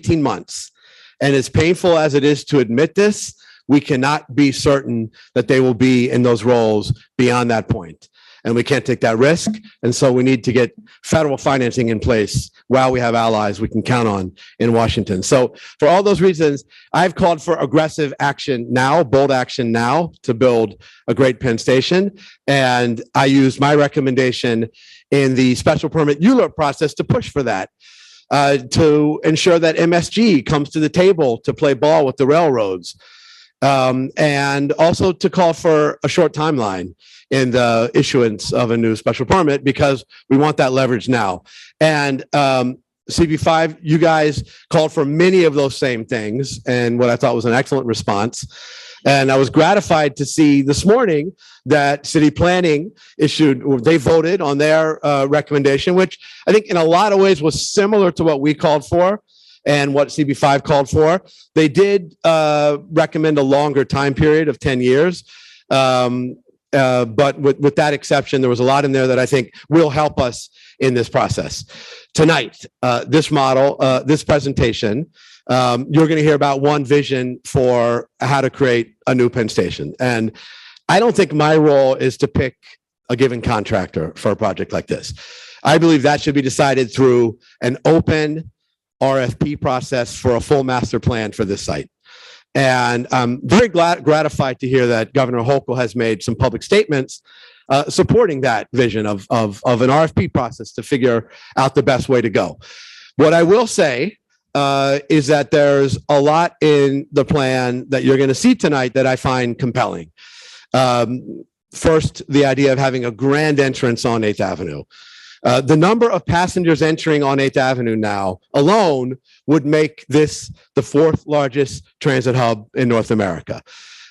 18 months. And as painful as it is to admit this, we cannot be certain that they will be in those roles beyond that point. And we can't take that risk. And so we need to get federal financing in place while we have allies we can count on in Washington. So for all those reasons, I've called for aggressive action now, bold action now to build a great Penn Station. And I used my recommendation in the special permit ULURP process to push for that, to ensure that MSG comes to the table to play ball with the railroads, and also to call for a short timeline in the issuance of a new special permit, because we want that leverage now. And CB5, you guys called for many of those same things, and what I thought was an excellent response. And I was gratified to see this morning that city planning they voted on their recommendation, which I think in a lot of ways was similar to what we called for and what CB5 called for. They did recommend a longer time period of 10 years. But with that exception, there was a lot in there that I think will help us in this process. Tonight, this presentation, you're going to hear about one vision for how to create a new Penn Station. And I don't think my role is to pick a given contractor for a project like this. I believe that should be decided through an open RFP process for a full master plan for this site. And I'm very gratified to hear that Governor Hochul has made some public statements supporting that vision of an RFP process to figure out the best way to go. What I will say is that there's a lot in the plan that you're going to see tonight that I find compelling. First, the idea of having a grand entrance on 8th Avenue. The number of passengers entering on 8th Avenue now alone would make this the 4th largest transit hub in North America.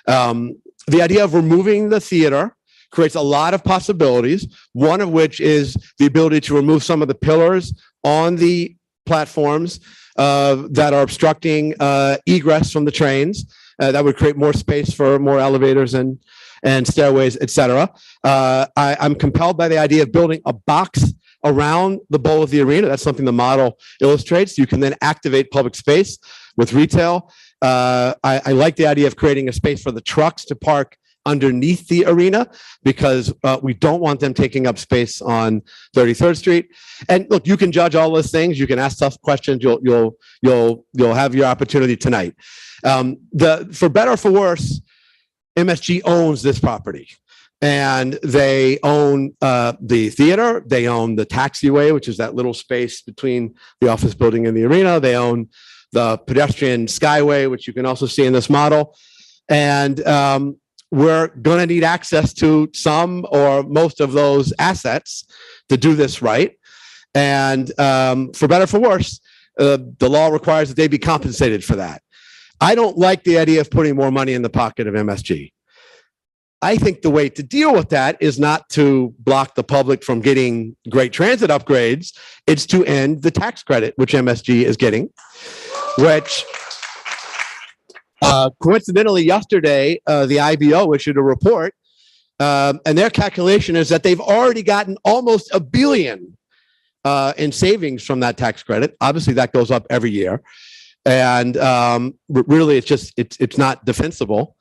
The idea of removing the theater creates a lot of possibilities, one of which is the ability to remove some of the pillars on the platforms that are obstructing egress from the trains. That would create more space for more elevators and stairways, et cetera. I'm compelled by the idea of building a box around the bowl of the arena. That's something the model illustrates. You can then activate public space with retail. I like the idea of creating a space for the trucks to park underneath the arena, because we don't want them taking up space on 33rd Street. And look, you can judge all those things. You can ask tough questions. You'll have your opportunity tonight. For better or for worse, MSG owns this property. And they own the theater, they own the taxiway, which is that little space between the office building and the arena. They own the pedestrian skyway, which you can also see in this model. And we're going to need access to some or most of those assets to do this right. And for better or for worse, the law requires that they be compensated for that. I don't like the idea of putting more money in the pocket of MSG. I think the way to deal with that is not to block the public from getting great transit upgrades. It's to end the tax credit, which MSG is getting, which coincidentally yesterday, the IBO issued a report, and their calculation is that they've already gotten almost $1 billion in savings from that tax credit. Obviously, that goes up every year. And really, it's not defensible.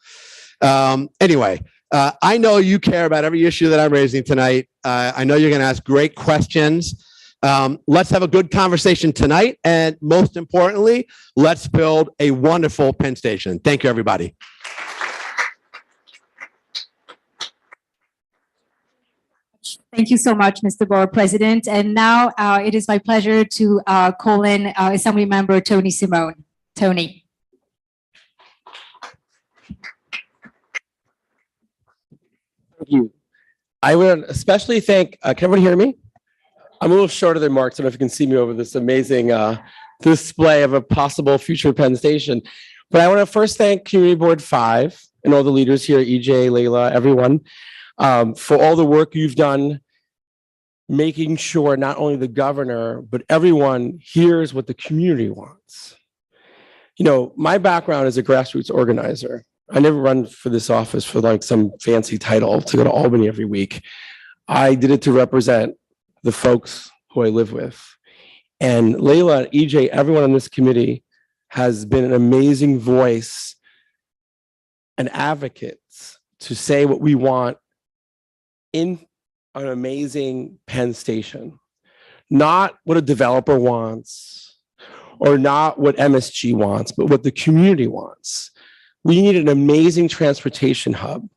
Anyway, I know you care about every issue that I'm raising tonight. I know you're going to ask great questions. Let's have a good conversation tonight. And most importantly, let's build a wonderful Penn Station. Thank you, everybody. Thank you so much, Mr. Board President. And now it is my pleasure to call in Assemblymember Tony Simone. Tony. Thank you. I would especially thank, can everyone hear me? I'm a little shorter than Mark, so I don't know if you can see me over this amazing display of a possible future Penn Station. But I want to first thank Community Board 5 and all the leaders here, EJ, Layla, everyone, for all the work you've done, making sure not only the governor, but everyone hears what the community wants. You know, my background is a grassroots organizer. I never run for this office for like some fancy title to go to Albany every week. I did it to represent the folks who I live with. And Layla, EJ, everyone on this committee has been an amazing voice and advocate to say what we want in an amazing Penn Station. Not what a developer wants or not what MSG wants, but what the community wants. We need an amazing transportation hub.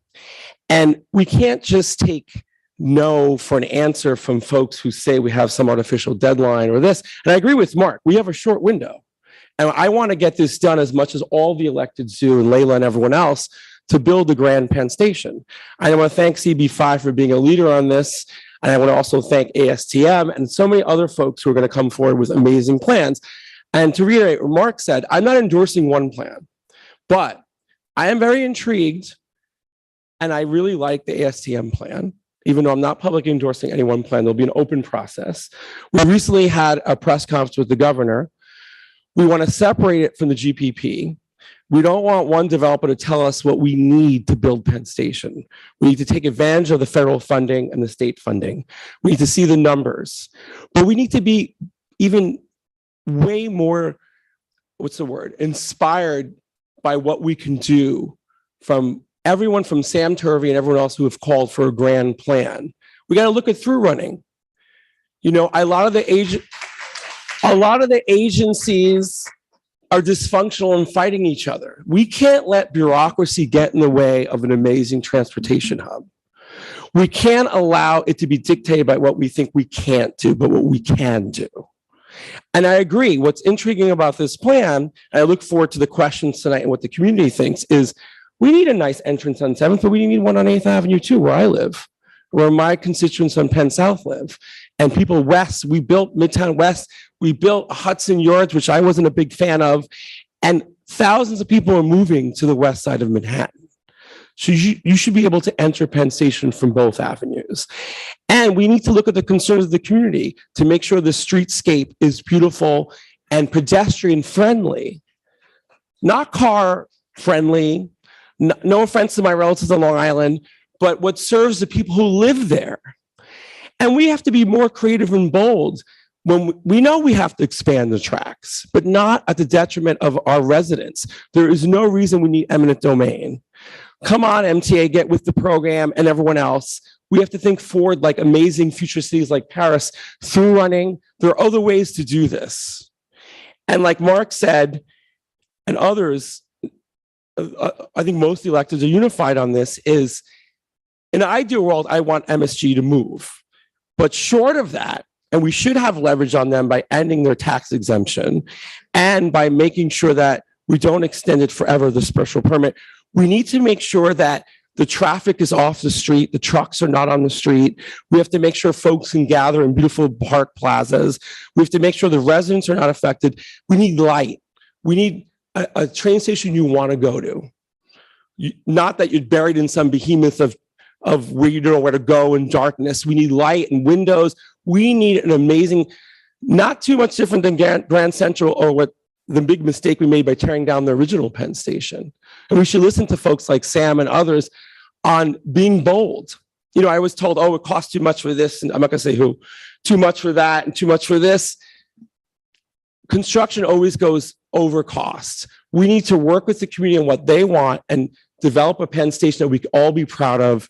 And we can't just take no for an answer from folks who say we have some artificial deadline or this. And I agree with Mark, we have a short window. And I want to get this done as much as all the electeds do, and Layla and everyone else, to build the Grand Penn Station. I want to thank CB5 for being a leader on this. And I want to also thank ASTM and so many other folks who are going to come forward with amazing plans. And to reiterate what Mark said, I'm not endorsing one plan, but I am very intrigued. And I really like the ASTM plan, even though I'm not publicly endorsing any one plan. There'll be an open process. We recently had a press conference with the governor. We want to separate it from the GPP. We don't want one developer to tell us what we need to build Penn Station. We need to take advantage of the federal funding and the state funding. We need to see the numbers, but we need to be even way more, inspired by what we can do from everyone from Sam Turvey and everyone else who have called for a grand plan. We got to look at through running. You know, a lot of the agencies are dysfunctional and fighting each other. We can't let bureaucracy get in the way of an amazing transportation hub. We can't allow it to be dictated by what we think we can't do, but what we can do. And I agree, what's intriguing about this plan, and I look forward to the questions tonight and what the community thinks, is we need a nice entrance on 7th, but we need one on 8th Avenue too, where I live, where my constituents on Penn South live. And people west, we built Midtown West, we built Hudson Yards, which I wasn't a big fan of, and thousands of people are moving to the west side of Manhattan. So you should be able to enter Penn Station from both avenues. And we need to look at the concerns of the community to make sure the streetscape is beautiful and pedestrian friendly, not car friendly. No offense to my relatives on Long Island, but what serves the people who live there. And we have to be more creative and bold when we know we have to expand the tracks, but not at the detriment of our residents. There is no reason we need eminent domain. Come on, MTA, get with the program and everyone else. We have to think forward like amazing future cities like Paris, through running. There are other ways to do this. And like Mark said, and others, I think most electeds are unified on this, is in an ideal world, I want MSG to move. But short of that, and we should have leverage on them by ending their tax exemption and by making sure that we don't extend it forever, the special permit, we need to make sure that the traffic is off the street, the trucks are not on the street. We have to make sure folks can gather in beautiful park plazas. We have to make sure the residents are not affected. We need light. We need a train station you want to go to. Not that you're buried in some behemoth of where you don't know where to go in darkness. We need light and windows. We need an amazing, not too much different than Grand Central or what the big mistake we made by tearing down the original Penn Station. And we should listen to folks like Sam and others on being bold. You know, I was told, oh, it costs too much for this, and I'm not going to say who, too much for that and too much for this. Construction always goes over cost. We need to work with the community on what they want and develop a Penn Station that we can all be proud of,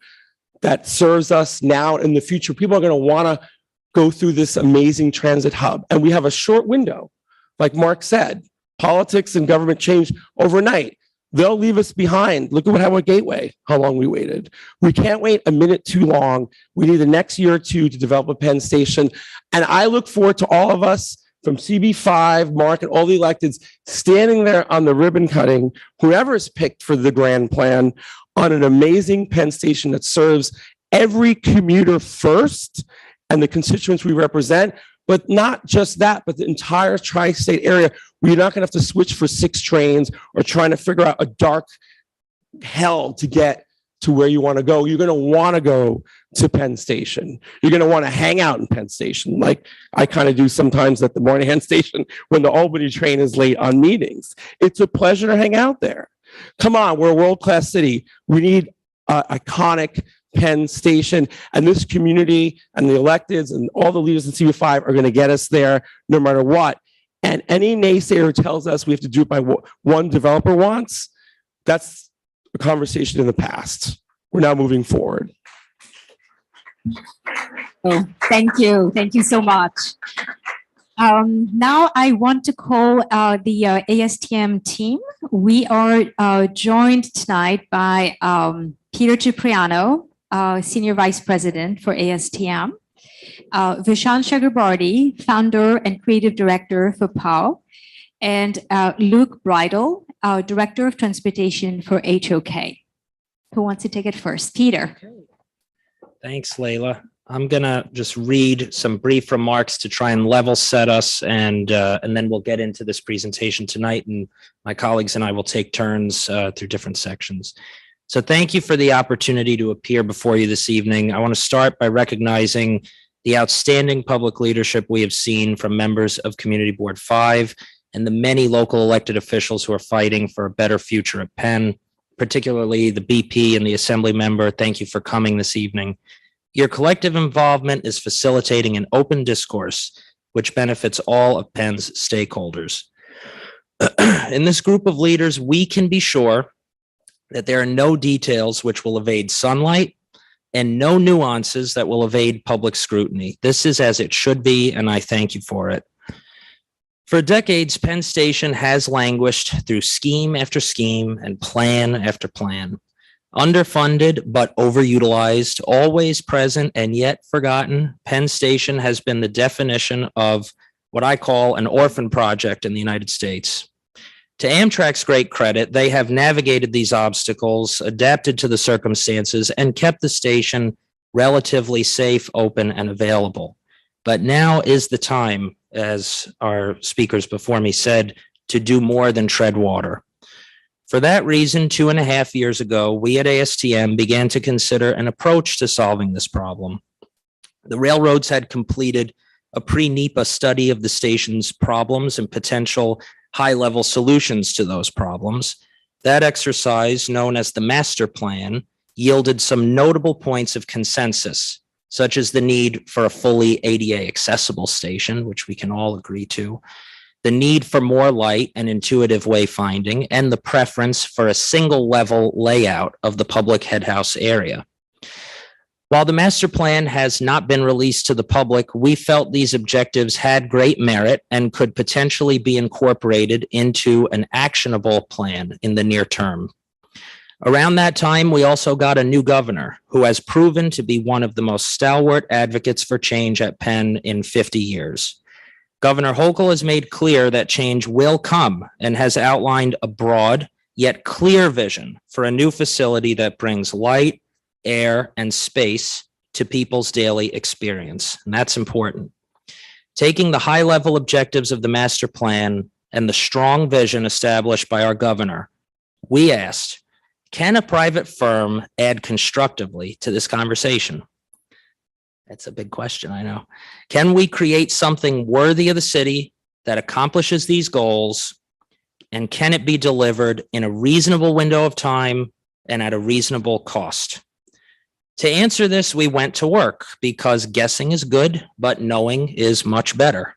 that serves us now and in the future. People are going to want to go through this amazing transit hub. And we have a short window. Like Mark said, politics and government change overnight. They'll leave us behind. Look at what happened with Gateway, how long we waited. We can't wait a minute too long. We need the next year or two to develop a Penn Station. And I look forward to all of us from CB5, Mark, and all the electeds standing there on the ribbon cutting, whoever is picked for the grand plan, on an amazing Penn Station that serves every commuter first and the constituents we represent. But not just that, but the entire tri-state area, where you're not going to have to switch for 6 trains or trying to figure out a dark hell to get to where you want to go. You're going to want to go to Penn Station. You're going to want to hang out in Penn Station, like I kind of do sometimes at the Moynihan Station when the Albany train is late on meetings. It's a pleasure to hang out there. Come on, we're a world-class city. We need iconic Penn Station, and this community and the electeds and all the leaders in CB5 are going to get us there no matter what. And any naysayer who tells us we have to do it by what one developer wants, that's a conversation in the past. We're now moving forward. Oh, thank you. Thank you so much. Now I want to call the ASTM team. We are joined tonight by Peter Cipriano, Senior Vice President for ASTM, Vishaan Chakrabarty, Founder and Creative Director for POW, and Luke Bridle, Director of Transportation for HOK. Who wants to take it first? Peter. Thanks, Leila. I'm gonna just read some brief remarks to try and level set us, and then we'll get into this presentation tonight, and my colleagues and I will take turns through different sections. So thank you for the opportunity to appear before you this evening. I want to start by recognizing the outstanding public leadership we have seen from members of Community Board 5 and the many local elected officials who are fighting for a better future at Penn, particularly the BP and the Assembly member. Thank you for coming this evening. Your collective involvement is facilitating an open discourse which benefits all of Penn's stakeholders. In this group of leaders, we can be sure that there are no details which will evade sunlight and no nuances that will evade public scrutiny. This is as it should be, and I thank you for it. For decades, Penn Station has languished through scheme after scheme and plan after plan. Underfunded but overutilized, always present and yet forgotten, Penn Station has been the definition of what I call an orphan project in the United States. To Amtrak's great credit, they have navigated these obstacles, adapted to the circumstances, and kept the station relatively safe, open, and available. But now is the time, as our speakers before me said, to do more than tread water. For that reason, 2.5 years ago, we at ASTM began to consider an approach to solving this problem. The railroads had completed a pre-NEPA study of the station's problems and potential high-level solutions to those problems. That exercise, known as the master plan, yielded some notable points of consensus, such as the need for a fully ADA accessible station, which we can all agree to, the need for more light and intuitive wayfinding, and the preference for a single level layout of the public headhouse area. While the master plan has not been released to the public, we felt these objectives had great merit and could potentially be incorporated into an actionable plan in the near term. Around that time, we also got a new governor who has proven to be one of the most stalwart advocates for change at Penn in 50 years. Governor Hochul has made clear that change will come and has outlined a broad yet clear vision for a new facility that brings light, air, and space to people's daily experience. And that's important. Taking the high-level objectives of the master plan and the strong vision established by our governor, we asked, can a private firm add constructively to this conversation? That's a big question, I know. Can we create something worthy of the city that accomplishes these goals? And can it be delivered in a reasonable window of time and at a reasonable cost? To answer this, we went to work because guessing is good, but knowing is much better.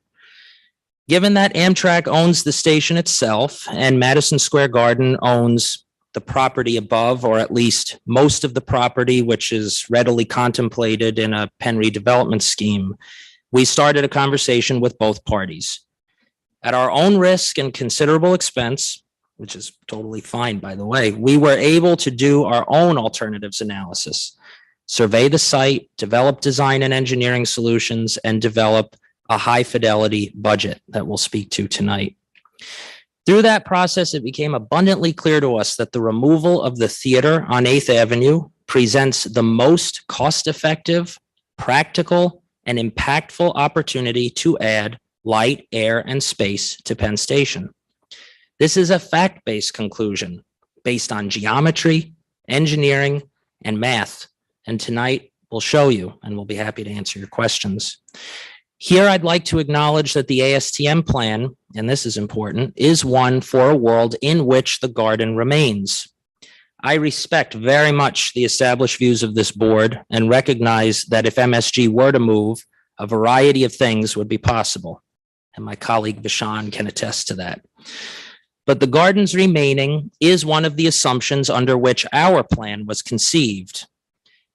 Given that Amtrak owns the station itself and Madison Square Garden owns the property above, or at least most of the property, which is readily contemplated in a Penn redevelopment scheme, we started a conversation with both parties. At our own risk and considerable expense, which is totally fine, by the way, we were able to do our own alternatives analysis, survey the site, develop design and engineering solutions, and develop a high fidelity budget that we'll speak to tonight. Through that process, it became abundantly clear to us that the removal of the theater on 8th Avenue presents the most cost-effective, practical, and impactful opportunity to add light, air, and space to Penn Station. This is a fact-based conclusion based on geometry, engineering, and math. And tonight we'll show you, and we'll be happy to answer your questions. Here, I'd like to acknowledge that the ASTM plan, and this is important, is one for a world in which the garden remains. I respect very much the established views of this board and recognize that if MSG were to move, a variety of things would be possible. and my colleague Vishan can attest to that. But the gardens remaining is one of the assumptions under which our plan was conceived.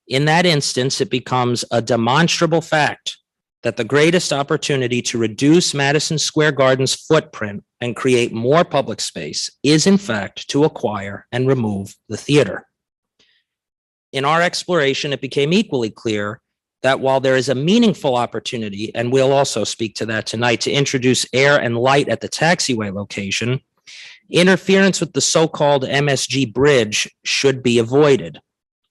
In that instance, it becomes a demonstrable fact that the greatest opportunity to reduce Madison Square Garden's footprint and create more public space is, in fact, to acquire and remove the theater. In our exploration, it became equally clear that while there is a meaningful opportunity, and we'll also speak to that tonight, to introduce air and light at the taxiway location, interference with the so-called MSG bridge should be avoided.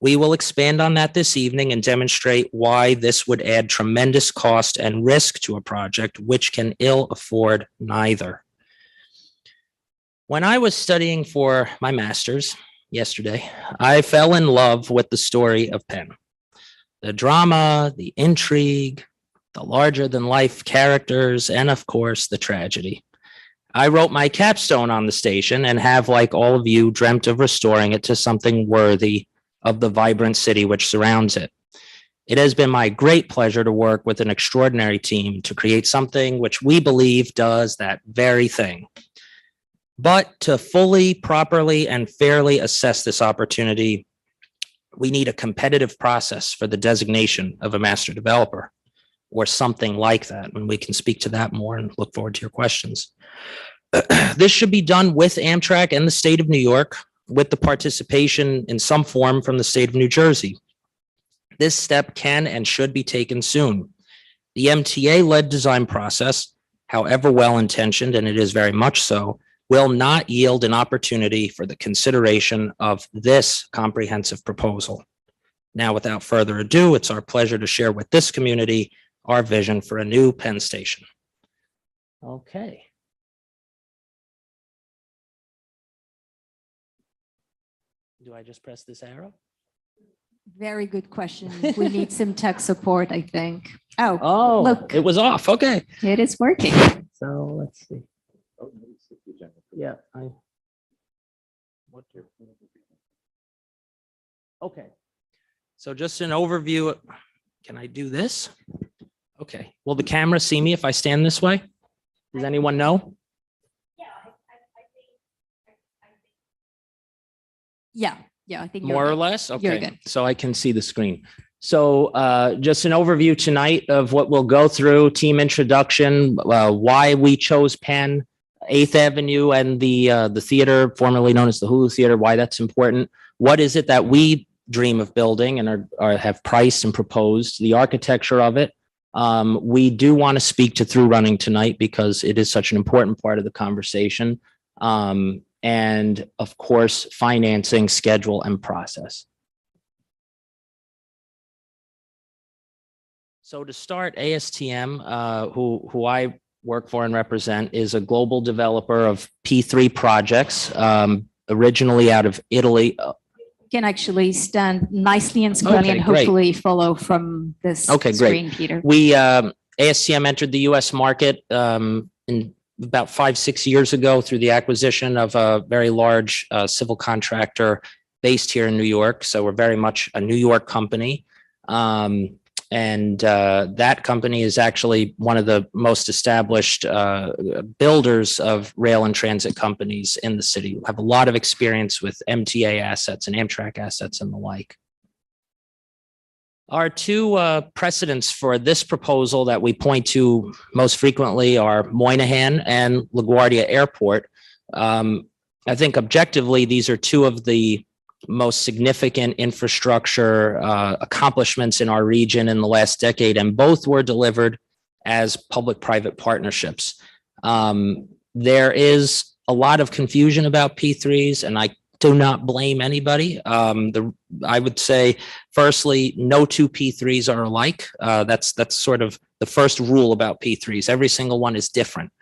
We will expand on that this evening and demonstrate why this would add tremendous cost and risk to a project which can ill afford neither. When I was studying for my master's yesterday, I fell in love with the story of Penn. The drama, the intrigue, the larger-than-life characters, and of course, the tragedy. I wrote my capstone on the station and have, like all of you, dreamt of restoring it to something worthy of the vibrant city which surrounds it. It has been my great pleasure to work with an extraordinary team to create something which we believe does that very thing. But to fully, properly, and fairly assess this opportunity, we need a competitive process for the designation of a master developer or something like that, and we can speak to that more and look forward to your questions. This should be done with Amtrak and the state of New York, with the participation in some form from the state of New Jersey. This step can and should be taken soon. The MTA-led design process, however well-intentioned, and it is very much so, will not yield an opportunity for the consideration of this comprehensive proposal. Now, without further ado, it's our pleasure to share with this community our vision for a new Penn Station. Okay. Do I just press this arrow? Very good question. We need some tech support, I think. Oh, Oh, look. it was off. Okay. it is working. So let's see. Yeah. Okay. So just an overview. Can I do this? Okay. Will the camera see me if I stand this way? Does anyone know? Yeah, I think you're More or good. less? You're Okay, good. so I can see the screen. So just an overview tonight of what we'll go through, team introduction, why we chose Penn, 8th Avenue and the theater, formerly known as the Hulu Theater, why that's important. What is it that we dream of building and are have priced and proposed, the architecture of it. We do want to speak to through running tonight because it is such an important part of the conversation. And of course, financing, schedule, and process. So to start, ASTM, who I work for and represent, is a global developer of P3 projects, originally out of Italy. Can actually stand nicely and squarely Okay, and great. hopefully follow from this Okay, great. screen, Peter. We, ASTM entered the US market in about 5-6 years ago through the acquisition of a very large civil contractor based here in New York. So we're very much a New York company. That company is actually one of the most established builders of rail and transit companies in the city. We have a lot of experience with MTA assets and Amtrak assets and the like. Our two precedents for this proposal that we point to most frequently are Moynihan and LaGuardia Airport. I think objectively, these are two of the most significant infrastructure accomplishments in our region in the last decade, and both were delivered as public-private partnerships. There is a lot of confusion about P3s, and I do not blame anybody. I would say, firstly, no two P3s are alike. That's sort of the first rule about P3s. Every single one is different.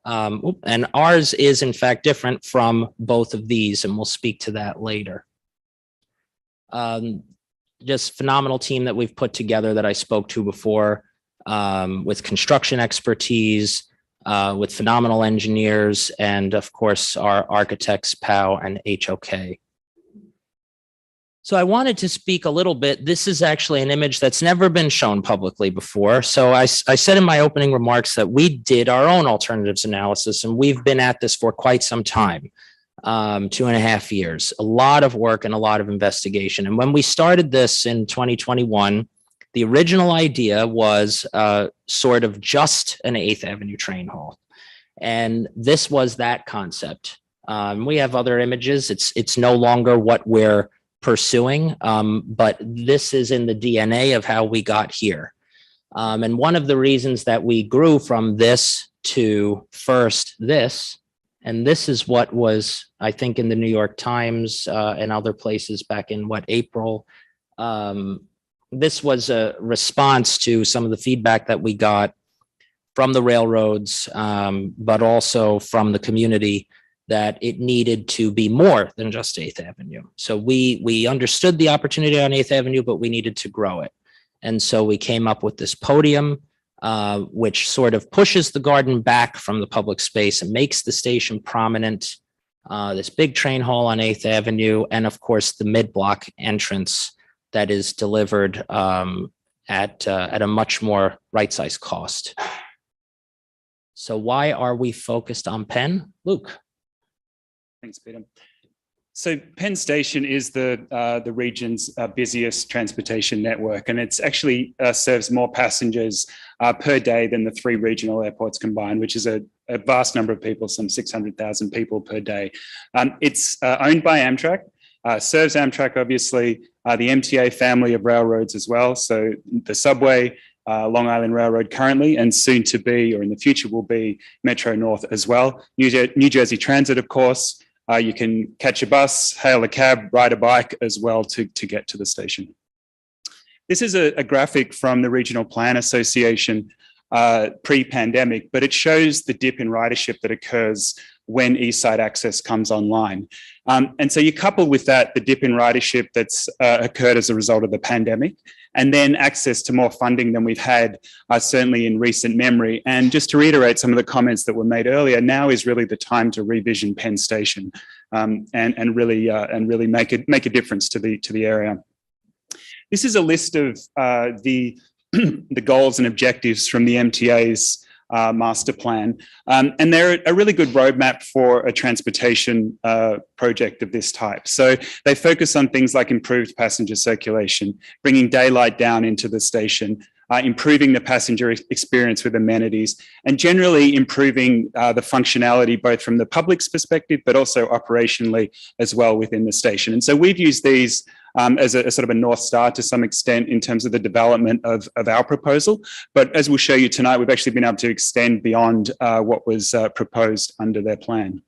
And ours is, in fact, different from both of these, and we'll speak to that later. Just phenomenal team that we've put together that I spoke to before, with construction expertise, with phenomenal engineers, and of course, our architects, POW and HOK. So I wanted to speak a little bit. This is actually an image that's never been shown publicly before. So I said in my opening remarks that we did our own alternatives analysis, and we've been at this for quite some time, 2.5 years, a lot of work and a lot of investigation. And when we started this in 2021, the original idea was sort of just an 8th Avenue train hall. And this was that concept. We have other images. It's no longer what we're pursuing, but this is in the DNA of how we got here. And one of the reasons that we grew from this to first this, and this is what was, I think, in the New York Times and other places back in April. This was a response to some of the feedback that we got from the railroads, but also from the community, that it needed to be more than just 8th Avenue. So we understood the opportunity on 8th Avenue, but we needed to grow it. And so we came up with this podium, which sort of pushes the garden back from the public space and makes the station prominent. This big train hall on 8th Avenue, and of course the mid-block entrance that is delivered at a much more right-sized cost. So why are we focused on Penn? Luke. Thanks, Peter. So Penn Station is the region's busiest transportation network, and it's actually serves more passengers per day than the 3 regional airports combined, which is a vast number of people, some 600,000 people per day. It's owned by Amtrak, serves Amtrak, obviously, the MTA family of railroads as well. So the subway, Long Island Railroad currently, and soon to be, or in the future will be, Metro North as well. New Jersey Transit, of course. You can catch a bus, hail a cab, ride a bike as well to get to the station. This is a graphic from the Regional Plan Association pre-pandemic, but it shows the dip in ridership that occurs when East Side Access comes online. And so you couple with that the dip in ridership that's occurred as a result of the pandemic, and then access to more funding than we've had certainly in recent memory. And just to reiterate some of the comments that were made earlier, now is really the time to revision Penn Station and really make a difference to the area. This is a list of the goals and objectives from the MTA's master plan. And they're a really good roadmap for a transportation project of this type. So they focus on things like improved passenger circulation, bringing daylight down into the station, improving the passenger experience with amenities, and generally improving the functionality both from the public's perspective, but also operationally as well within the station. And so we've used these as a sort of a North Star to some extent in terms of the development of our proposal. But as we'll show you tonight, we've actually been able to extend beyond what was proposed under their plan.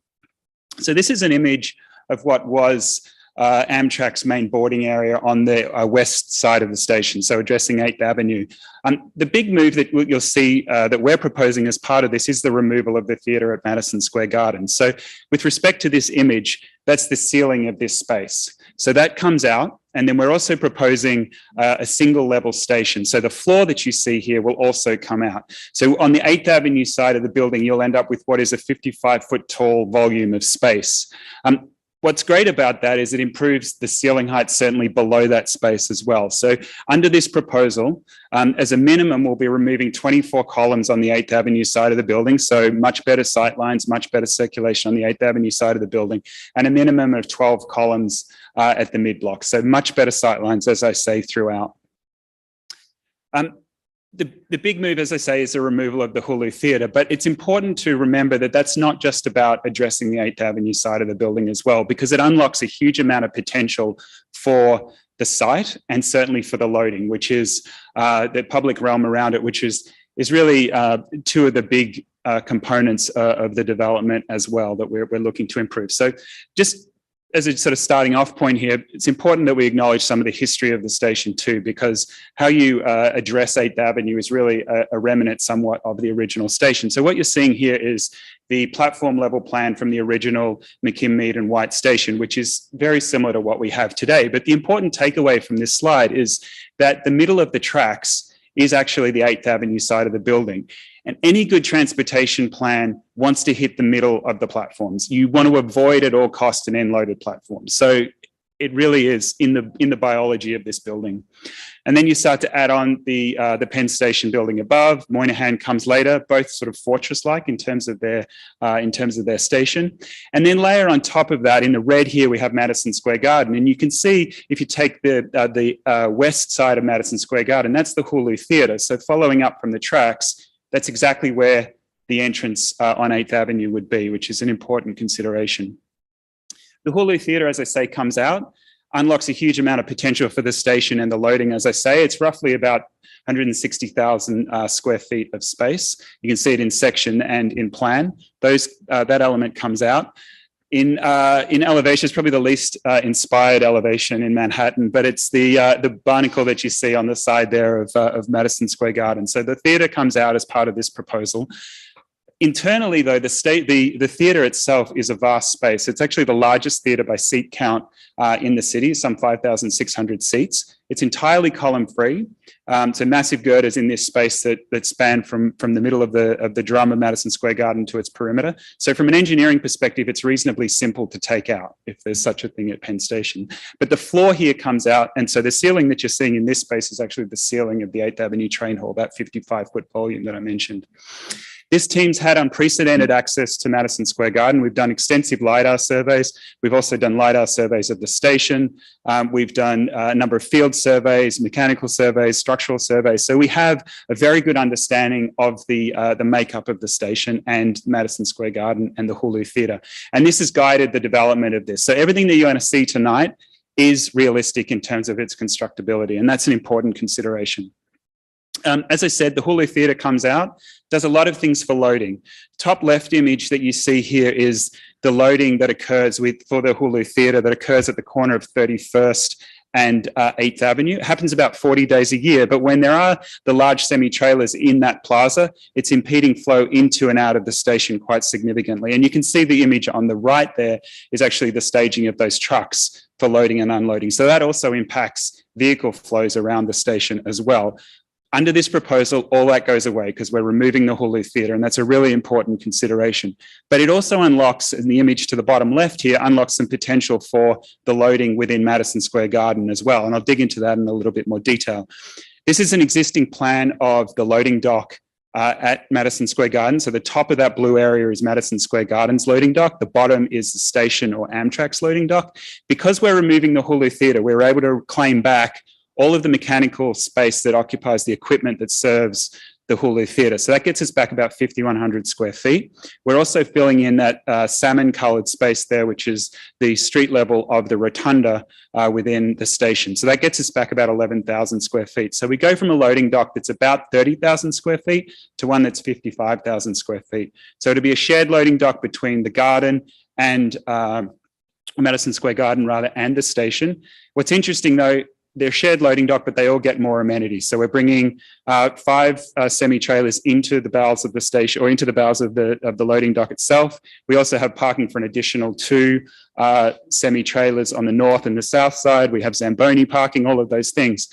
So this is an image of what was Amtrak's main boarding area on the west side of the station, so addressing 8th Avenue. The big move that you'll see that we're proposing as part of this is the removal of the theatre at Madison Square Garden. So with respect to this image, that's the ceiling of this space. So that comes out, and then we're also proposing a single level station. So the floor that you see here will also come out. So on the 8th Avenue side of the building, you'll end up with what is a 55-foot tall volume of space. What's great about that is it improves the ceiling height certainly below that space as well. So under this proposal, as a minimum, we'll be removing 24 columns on the 8th Avenue side of the building. So much better sight lines, much better circulation on the 8th Avenue side of the building, and a minimum of 12 columns at the mid-block. So much better sight lines, as I say, throughout. The big move, as I say, is the removal of the Hulu Theatre, but it's important to remember that that's not just about addressing the 8th Avenue side of the building as well, because it unlocks a huge amount of potential for the site and certainly for the loading, which is the public realm around it, which is really two of the big components of the development as well that we're looking to improve. So just as a sort of starting off point here, it's important that we acknowledge some of the history of the station too, because how you address 8th Avenue is really a remnant somewhat of the original station. So what you're seeing here is the platform level plan from the original McKim, Mead and White station, which is very similar to what we have today. But the important takeaway from this slide is that the middle of the tracks is actually the 8th Avenue side of the building. And any good transportation plan wants to hit the middle of the platforms. You want to avoid at all costs an end-loaded platform. So it really is in the biology of this building. And then you start to add on the Penn Station building above. Moynihan comes later, both sort of fortress-like in terms of their station. And then layer on top of that, in the red here, we have Madison Square Garden. And you can see if you take the west side of Madison Square Garden, that's the Hulu Theater. So following up from the tracks, that's exactly where the entrance on 8th Avenue would be, which is an important consideration. The Hulu Theater, as I say, comes out, unlocks a huge amount of potential for the station and the loading. As I say, it's roughly about 160,000 square feet of space. You can see it in section and in plan. That element comes out. In elevation, it's probably the least inspired elevation in Manhattan, but it's the barnacle that you see on the side there of Madison Square Garden. So the theater comes out as part of this proposal. Internally, though, the theatre itself is a vast space. It's actually the largest theatre by seat count in the city, some 5,600 seats. It's entirely column-free. So massive girders in this space that span from the middle of the drum of Madison Square Garden to its perimeter. So from an engineering perspective, it's reasonably simple to take out if there's such a thing at Penn Station. But the floor here comes out, and so the ceiling that you're seeing in this space is actually the ceiling of the 8th Avenue train hall, that 55-foot volume that I mentioned. This team's had unprecedented access to Madison Square Garden. We've done extensive LiDAR surveys. We've also done LiDAR surveys of the station. We've done a number of field surveys, mechanical surveys, structural surveys. So we have a very good understanding of the makeup of the station and Madison Square Garden and the Hulu Theatre. And this has guided the development of this. So everything that you're going to see tonight is realistic in terms of its constructability. And that's an important consideration. As I said, the Hulu Theatre comes out, does a lot of things for loading. Top left image that you see here is the loading that occurs for the Hulu Theatre that occurs at the corner of 31st and 8th Avenue. It happens about 40 days a year, but when there are the large semi-trailers in that plaza, it's impeding flow into and out of the station quite significantly. And you can see the image on the right there is actually the staging of those trucks for loading and unloading. So that also impacts vehicle flows around the station as well. Under this proposal, all that goes away because we're removing the Hulu Theatre, and that's a really important consideration. But it also unlocks, in the image to the bottom left here, unlocks some potential for the loading within Madison Square Garden as well. And I'll dig into that in a little bit more detail. This is an existing plan of the loading dock at Madison Square Garden. So the top of that blue area is Madison Square Garden's loading dock. The bottom is the station or Amtrak's loading dock. Because we're removing the Hulu Theatre, we're able to claim back all of the mechanical space that occupies the equipment that serves the Hulu Theatre. So that gets us back about 5,100 square feet. We're also filling in that salmon-coloured space there, which is the street level of the rotunda within the station. So that gets us back about 11,000 square feet. So we go from a loading dock that's about 30,000 square feet to one that's 55,000 square feet. So it'll be a shared loading dock between the garden and Madison Square Garden rather, and the station. What's interesting though, they're shared loading dock, but they all get more amenities. So we're bringing 5 semi-trailers into the bowels of the station, or into the bowels of the loading dock itself. We also have parking for an additional 2 semi-trailers on the north and the south side. We have Zamboni parking, all of those things.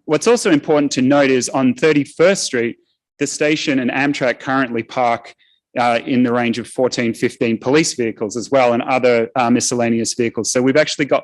What's also important to note is on 31st Street, the station and Amtrak currently park in the range of 14, 15 police vehicles as well, and other miscellaneous vehicles. So we've actually got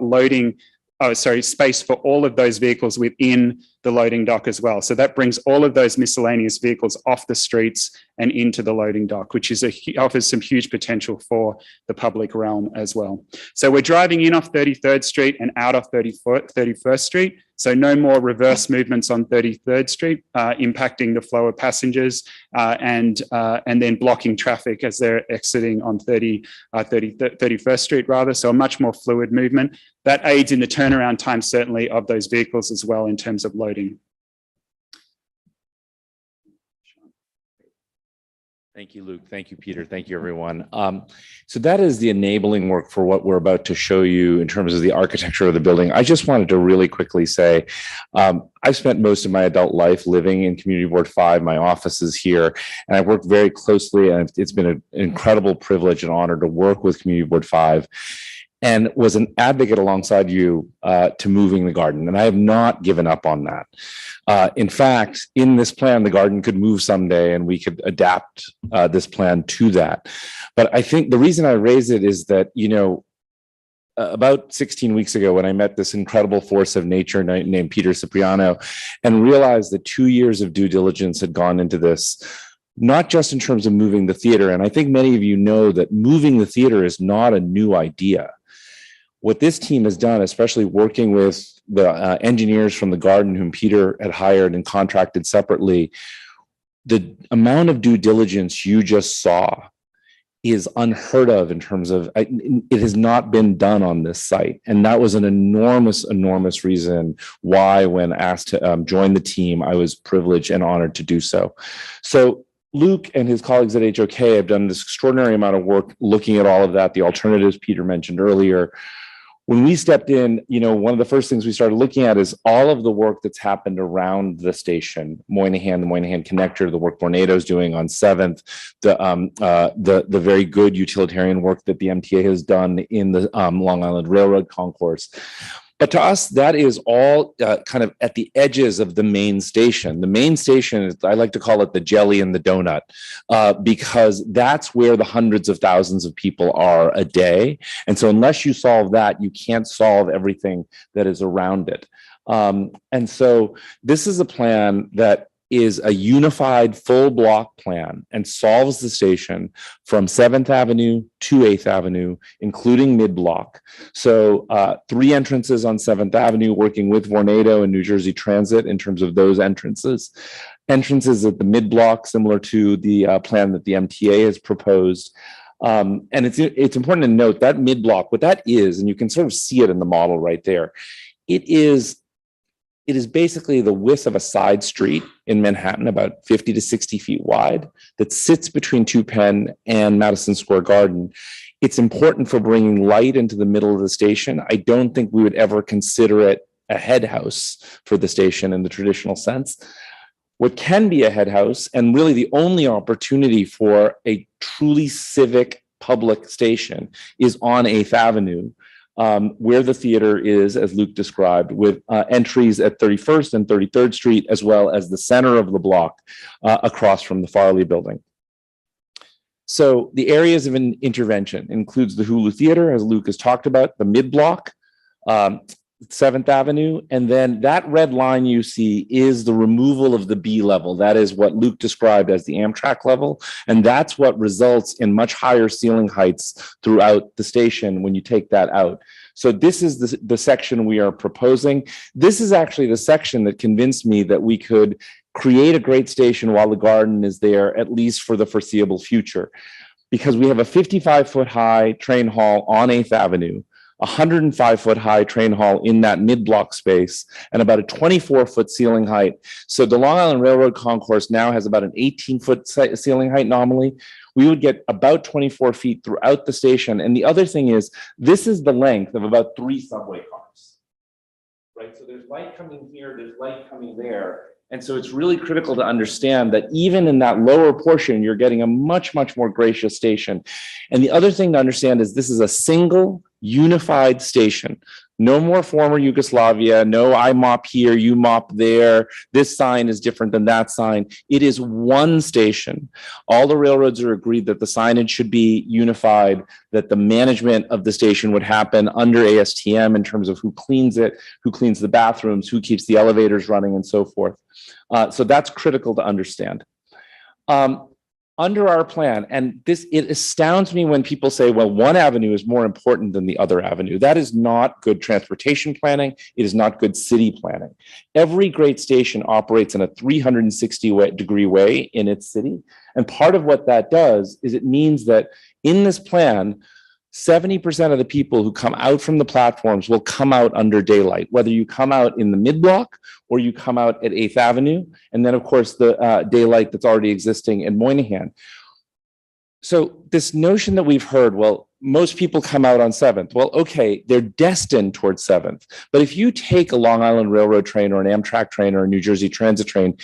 space for all of those vehicles within the loading dock as well. So that brings all of those miscellaneous vehicles off the streets and into the loading dock, which offers some huge potential for the public realm as well. So we're driving in off 33rd Street and out off 31st Street. So no more reverse movements on 33rd Street, impacting the flow of passengers and then blocking traffic as they're exiting on 31st Street rather. So a much more fluid movement. That aids in the turnaround time certainly of those vehicles as well in terms of loading. Thank you, Luke. Thank you, Peter. Thank you, everyone. So that is the enabling work for what we're about to show you in terms of the architecture of the building. I just wanted to really quickly say, I've spent most of my adult life living in Community Board 5. My office is here, and I've worked very closely, and it's been an incredible privilege and honor to work with Community Board 5. And was an advocate alongside you to moving the garden. And I have not given up on that. In fact, in this plan, the garden could move someday and we could adapt this plan to that. But I think the reason I raise it is that, about 16 weeks ago when I met this incredible force of nature named Peter Cipriano and realized that 2 years of due diligence had gone into this, not just in terms of moving the theater. And I think many of you know that moving the theater is not a new idea. What this team has done, especially working with the engineers from the garden whom Peter had hired and contracted separately, the amount of due diligence you just saw is unheard of in terms of it has not been done on this site. And that was an enormous reason why, when asked to join the team, I was privileged and honored to do so. So Luke and his colleagues at HOK have done this extraordinary amount of work looking at all of that, the alternatives Peter mentioned earlier. When we stepped in, one of the first things we started looking at is all of the work that's happened around the station, Moynihan, the Moynihan connector, the work Vornado is doing on 7th, the very good utilitarian work that the MTA has done in the Long Island Railroad concourse. But to us, that is all kind of at the edges of the main station. The main station is, I like to call it the jelly and the donut, because that's where the hundreds of thousands of people are a day. And so unless you solve that, you can't solve everything that is around it. And so this is a plan that is a unified full block plan and solves the station from 7th Avenue to 8th Avenue, including mid-block. So 3 entrances on 7th Avenue, working with Vornado and New Jersey Transit in terms of those entrances. Entrances at the mid-block, similar to the plan that the MTA has proposed. And it's important to note that mid-block, what that is, and you can sort of see it in the model right there, it is basically the width of a side street in Manhattan, about 50 to 60 feet wide, that sits between 2 Penn and Madison Square Garden. It's important for bringing light into the middle of the station. I don't think we would ever consider it a head house for the station in the traditional sense. What can be a head house, and really the only opportunity for a truly civic public station, is on 8th Avenue, where the theater is, as Luke described, with entries at 31st and 33rd Street, as well as the center of the block across from the Farley Building. So the areas of an intervention includes the Hulu Theater, as Luke has talked about, the mid-block, 7th Avenue, and then that red line you see is the removal of the B level. That is what Luke described as the Amtrak level, and that's what results in much higher ceiling heights throughout the station when you take that out. So this is the section we are proposing. This is actually the section that convinced me that we could create a great station while the garden is there, at least for the foreseeable future, because we have a 55-foot high train hall on 8th Avenue, 105-foot high train hall in that mid-block space, and about a 24-foot ceiling height. So the Long Island Railroad concourse now has about an 18-foot ceiling height nominally. We would get about 24 feet throughout the station. And the other thing is, this is the length of about 3 subway cars, right? So there's light coming here, there's light coming there. And so it's really critical to understand that even in that lower portion, you're getting a much more gracious station. And the other thing to understand is this is a single unified station. No more former Yugoslavia. No, I mop here, you mop there. This sign is different than that sign. It is one station. All the railroads are agreed that the signage should be unified, that the management of the station would happen under ASTM in terms of who cleans it, who cleans the bathrooms, who keeps the elevators running, and so forth. So that's critical to understand. Under our plan, and it astounds me when people say, well, one avenue is more important than the other avenue. That is not good transportation planning. It is not good city planning. Every great station operates in a 360-degree way in its city. And part of what that does is it means that in this plan, 70% of the people who come out from the platforms will come out under daylight, whether you come out in the mid-block or you come out at 8th Avenue, and then, of course, the daylight that's already existing in Moynihan. So this notion that we've heard, well, most people come out on 7th. Well, okay, they're destined towards 7th. But if you take a Long Island Railroad train or an Amtrak train or a New Jersey Transit train,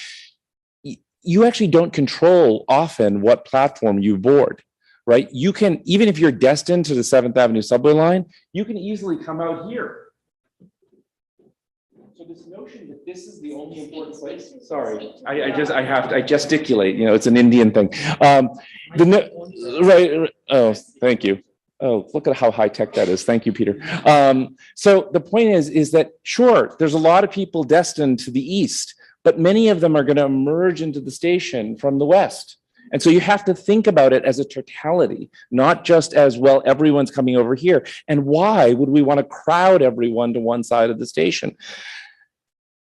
you actually don't control often what platform you board. Right? You can, even if you're destined to the 7th Avenue subway line, you can easily come out here. So this notion that this is the only important place, sorry, I gesticulate, it's an Indian thing. Right, oh, thank you. Oh, look at how high tech that is. Thank you, Peter. So the point is that sure, there's a lot of people destined to the east, but many of them are going to emerge into the station from the west. And so you have to think about it as a totality, not just as, well, everyone's coming over here. And why would we want to crowd everyone to one side of the station?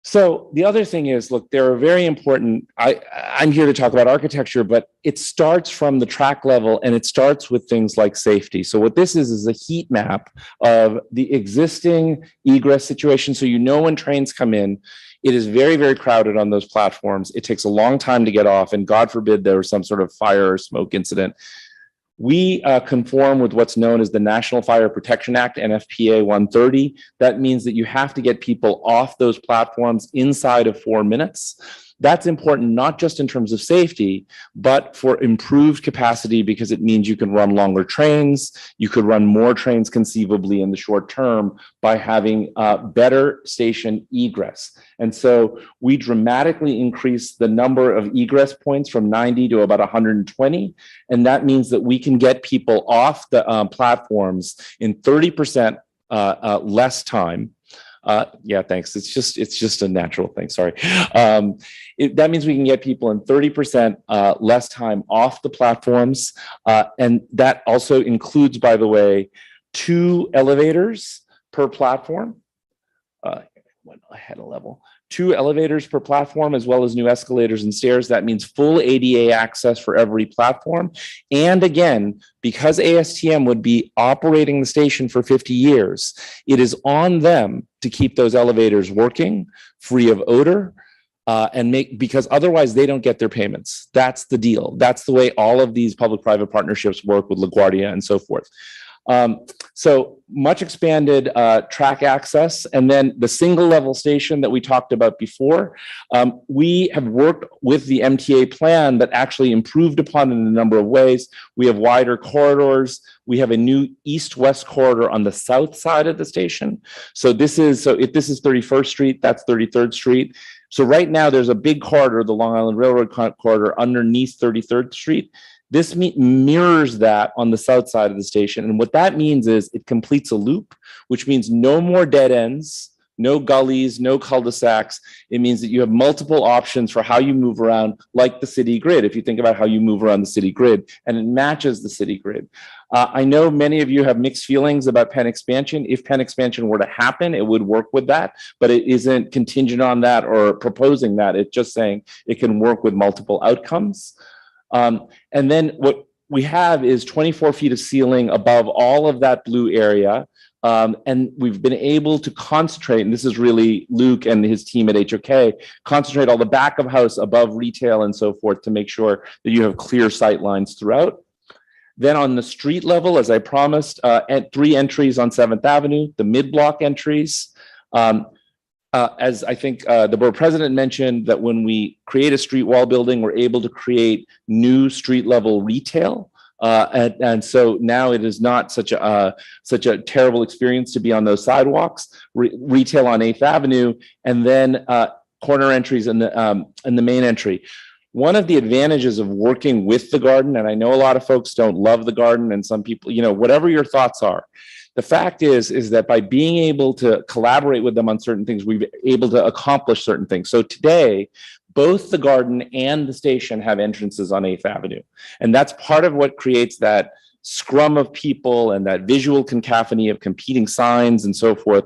So the other thing is, look, there are very important, I'm here to talk about architecture, but it starts from the track level and it starts with things like safety. So what this is a heat map of the existing egress situation. So you know when trains come in, it is very, very crowded on those platforms. It takes a long time to get off, and God forbid there was some sort of fire or smoke incident. We conform with what's known as the National Fire Protection Act, NFPA 130. That means that you have to get people off those platforms inside of 4 minutes. That's important, not just in terms of safety, but for improved capacity, because it means you can run longer trains. You could run more trains conceivably in the short term by having better station egress. And so we dramatically increase the number of egress points from 90 to about 120. And that means that we can get people off the platforms in 30% less time. Yeah, thanks. It's just a natural thing. Sorry. That means we can get people in 30% less time off the platforms. And that also includes, by the way, 2 elevators per platform. I had a level. 2 elevators per platform, as well as new escalators and stairs. That means full ADA access for every platform. And again, because ASTM would be operating the station for 50 years, it is on them to keep those elevators working, free of odor, because otherwise they don't get their payments. That's the deal. That's the way all of these public-private partnerships work with LaGuardia and so forth. So much expanded track access, and then the single level station that we talked about before. We have worked with the MTA plan that actually improved upon it in a number of ways. We have wider corridors. We have a new east-west corridor on the south side of the station. So if this is 31st Street, that's 33rd Street. So right now there's a big corridor, the Long Island Railroad corridor, underneath 33rd Street. This mirrors that on the south side of the station. And what that means is it completes a loop, which means no more dead ends, no gullies, no cul-de-sacs. It means that you have multiple options for how you move around, like the city grid, if you think about how you move around the city grid, and it matches the city grid. I know many of you have mixed feelings about Penn expansion. If Penn expansion were to happen, it would work with that, but it isn't contingent on that or proposing that. It's just saying it can work with multiple outcomes. And then what we have is 24 feet of ceiling above all of that blue area. And we've been able to concentrate, and this is really Luke and his team at HOK, concentrate all the back of house above retail and so forth to make sure that you have clear sight lines throughout. Then on the street level, as I promised, 3 entries on 7th Avenue, the mid-block entries. As I think the board president mentioned, that when we create a street wall building, we're able to create new street level retail. And so now it is not such a terrible experience to be on those sidewalks, retail on 8th Avenue, and then corner entries in the main entry. One of the advantages of working with the garden, and I know a lot of folks don't love the garden, and some people, whatever your thoughts are, the fact is that by being able to collaborate with them on certain things, we've been able to accomplish certain things. So today, both the garden and the station have entrances on 8th Avenue. And that's part of what creates that scrum of people and that visual cacophony of competing signs and so forth.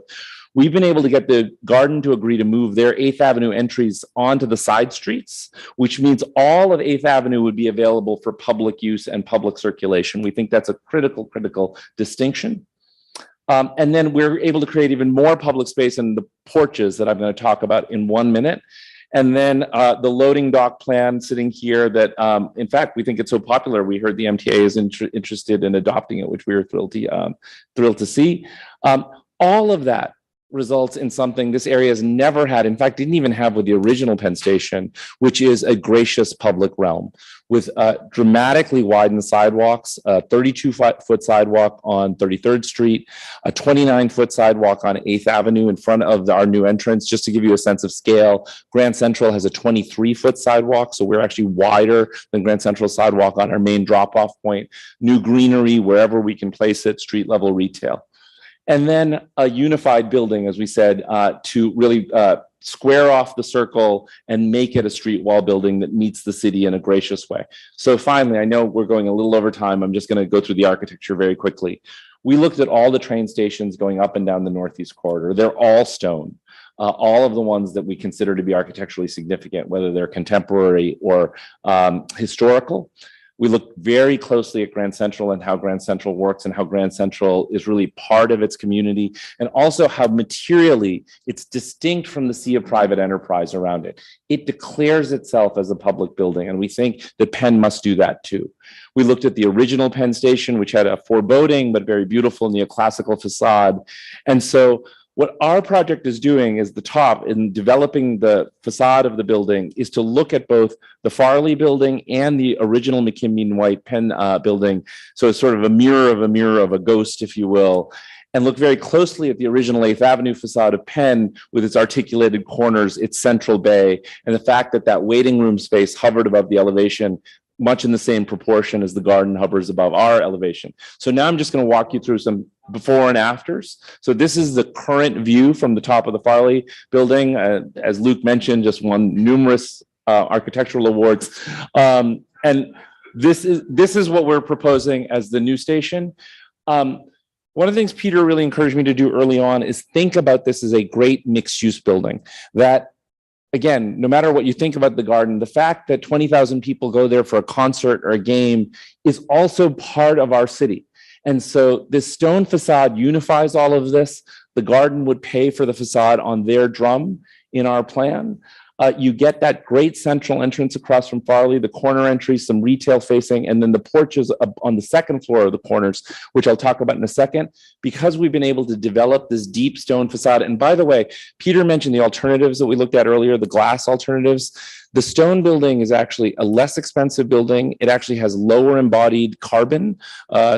We've been able to get the garden to agree to move their 8th Avenue entries onto the side streets, which means all of 8th Avenue would be available for public use and public circulation. We think that's a critical distinction. And then we're able to create even more public space in the porches that I'm going to talk about in 1 minute. And then the loading dock plan sitting here that, in fact, we think it's so popular. We heard the MTA is interested in adopting it, which we were thrilled to see. All of that results in something this area has never had, in fact, didn't even have with the original Penn Station, which is a gracious public realm with dramatically widened sidewalks, a 32-foot sidewalk on 33rd Street, a 29-foot sidewalk on 8th Avenue in front of our new entrance. Just to give you a sense of scale, Grand Central has a 23-foot sidewalk, so we're actually wider than Grand Central sidewalk on our main drop-off point. New greenery wherever we can place it, street level retail. And then a unified building, as we said, to really square off the circle and make it a street wall building that meets the city in a gracious way. So finally, I know we're going a little over time. I'm just going to go through the architecture very quickly. We looked at all the train stations going up and down the Northeast Corridor. They're all stone. All of the ones that we consider to be architecturally significant, whether they're contemporary or historical. We looked very closely at Grand Central and how Grand Central works and how Grand Central is really part of its community, and also how materially it's distinct from the sea of private enterprise around it. It declares itself as a public building, and we think that Penn must do that too. We looked at the original Penn Station, which had a foreboding but very beautiful neoclassical facade. And so what our project is doing is the top in developing the facade of the building is to look at both the Farley building and the original McKimbey and White Penn building. So it's sort of a mirror of a ghost, if you will, and look very closely at the original 8th Avenue facade of Penn with its articulated corners, its central bay, and the fact that that waiting room space hovered above the elevation much in the same proportion as the garden hovers above our elevation. So now I'm just going to walk you through some before and afters. So this is the current view from the top of the Farley building. As Luke mentioned, just won numerous architectural awards. And this is what we're proposing as the new station. One of the things Peter really encouraged me to do early on is think about this as a great mixed-use building that, again, no matter what you think about the garden, the fact that 20,000 people go there for a concert or a game is also part of our city. And so this stone facade unifies all of this. The garden would pay for the facade on their drum in our plan. You get that great central entrance across from Farley, the corner entry, some retail facing, and then the porches on the second floor of the corners, which I'll talk about in a second, because we've been able to develop this deep stone facade. And by the way, Peter mentioned the alternatives that we looked at earlier, the glass alternatives. The stone building is actually a less expensive building. It actually has lower embodied carbon.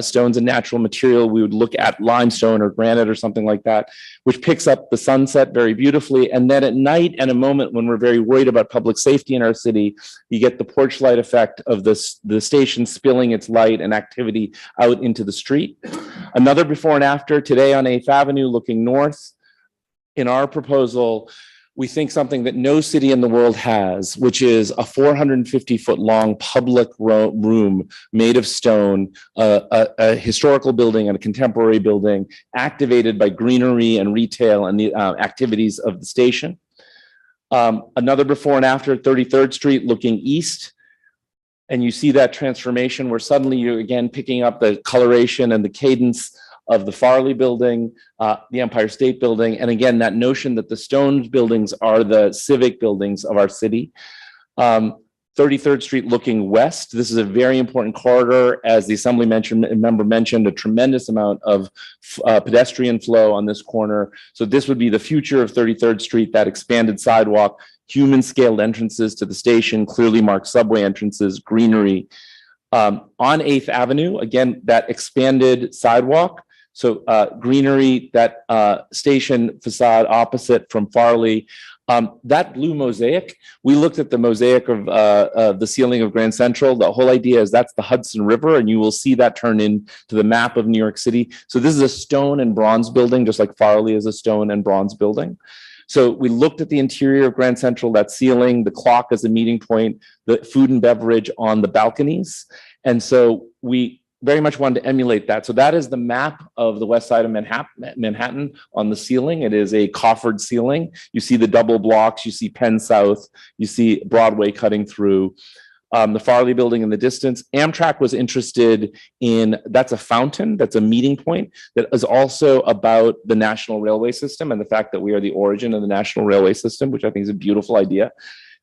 Stone's a natural material. We would look at limestone or granite or something like that, which picks up the sunset very beautifully. And then at night and a moment when we're very worried about public safety in our city, you get the porch light effect of the station spilling its light and activity out into the street. Another before and after today on 8th Avenue looking north. In our proposal, we think something that no city in the world has, which is a 450-foot long public room made of stone, a historical building and a contemporary building activated by greenery and retail and the activities of the station. Another before and after 33rd Street looking east. And you see that transformation where suddenly you're again picking up the coloration and the cadence of the Farley building, the Empire State Building, and again, that notion that the stone buildings are the civic buildings of our city. 33rd Street looking west. This is a very important corridor. As the Assembly member mentioned, a tremendous amount of pedestrian flow on this corner. So this would be the future of 33rd Street, that expanded sidewalk, human-scaled entrances to the station, clearly marked subway entrances, greenery. On 8th Avenue, again, that expanded sidewalk. So greenery, that station facade opposite from Farley, that blue mosaic, we looked at the mosaic of the ceiling of Grand Central. The whole idea is that's the Hudson River, and you will see that turn into the map of New York City. So this is a stone and bronze building, just like Farley is a stone and bronze building. So we looked at the interior of Grand Central, that ceiling, the clock as a meeting point, the food and beverage on the balconies. And so we very much wanted to emulate that. So that is the map of the west side of Manhattan on the ceiling. It is a coffered ceiling. You see the double blocks, you see Penn South, you see Broadway cutting through. The Farley building in the distance. Amtrak was interested in, that's a fountain, that's a meeting point that is also about the National Railway System and the fact that we are the origin of the National Railway System, which I think is a beautiful idea.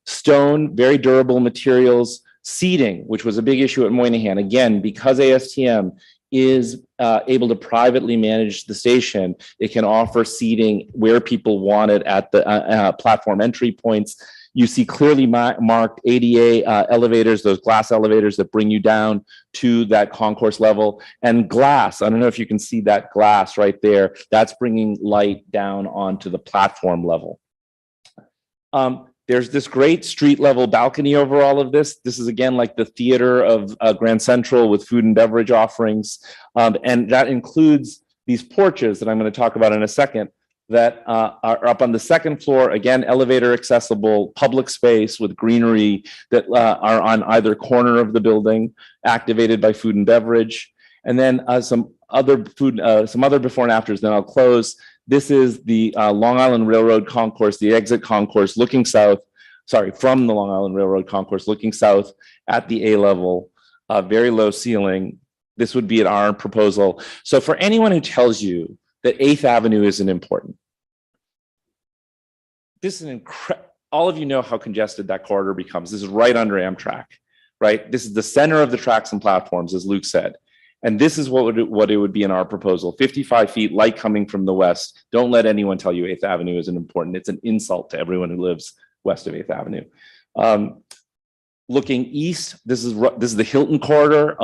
Stone, very durable materials. Seating, which was a big issue at Moynihan, again, because ASTM is able to privately manage the station. It can offer seating where people want it at the platform entry points. You see clearly marked ADA elevators, those glass elevators that bring you down to that concourse level, and glass. I don't know if you can see that glass right there. That's bringing light down onto the platform level. There's this great street level balcony over all of this. This is again like the theater of Grand Central with food and beverage offerings. And that includes these porches that I'm going to talk about in a second that are up on the second floor. Again, elevator accessible, public space with greenery that are on either corner of the building, activated by food and beverage. And then some other before and afters, then I'll close. This is the Long Island Railroad Concourse, the exit concourse looking south, from the Long Island Railroad Concourse looking south at the A level, very low ceiling. This would be at our proposal. So for anyone who tells you that 8th Avenue isn't important, this is all of you know how congested that corridor becomes. This is right under Amtrak, right? This is the center of the tracks and platforms, as Luke said. And this is what it would be in our proposal. 55 feet, light coming from the west. Don't let anyone tell you 8th Avenue isn't important. It's an insult to everyone who lives west of 8th Avenue. Looking east, this is the Hilton corridor,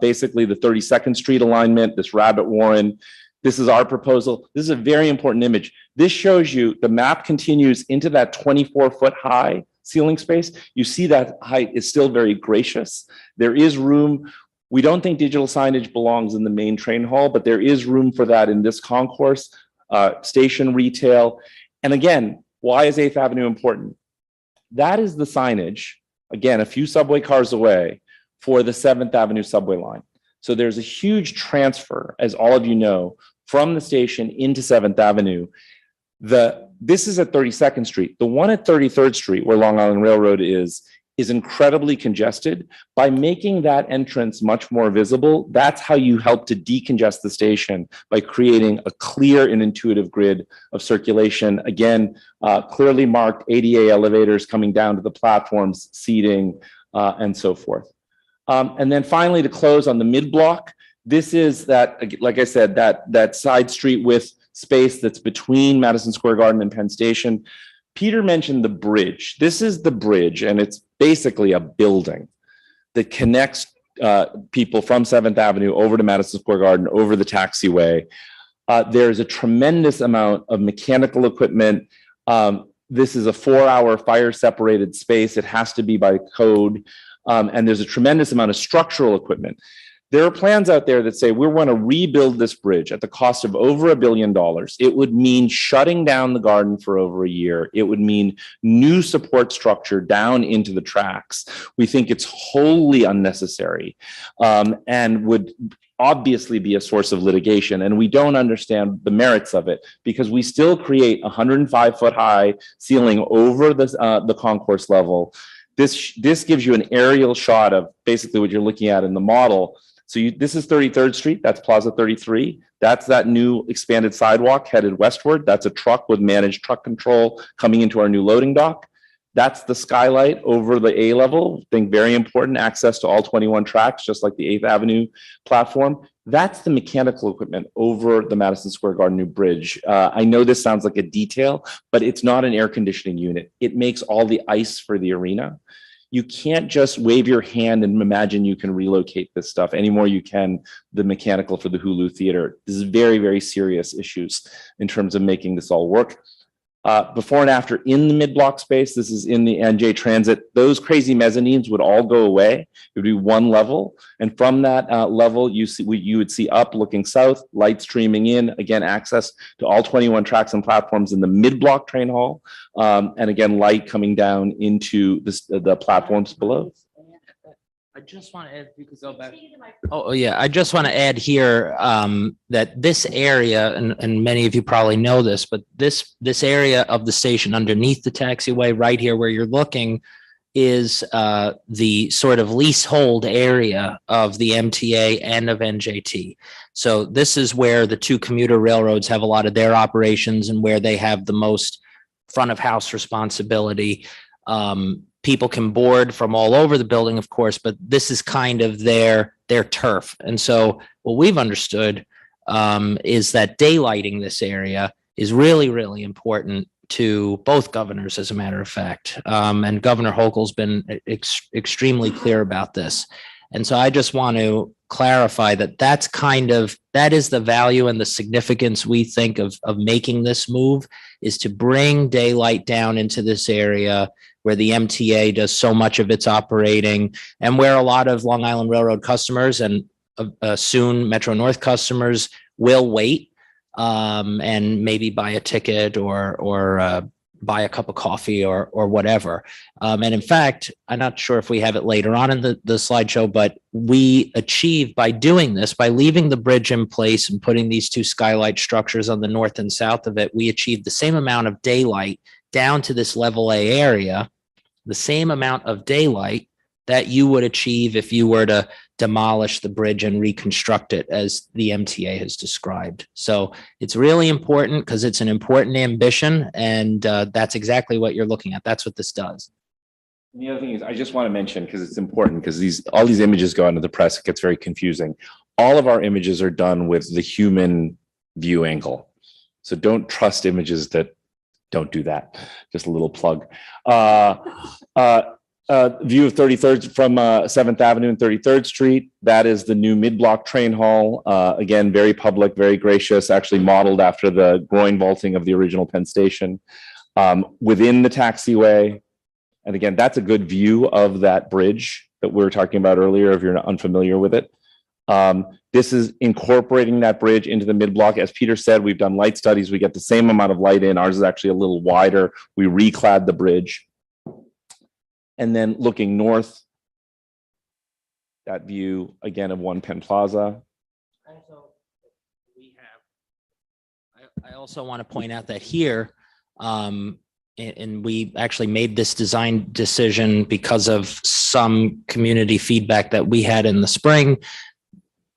basically the 32nd Street alignment, this rabbit warren. This is our proposal. This is a very important image. This shows you the map continues into that 24-foot high ceiling space. You see that height is still very gracious. There is room. We don't think digital signage belongs in the main train hall, but there is room for that in this concourse, station retail. And again, why is 8th Avenue important? That is the signage, again, a few subway cars away, for the 7th Avenue subway line. So there's a huge transfer, as all of you know, from the station into 7th Avenue. This is at 32nd Street. The one at 33rd Street, where Long Island Railroad is incredibly congested. By making that entrance much more visible, that's how you help to decongest the station, by creating a clear and intuitive grid of circulation. Again, clearly marked ADA elevators coming down to the platforms, seating, and so forth. And then finally, to close on the mid-block, this is that, like I said, that side street with space that's between Madison Square Garden and Penn Station. Peter mentioned the bridge. This is the bridge, and it's basically a building that connects people from 7th Avenue over to Madison Square Garden, over the taxiway. There's a tremendous amount of mechanical equipment. This is a 4-hour fire-separated space. It has to be by code. And there's a tremendous amount of structural equipment. There are plans out there that say we want to rebuild this bridge at the cost of over $1 billion. It would mean shutting down the garden for over a year. It would mean new support structure down into the tracks. We think it's wholly unnecessary and would obviously be a source of litigation. And we don't understand the merits of it, because we still create a 105-foot high ceiling over the concourse level. This gives you an aerial shot of basically what you're looking at in the model. So this is 33rd Street, that's Plaza 33. That's that new expanded sidewalk headed westward. That's a truck with managed truck control coming into our new loading dock. That's the skylight over the A level. I think very important, access to all 21 tracks, just like the 8th Avenue platform. That's the mechanical equipment over the Madison Square Garden new bridge. I know this sounds like a detail, but it's not an air conditioning unit. It makes all the ice for the arena. You can't just wave your hand and imagine you can relocate this stuff anymore. You can the mechanical for the Hulu Theater. This is very, very serious issues in terms of making this all work. Before and after in the mid-block space, this is in the NJ Transit. Those crazy mezzanines would all go away. It would be one level. And from that level, you would see up looking south, light streaming in, again, access to all 21 tracks and platforms in the mid-block train hall. And again, light coming down into the platforms below. I just want to add, because go back. Oh, yeah. I just want to add here that this area, and many of you probably know this, but this area of the station underneath the taxiway right here where you're looking is the sort of leasehold area of the MTA and of NJT. So this is where the two commuter railroads have a lot of their operations and where they have the most front of house responsibility. people can board from all over the building, of course, but this is kind of their turf. And so what we've understood is that daylighting this area is really, really important to both governors, as a matter of fact. And Governor Hochul's been extremely clear about this. And so I just want to clarify that that is the value and the significance we think of making this move, is to bring daylight down into this area where the MTA does so much of its operating, and where a lot of Long Island Railroad customers and soon Metro North customers will wait and maybe buy a ticket or buy a cup of coffee or whatever. And in fact, I'm not sure if we have it later on in the slideshow, but we achieved by doing this, by leaving the bridge in place and putting these two skylight structures on the north and south of it, we achieved the same amount of daylight down to this level A area, the same amount of daylight that you would achieve if you were to demolish the bridge and reconstruct it as the MTA has described. So it's really important because it's an important ambition, and that's exactly what you're looking at. That's what this does. And the other thing is, I just want to mention, because it's important, because all these images go into the press, it gets very confusing. All of our images are done with the human view angle. So don't trust images that don't do that. Just a little plug. View of 33rd from 7th Avenue and 33rd Street. That is the new mid-block train hall. Again, very public, very gracious, actually modeled after the groin vaulting of the original Penn Station. Within the taxiway. And again, that's a good view of that bridge that we were talking about earlier, if you're not unfamiliar with it. This is incorporating that bridge into the mid-block. As Peter said, we've done light studies. We get the same amount of light in. Ours is actually a little wider. We reclad the bridge. And then looking north, that view again of One Penn Plaza. Also, I also want to point out that here, and we actually made this design decision because of some community feedback that we had in the spring.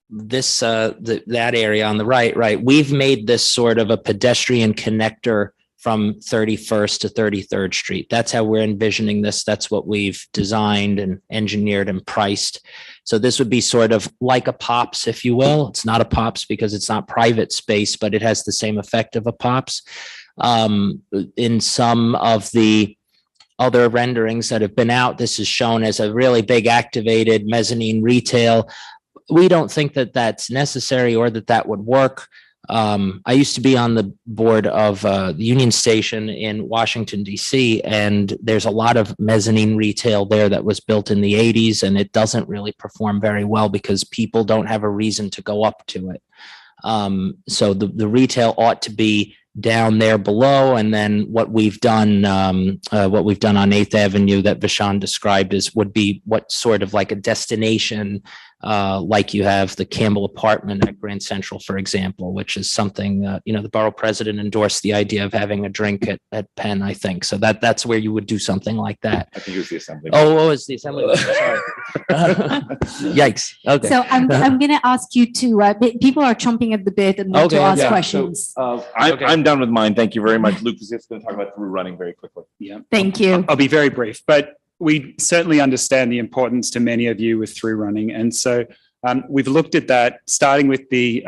This that area on the right, we've made this sort of a pedestrian connector from 31st to 33rd Street. That's how we're envisioning this. That's what we've designed and engineered and priced. So this would be sort of like a POPs, if you will. It's not a POPs because it's not private space, but it has the same effect of a POPs. In some of the other renderings that have been out, this is shown as a really big activated mezzanine retail. We don't think that that's necessary or that would work. I used to be on the board of the Union Station in Washington, D.C., and there's a lot of mezzanine retail there that was built in the 80s, and it doesn't really perform very well because people don't have a reason to go up to it. So the retail ought to be down there below, and then what we've done on 8th Avenue that Vishaan described would be what sort of like a destination, like you have the Campbell apartment at Grand Central, for example, which is something, the borough president endorsed the idea of having a drink at Penn, I think. So that's where you would do something like that. I think it was the assembly. Oh, it's the assembly. Sorry. Yikes. Okay. So I'm going to ask you to, people are chomping at the bit and want to ask questions. I'm done with mine. Thank you very much. Luke is just going to talk about through running very quickly. Yeah. Thank you. I'll be very brief, but we certainly understand the importance to many of you with through running. And so we've looked at that, starting with the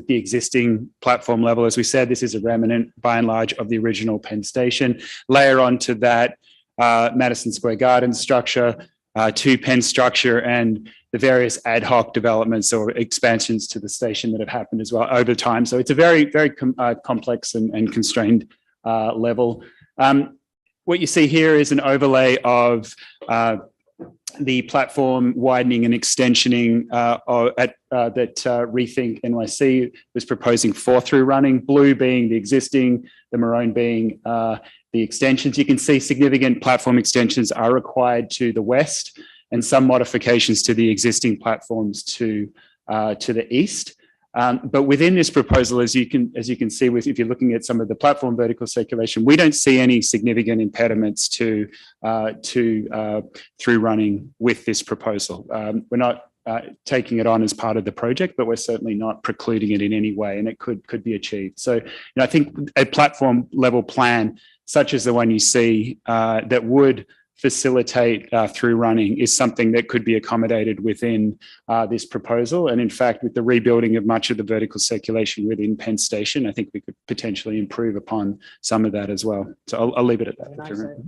existing platform level. As we said, this is a remnant by and large of the original Penn Station. Layer onto that Madison Square Garden structure, 2 Penn structure, and the various ad hoc developments or expansions to the station that have happened as well over time. So it's a very, very complex and constrained level. What you see here is an overlay of the platform widening and extensioning that Rethink NYC was proposing for through running, blue being the existing, the maroon being the extensions. You can see significant platform extensions are required to the west and some modifications to the existing platforms to the east. But within this proposal, as you can see, if you're looking at some of the platform vertical circulation, we don't see any significant impediments to through running with this proposal. We're not taking it on as part of the project, but we're certainly not precluding it in any way, and it could be achieved. So, I think a platform level plan, such as the one you see, that would facilitate through running is something that could be accommodated within this proposal. And in fact, with the rebuilding of much of the vertical circulation within Penn Station, I think we could potentially improve upon some of that as well. So I'll leave it at that.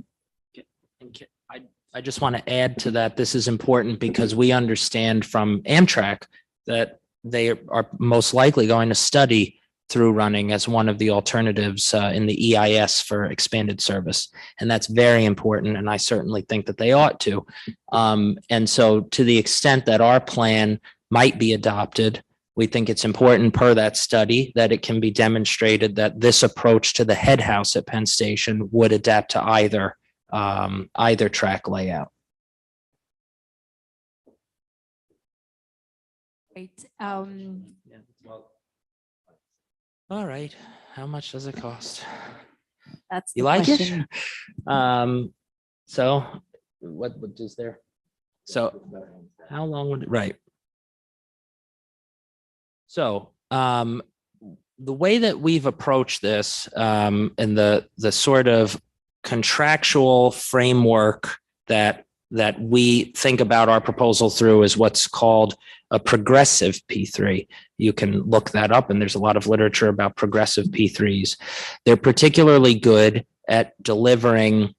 I just want to add to that. This is important because we understand from Amtrak that they are most likely going to study through running as one of the alternatives in the EIS for expanded service. And that's very important. And I certainly think that they ought to. And so to the extent that our plan might be adopted, we think it's important per that study that it can be demonstrated that this approach to the head house at Penn Station would adapt to either track layout. Great. All right. How much does it cost? That's You the like question. it? So what is there? So how long would it, right? So, the way that we've approached this, and the sort of contractual framework that we think about our proposal through is what's called a progressive P3. You can look that up, and there's a lot of literature about progressive P3s. They're particularly good at delivering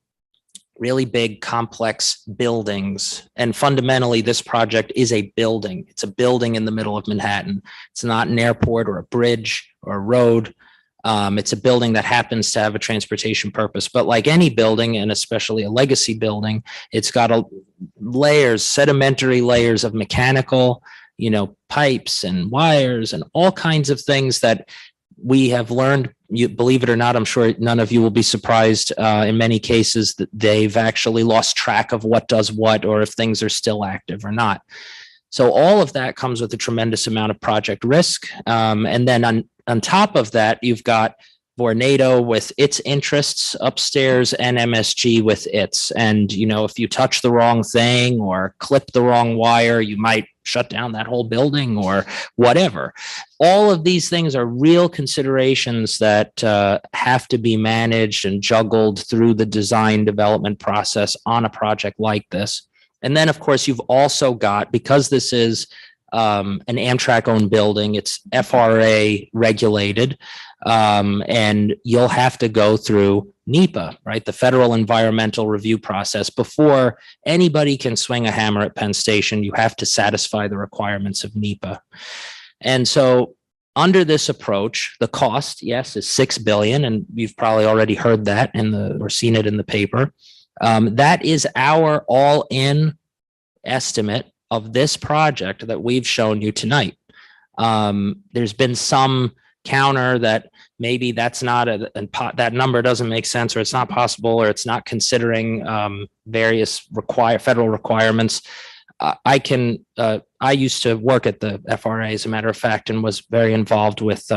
really big, complex buildings. And fundamentally, this project is a building. It's a building in the middle of Manhattan. It's not an airport or a bridge or a road. It's a building that happens to have a transportation purpose. But like any building, and especially a legacy building, it's got sedimentary layers of mechanical, pipes and wires and all kinds of things that we have learned. You believe it or not, I'm sure none of you will be surprised in many cases that they've actually lost track of what does what, or if things are still active or not. So all of that comes with a tremendous amount of project risk. And then on top of that, you've got Vornado with its interests upstairs and MSG with its. And, if you touch the wrong thing or clip the wrong wire, you might shut down that whole building or whatever. All of these things are real considerations that have to be managed and juggled through the design development process on a project like this. And then, of course, you've also got, because this is an Amtrak-owned building, it's FRA regulated, and you'll have to go through NEPA, right? The Federal Environmental Review process. Before anybody can swing a hammer at Penn Station, you have to satisfy the requirements of NEPA. And so under this approach, the cost, yes, is $6 billion, and you've probably already heard that or seen it in the paper. That is our all-in estimate of this project that we've shown you tonight. There's been some counter that maybe that's not that number doesn't make sense, or it's not possible, or it's not considering various federal requirements. I used to work at the FRA, as a matter of fact, and was very involved with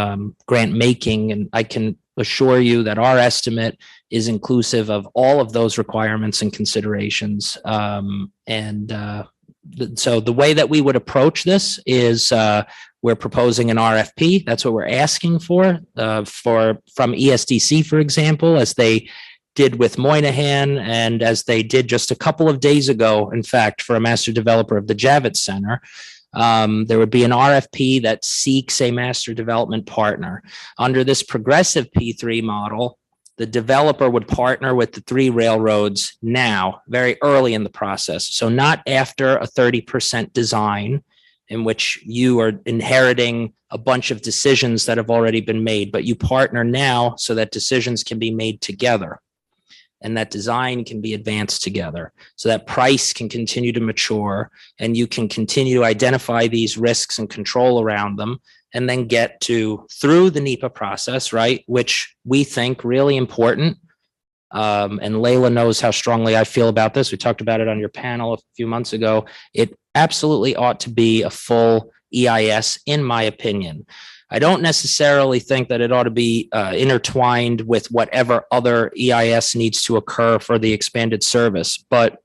grant making, and I can assure you that our estimate is inclusive of all of those requirements and considerations. So the way that we would approach this is we're proposing an RFP. That's what we're asking for from ESDC, for example, as they did with Moynihan, and as they did just a couple of days ago, in fact, for a master developer of the Javits Center. There would be an RFP that seeks a master development partner. Under this progressive P3 model, the developer would partner with the three railroads now, very early in the process. So not after a 30% design, in which you are inheriting a bunch of decisions that have already been made, but you partner now so that decisions can be made together and that design can be advanced together, so that price can continue to mature and you can continue to identify these risks and control around them, and then get through the NEPA process, right? Which we think really important. And Layla knows how strongly I feel about this. We talked about it on your panel a few months ago. It absolutely ought to be a full EIS, in my opinion. I don't necessarily think that it ought to be intertwined with whatever other EIS needs to occur for the expanded service, but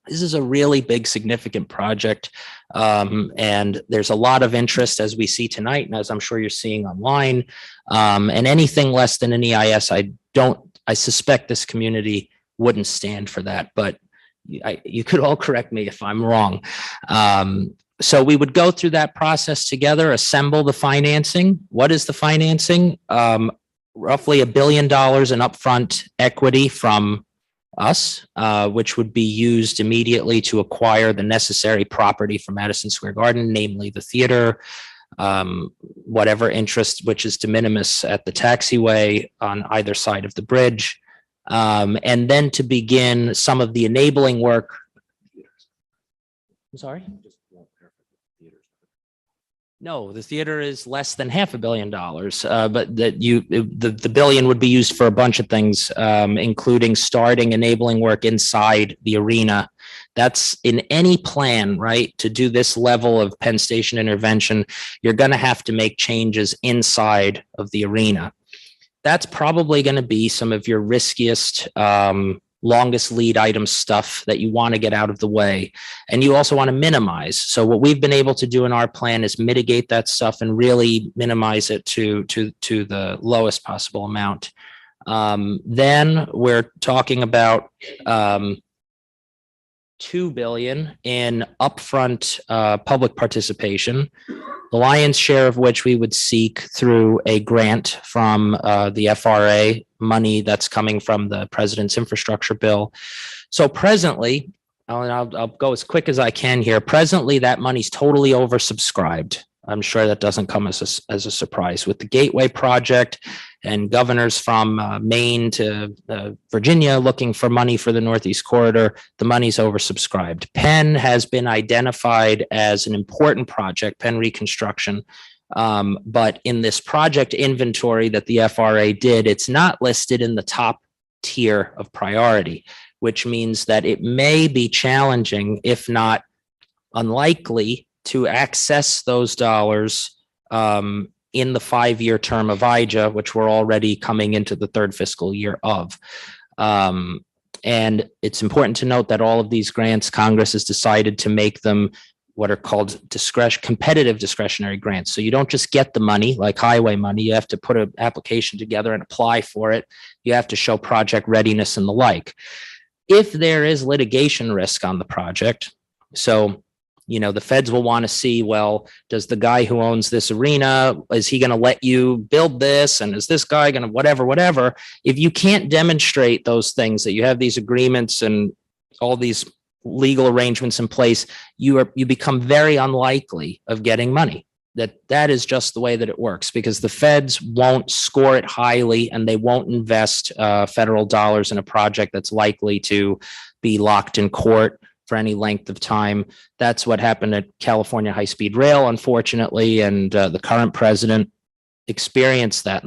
this is a really big, significant project. And there's a lot of interest, as we see tonight, and as I'm sure you're seeing online. And anything less than an EIS, I suspect this community wouldn't stand for that. But you could all correct me if I'm wrong. So we would go through that process together, assemble the financing. What is the financing? Roughly $1 billion in upfront equity from us, which would be used immediately to acquire the necessary property for Madison Square Garden, namely the theater, whatever interest, which is de minimis at the taxiway on either side of the bridge. And then to begin some of the enabling work. I'm sorry? No, the theater is less than $500 million, but the billion would be used for a bunch of things, including starting enabling work inside the arena. That's in any plan, right? To do this level of Penn Station intervention, you're going to have to make changes inside of the arena. That's probably going to be some of your riskiest, longest lead item stuff that you want to get out of the way. And you also want to minimize. So what we've been able to do in our plan is mitigate that stuff and really minimize it to the lowest possible amount. Then we're talking about $2 billion in upfront public participation, the lion's share of which we would seek through a grant from the FRA, money that's coming from the president's infrastructure bill. So presently, I'll go as quick as I can here. Presently, that money's totally oversubscribed. I'm sure that doesn't come as a surprise. With the Gateway project and governors from Maine to Virginia looking for money for the Northeast Corridor, the money's oversubscribed. Penn has been identified as an important project, Penn Reconstruction. But in this project inventory that the FRA did, it's not listed in the top tier of priority, which means that it may be challenging, if not unlikely, to access those dollars in the 5-year term of IJA, which we're already coming into the third fiscal year of. And it's important to note that all of these grants, Congress has decided to make them what are called competitive discretionary grants. So you don't just get the money like highway money. You have to put an application together and apply for it. You have to show project readiness and the like. If there is litigation risk on the project, so the feds will want to see, well, does the guy who owns this arena, is he going to let you build this? And is this guy going to whatever? If you can't demonstrate those things, that you have these agreements and all these legal arrangements in place, you become very unlikely of getting money. That is just the way that it works, because the feds won't score it highly and they won't invest federal dollars in a project that's likely to be locked in court for any length of time. That's what happened at California High-Speed Rail, unfortunately, and the current president experienced that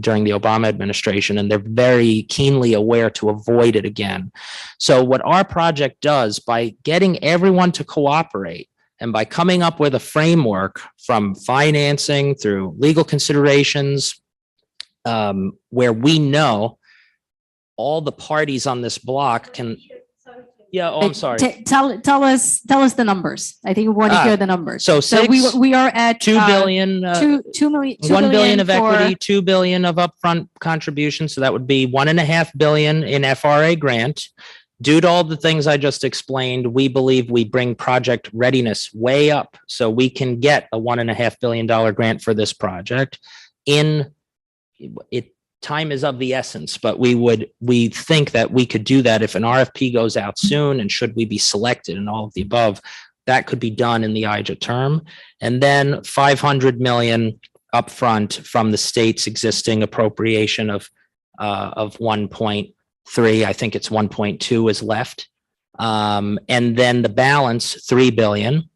during the Obama administration, and they're very keenly aware to avoid it again. So what our project does, by getting everyone to cooperate and by coming up with a framework from financing through legal considerations, where we know all the parties on this block can. Yeah, I'm sorry. Tell us the numbers. I think we want to hear the numbers. So we are at 2 billion, 2 million, 1 billion of equity, 2 billion of upfront contribution. So that would be $1.5 billion in FRA grant. Due to all the things I just explained, we believe we bring project readiness way up, so we can get a $1.5 billion grant for this project. Time is of the essence, but we think that we could do that if an RFP goes out soon, and should we be selected and all of the above, that could be done in the IJA term. And then $500 million upfront from the state's existing appropriation of 1.3, I think it's 1.2 is left. And then the balance, $3 billion,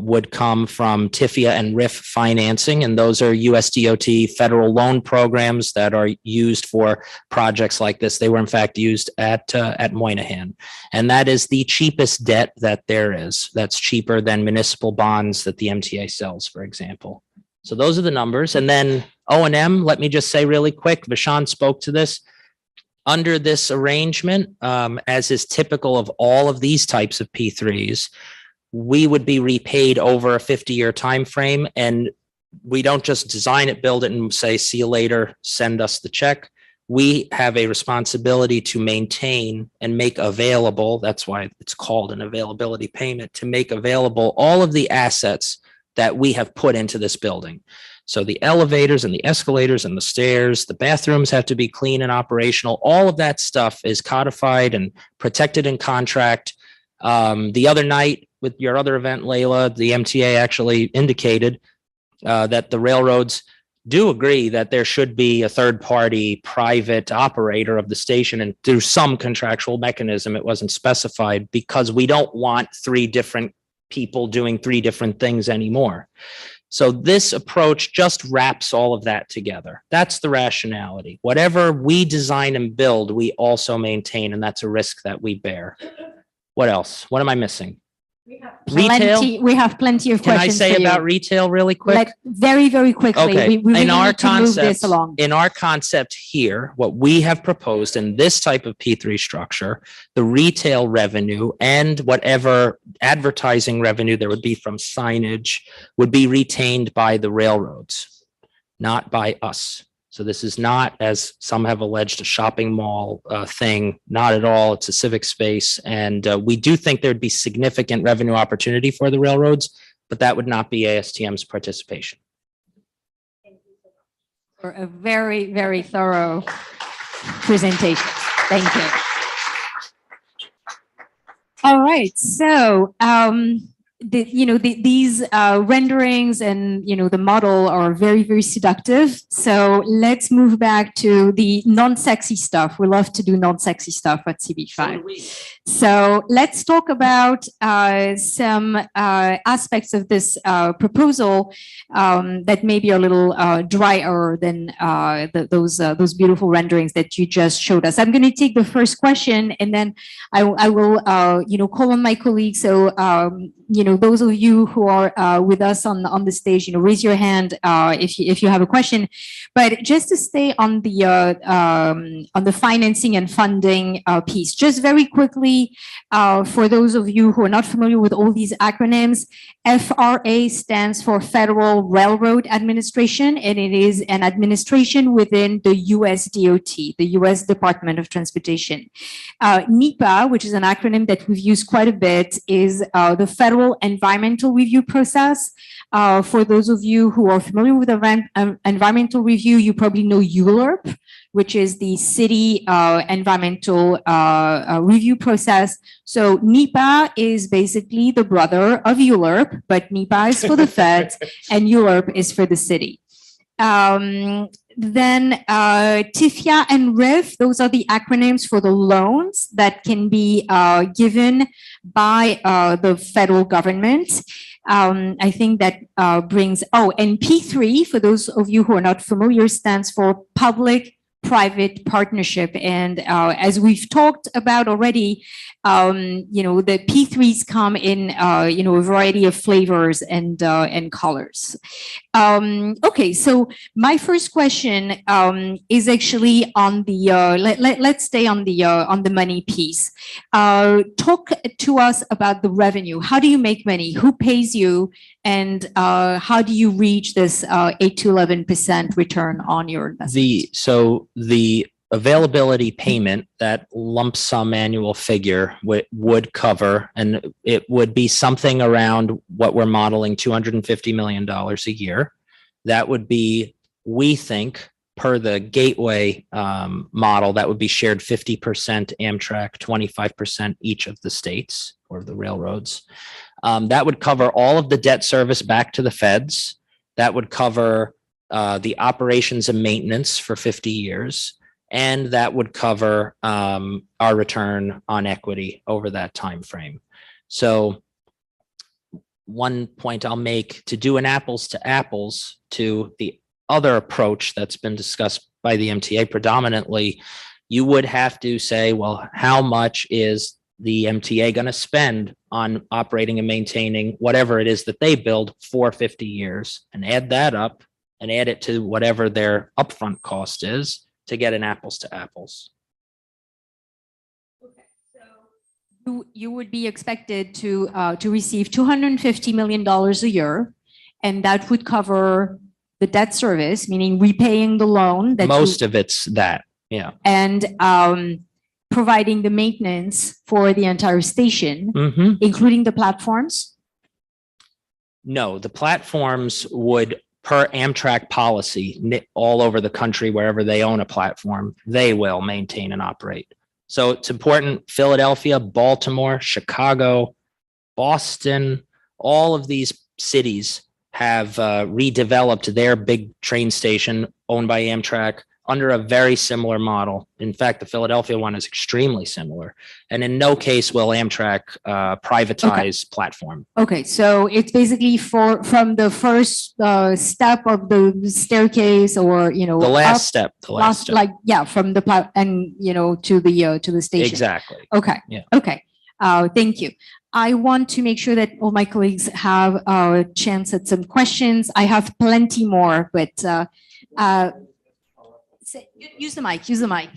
would come from TIFIA and RIF financing, and those are USDOT federal loan programs that are used for projects like this. They were in fact used at Moynihan, and that is the cheapest debt that there is. That's cheaper than municipal bonds that the MTA sells, for example. So those are the numbers. And then O&M, let me just say really quick, Vishant spoke to this. Under this arrangement, as is typical of all of these types of P3s, we would be repaid over a 50-year time frame, and we don't just design it, build it, and say, see you later, send us the check. we have a responsibility to maintain and make available, that's why it's called an availability payment, to make available all of the assets that we have put into this building. So the elevators and the escalators and the stairs, the bathrooms have to be clean and operational. All of that stuff is codified and protected in contract. The other night with your other event, Layla, the MTA actually indicated that the railroads do agree that there should be a third-party private operator of the station, and through some contractual mechanism, it wasn't specified, because we don't want three different people doing three different things anymore. So this approach just wraps all of that together. That's the rationality. Whatever we design and build, we also maintain, and that's a risk that we bear. What else? What am I missing? Retail? We have plenty of Can I questions say for you. about retail really quick? Very, very quickly. Okay. We really In our need to move this concept, along. in our concept here, what we have proposed in this type of P3 structure, the retail revenue and whatever advertising revenue there would be from signage would be retained by the railroads, not by us. So this is not, as some have alleged, a shopping mall thing. Not at all. It's a civic space. And we do think there'd be significant revenue opportunity for the railroads, but that would not be ASTM's participation. For a very, very thorough presentation. Thank you. All right. So, these renderings and, the model are very, very seductive. So let's move back to the non-sexy stuff. We love to do non-sexy stuff at CB5. So let's talk about some aspects of this proposal that may be a little drier than those beautiful renderings that you just showed us. I'm going to take the first question, and then I will call on my colleagues. So those of you who are with us on the stage, raise your hand if you have a question. But just to stay on the financing and funding piece, just very quickly, for those of you who are not familiar with all these acronyms, FRA stands for Federal Railroad Administration, and it is an administration within the US DOT, the US Department of Transportation. NEPA, which is an acronym that we've used quite a bit, is the Federal Environmental Review Process. For those of you who are familiar with environmental review, you probably know ULURP, which is the city environmental review process. So NEPA is basically the brother of ULURP, but NEPA is for the feds and ULURP is for the city. Then TIFIA and RIF, those are the acronyms for the loans that can be given by the federal government. I think that brings, and P3, for those of you who are not familiar, stands for Public-Private Partnership. And as we've talked about already, the P3s come in, a variety of flavors and colors. Okay, so my first question is actually on the, let's stay on the money piece. Talk to us about the revenue. How do you make money? Who pays you? And how do you reach this 8 to 11% return on your investment? The availability payment, that lump sum annual figure would cover, and it would be something around what we're modeling, $250 million a year. That would be, we think, per the Gateway model, that would be shared 50% Amtrak, 25% each of the states or the railroads. That would cover all of the debt service back to the feds. That would cover the operations and maintenance for 50 years. And that would cover our return on equity over that time frame. So one point I'll make, to do an apples to apples to the other approach that's been discussed by the MTA predominantly, you would have to say, well, how much is the MTA going to spend on operating and maintaining whatever it is that they build for 50 years, and add that up and add it to whatever their upfront cost is to get an apples to apples. Okay, so you would be expected to receive $250 million a year, and that would cover the debt service, meaning repaying the loan. Most of it's that. Yeah. and providing the maintenance for the entire station, Mhm. including the platforms? No, the platforms would, per Amtrak policy, all over the country, wherever they own a platform, they will maintain and operate. So it's important, Philadelphia, Baltimore, Chicago, Boston, all of these cities have redeveloped their big train station owned by Amtrak under a very similar model. In fact, the Philadelphia one is extremely similar. And in no case will Amtrak privatize platform. Okay, so it's basically from the first step of the staircase, or, you know, The up, last step, the last step. like, yeah, from the and, you know, to the station. Exactly. Okay. Yeah. Okay. Thank you. I want to make sure that all my colleagues have a chance at some questions. I have plenty more, but use the mic. Use the mic.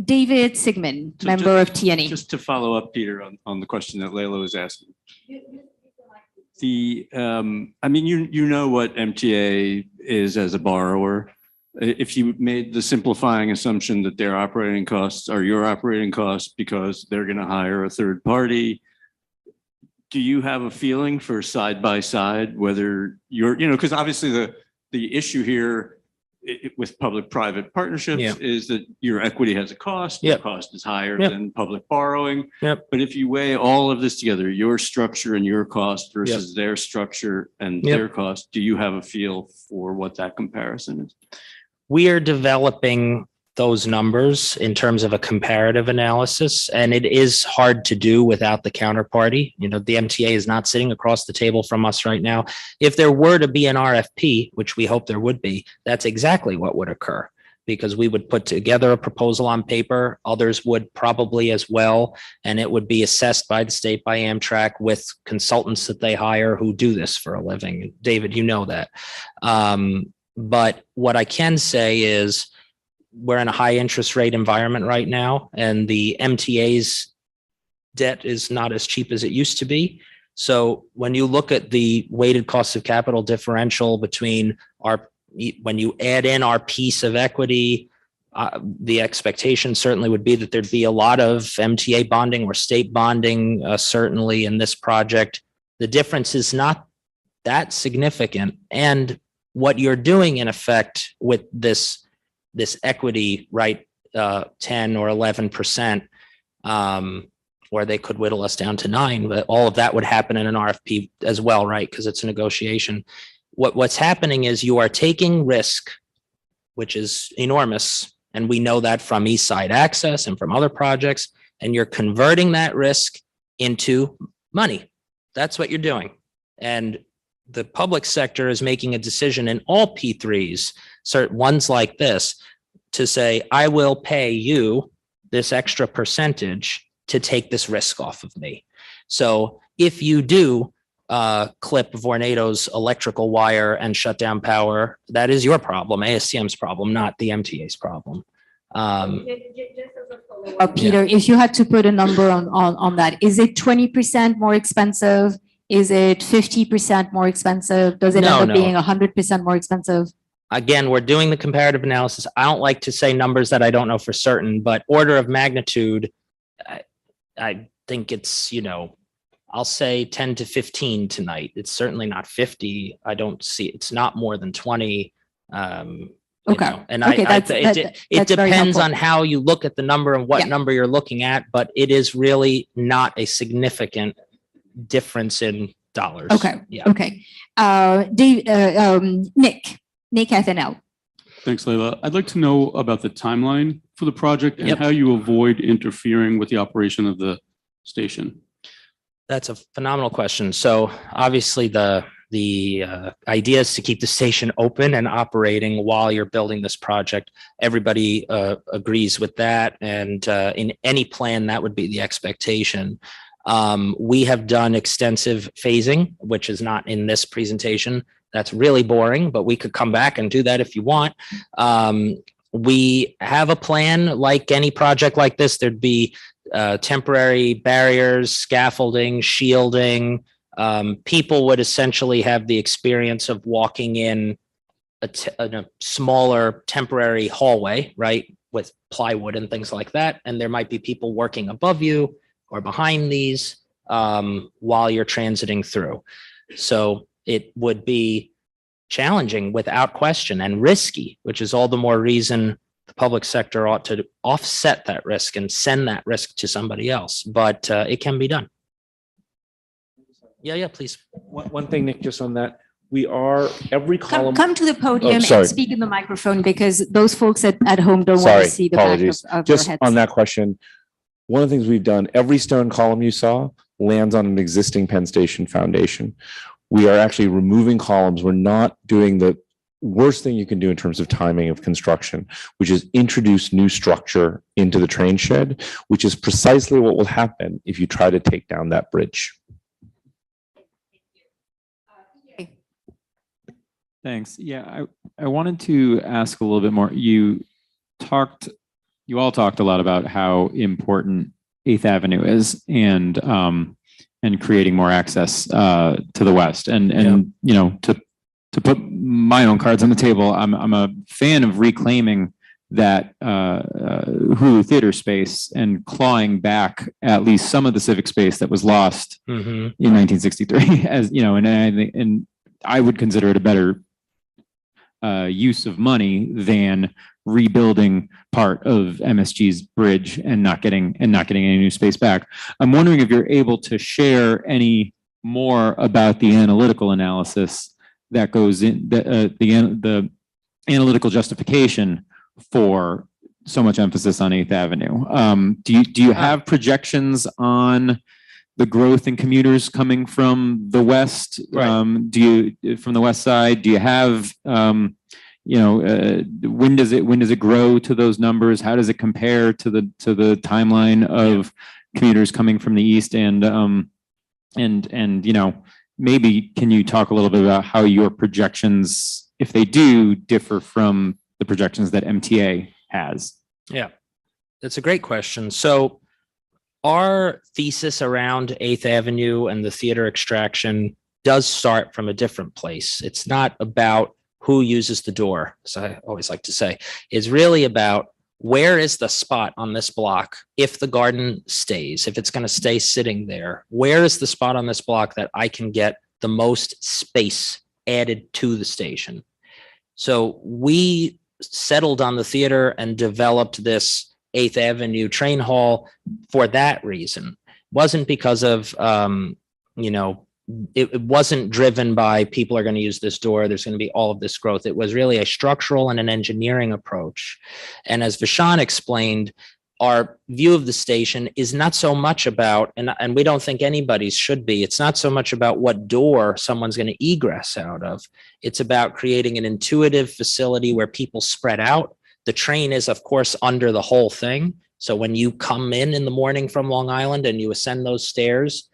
David Sigmund, So member of TNE. Just to follow up, Peter, on the question that Layla was asking. I mean, you know what MTA is as a borrower. If you made the simplifying assumption that their operating costs are your operating costs because they're going to hire a third party, do you have a feeling for side by side whether you're, you know, because obviously the issue here with public-private partnerships Yeah. is that your equity has a cost. Yep. The cost is higher Yep. than public borrowing. Yep. But if you weigh all of this together, your structure and your cost versus their structure and Yep. their cost, do you have a feel for what that comparison is? We are developing those numbers in terms of a comparative analysis, and it is hard to do without the counterparty. You know, the MTA is not sitting across the table from us right now. If there were to be an RFP, which we hope there would be, that's exactly what would occur, because we would put together a proposal on paper. Others would probably as well, and it would be assessed by the state, by Amtrak, with consultants that they hire who do this for a living. David, you know that. But what I can say is, we're in a high interest rate environment right now, and the MTA's debt is not as cheap as it used to be. So when you look at the weighted cost of capital differential between when you add in our piece of equity, the expectation certainly would be that there'd be a lot of MTA bonding or state bonding, certainly in this project. The difference is not that significant. And what you're doing in effect with this equity, right, 10 or 11%, or they could whittle us down to 9, but all of that would happen in an RFP as well, right? Because it's a negotiation. What's happening is you are taking risk, which is enormous, and we know that from East Side Access and from other projects, and you're converting that risk into money. That's what you're doing. And the public sector is making a decision in all P3s, certain ones like this, to say, I will pay you this extra percentage to take this risk off of me. So if you do clip Vornado's electrical wire and shut down power, that is your problem, ASTM's problem, not the MTA's problem. Peter, if you had to put a number on that, is it 20% more expensive? Is it 50% more expensive? Does it No, end up no. being 100% more expensive? Again, we're doing the comparative analysis. I don't like to say numbers that I don't know for certain, but order of magnitude, I think it's, you know, I'll say 10 to 15 tonight. It's certainly not 50. I don't see, it's not more than 20. Okay. And Okay, it that's very depends helpful. on how you look at the number and what Yeah. number you're looking at, but it is really not a significant difference in dollars. Okay. Yeah. Okay. Nick Athanel. Thanks, Leila. I'd like to know about the timeline for the project and Yep. how you avoid interfering with the operation of the station. That's a phenomenal question. So obviously the idea is to keep the station open and operating while you're building this project. Everybody agrees with that. And in any plan, that would be the expectation. We have done extensive phasing, which is not in this presentation. That's really boring, but we could come back and do that if you want. We have a plan. Like any project like this, there'd be temporary barriers, scaffolding, shielding. People would essentially have the experience of walking in a smaller temporary hallway, right? with plywood and things like that. And there might be people working above you or behind these while you're transiting through. So it would be challenging without question and risky, which is all the more reason the public sector ought to offset that risk and send that risk to somebody else. But it can be done. Yeah, please. One thing, Nick, just on that, we are every column. Come to the podium sorry. and speak in the microphone because those folks at home don't want Sorry, to see the back apologies. of your Just heads. on that question, one of the things we've done, every stone column you saw lands on an existing Penn Station foundation. We are actually removing columns. We're not doing the worst thing you can do in terms of timing of construction, which is introduce new structure into the train shed, which is precisely what will happen if you try to take down that bridge. Thanks. Yeah, I wanted to ask a little bit more. You all talked a lot about how important 8th Avenue is and creating more access to the West. And you know, to put my own cards on the table, I'm a fan of reclaiming that Hulu theater space and clawing back at least some of the civic space that was lost in 1963. As you know, and I would consider it a better use of money than rebuilding part of MSG's bridge and not getting any new space back. I'm wondering if you're able to share any more about the analytical analysis that goes in, the analytical justification for so much emphasis on 8th Avenue. Do you have projections on the growth in commuters coming from the West? Right. From the West side, do you have, when does it grow to those numbers? How does it compare to the timeline of commuters coming from the East? And maybe can you talk a little bit about how your projections, if they do, differ from the projections that MTA has? Yeah, that's a great question. So our thesis around 8th Avenue and the theater extraction does start from a different place. It's not about who uses the door, as I always like to say. It's really about where is the spot on this block if the garden stays, if it's going to stay sitting there. Where is the spot on this block that I can get the most space added to the station? So we settled on the theater and developed this 8th Avenue train hall for that reason. It wasn't because of, it wasn't driven by people are going to use this door, there's going to be all of this growth. It was really a structural and an engineering approach. And as Vishaan explained, our view of the station is not so much about, and we don't think anybody's should be, it's not so much about what door someone's going to egress out of. It's about creating an intuitive facility where people spread out. The train is, of course, under the whole thing. So when you come in the morning from Long Island and you ascend those stairs,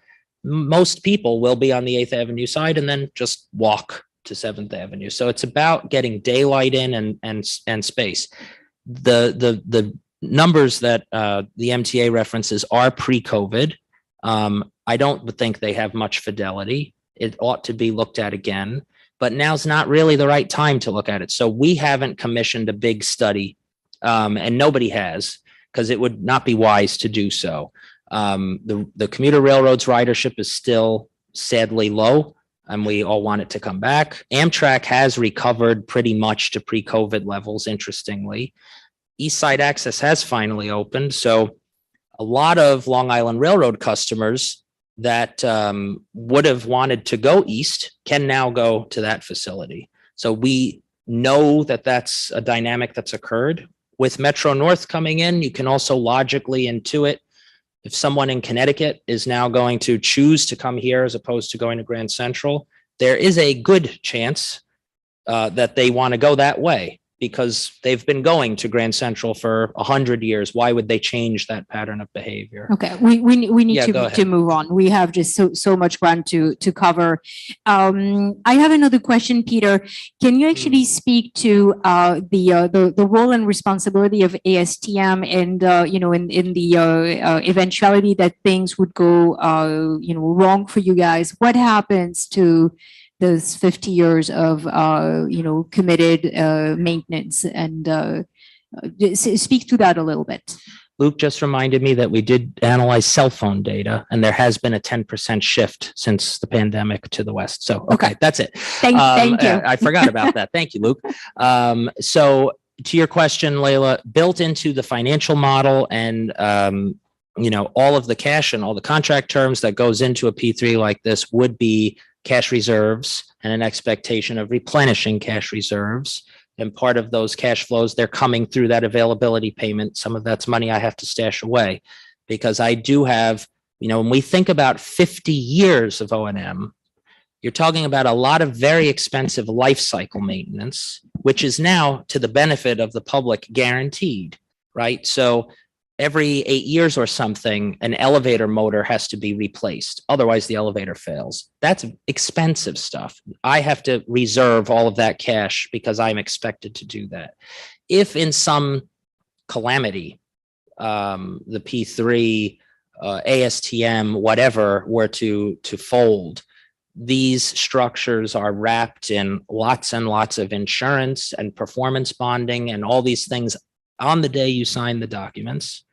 most people will be on the 8th Avenue side and then just walk to 7th Avenue. So it's about getting daylight in and space. The numbers that the MTA references are pre-COVID. I don't think they have much fidelity. It ought to be looked at again. But now's not really the right time to look at it. So we haven't commissioned a big study, and nobody has, because it would not be wise to do so. The commuter railroads ridership is still sadly low, and we all want it to come back. Amtrak has recovered pretty much to pre-COVID levels, interestingly. East Side Access has finally opened. So a lot of Long Island Railroad customers that would have wanted to go east can now go to that facility. So we know that that's a dynamic that's occurred. With Metro North coming in, you can also logically intuit if someone in Connecticut is now going to choose to come here as opposed to going to Grand Central, there is a good chance that they want to go that way because they've been going to Grand Central for 100 years. Why would they change that pattern of behavior? Okay, we need Yeah, go to ahead. move on. We have just so much ground to cover. I have another question, Peter. Can you actually speak to the role and responsibility of ASTM and in the eventuality that things would go wrong for you guys? What happens to those 50 years of committed maintenance and Speak to that a little bit. Luke just reminded me that we did analyze cell phone data, and there has been a 10% shift since the pandemic to the west. So, okay, that's it. Thank you. I forgot about that. Thank you, Luke. So to your question, Leila, built into the financial model and, all of the cash and all the contract terms that goes into a P3 like this would be cash reserves and an expectation of replenishing cash reserves. And part of those cash flows, they're coming through that availability payment. Some of that's money I have to stash away because I do have, when we think about 50 years of O&M, you're talking about a lot of very expensive life cycle maintenance, which is now to the benefit of the public guaranteed, right? So every 8 years or something, an elevator motor has to be replaced. Otherwise, the elevator fails. That's expensive stuff. I have to reserve all of that cash because I'm expected to do that. If in some calamity, the P3, ASTM, whatever, were to fold, these structures are wrapped in lots and lots of insurance and performance bonding and all these things on the day you sign the documents,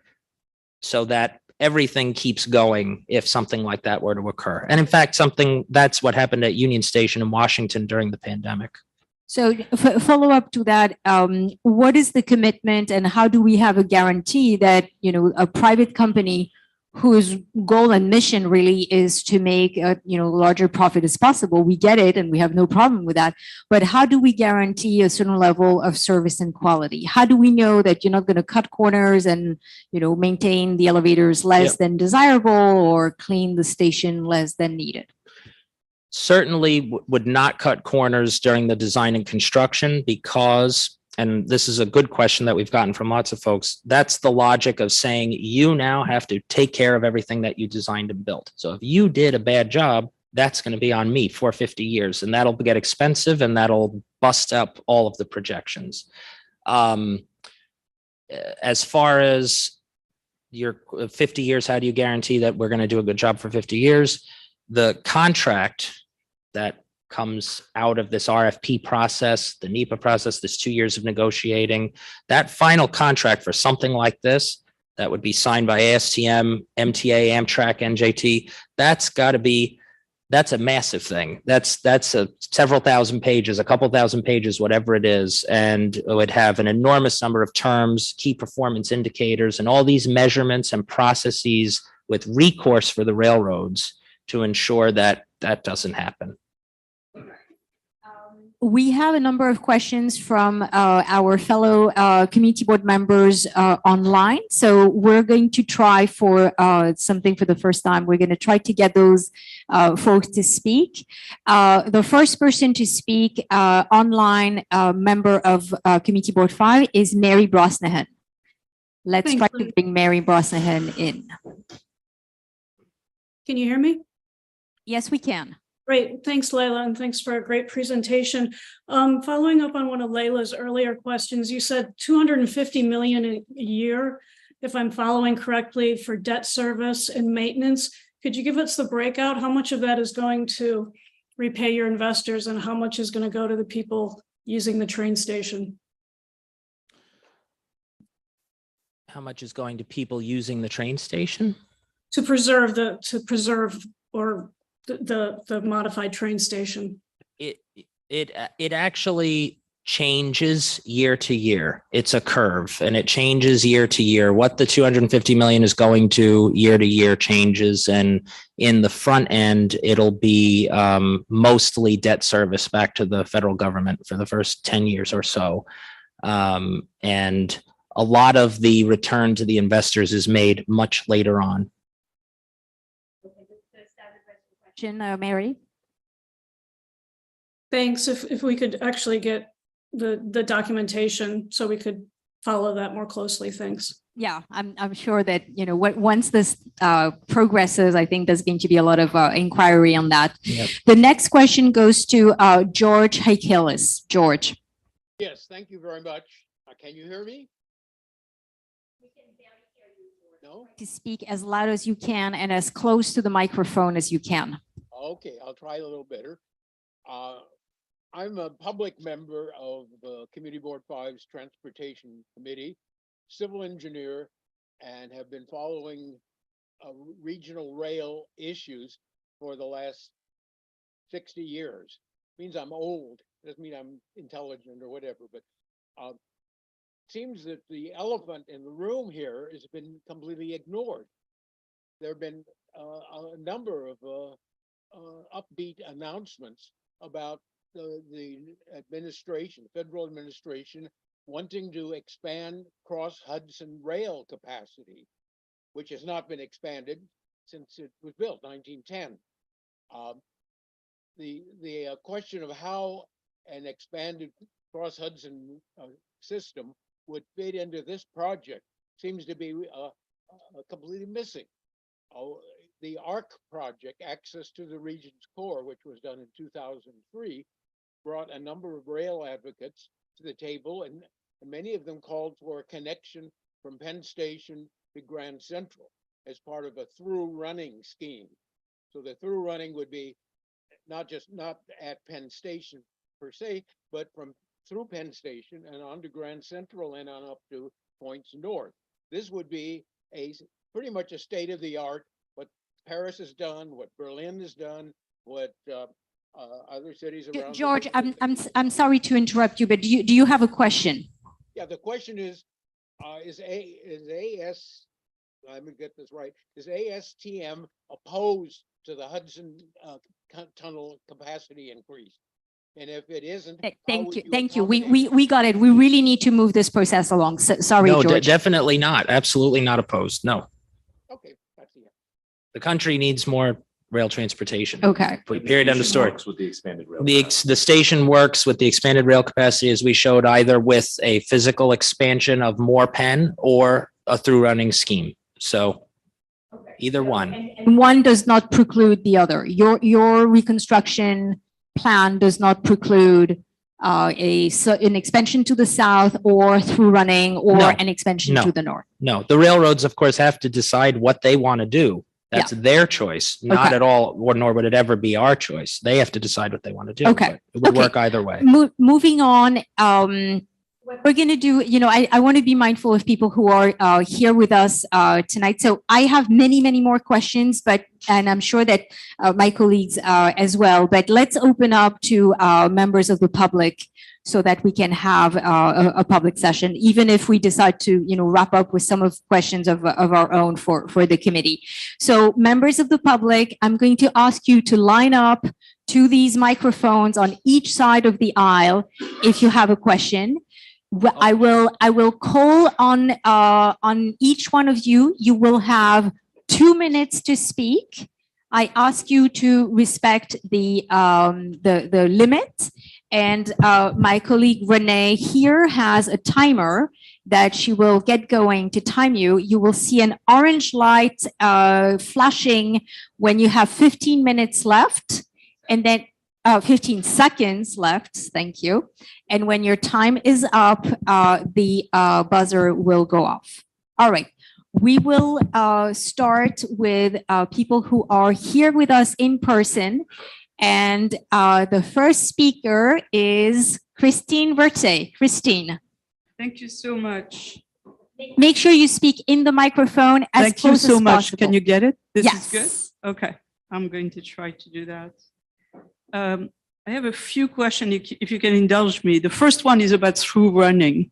so that everything keeps going if something like that were to occur. And in fact, that's what happened at Union Station in Washington during the pandemic. So follow up to that, what is the commitment and how do we have a guarantee that, a private company whose goal and mission really is to make a larger profit as possible. We get it and we have no problem with that. But how do we guarantee a certain level of service and quality? How do we know that you're not going to cut corners and maintain the elevators less than desirable or clean the station less than needed? Certainly would not cut corners during the design and construction because, and this is a good question that we've gotten from lots of folks, that's the logic of saying you now have to take care of everything that you designed and built. So if you did a bad job, that's going to be on me for 50 years and that'll get expensive and that'll bust up all of the projections. As far as your 50 years, how do you guarantee that we're going to do a good job for 50 years? The contract that comes out of this RFP process, the NEPA process, this 2 years of negotiating, that final contract for something like this, that would be signed by ASTM, MTA, Amtrak, NJT, that's a massive thing. That's a several thousand pages, a couple thousand pages, whatever it is. And it would have an enormous number of terms, key performance indicators, and all these measurements and processes with recourse for the railroads to ensure that that doesn't happen. We have a number of questions from our fellow community board members online. So we're going to try for something for the first time. We're going to try to get those folks to speak. The first person to speak online, member of Community Board 5 is Mary Brosnahan. Let's try to bring Mary Brosnahan in. Can you hear me? Yes, we can. Great. Thanks, Leila, and thanks for a great presentation. Following up on one of Leila's earlier questions, you said 250 million a year, if I'm following correctly, for debt service and maintenance. Could you give us the breakout? How much of that is going to repay your investors and how much is going to go to the people using the train station? How much is going to people using the train station? To preserve the modified train station. It actually changes year to year. It's a curve and it changes year to year. What the 250 million is going to year changes. And in the front end, it'll be mostly debt service back to the federal government for the first 10 years or so. And a lot of the return to the investors is made much later on. Mary. Thanks. If we could actually get the documentation so we could follow that more closely. Thanks. Yeah, I'm sure that once this progresses, I think there's going to be a lot of inquiry on that. Yep. The next question goes to George Haikelis. George. Yes, thank you very much. Can you hear me? No? To speak as loud as you can and as close to the microphone as you can. Okay, I'll try a little better. I'm a public member of the Community Board 5's Transportation Committee, civil engineer, and have been following regional rail issues for the last 60 years. Means I'm old, doesn't mean I'm intelligent or whatever, but seems that the elephant in the room here has been completely ignored. There have been a number of upbeat announcements about the administration, federal administration, wanting to expand cross Hudson rail capacity, which has not been expanded since it was built, 1910. The question of how an expanded cross Hudson system would fit into this project seems to be completely missing. The ARC project, Access to the Region's Core, which was done in 2003, brought a number of rail advocates to the table, and many of them called for a connection from Penn Station to Grand Central as part of a through running scheme. So the through running would be not at Penn Station per se, but from through Penn Station and on to Grand Central and on up to points north. This would be pretty much a state of the art, what Paris has done, what Berlin has done, what other cities around. George, I'm sorry to interrupt you, but do you have a question? Yeah, the question is let me get this right, is ASTM opposed to the Hudson tunnel capacity increase? And if it isn't, Thank you. We got it. We really need to move this process along. Sorry, No, George. definitely not. Absolutely not opposed. No, Okay, that's the end. the country needs more rail transportation. Okay. Period. End of story. With the expanded rail. The station works with the expanded rail capacity, as we showed, either with a physical expansion of more Penn or a through running scheme. So either one. And one does not preclude the other. Your reconstruction plan does not preclude an expansion to the south or through running or No. an expansion No. to the north. No, the railroads, of course, have to decide what they want to do. That's their choice, not Okay. at all, or nor would it ever be our choice. They have to decide what they want to do. Okay. but It would Okay. work either way. Moving on, what we're going to do, I want to be mindful of people who are here with us tonight. So I have many more questions, and I'm sure that my colleagues as well, but let's open up to members of the public so that we can have a public session, even if we decide to, wrap up with some of questions of our own for the committee. So members of the public, I'm going to ask you to line up to these microphones on each side of the aisle if you have a question. I will call on each one of you. You will have 2 minutes to speak. I ask you to respect the limit. And my colleague Renee here has a timer that she will get going to time you. You will see an orange light flashing when you have 15 minutes left, and then 15 seconds left. Thank you. And when your time is up, the buzzer will go off. All right. We will start with people who are here with us in person. And the first speaker is Christine Verte. Christine. Thank you so much. Make sure you speak in the microphone as Thank you close so as much. possible. Can you get it? This Yes. is good? Okay, I'm going to try to do that. I have a few questions, if you can indulge me. The first one is about through running.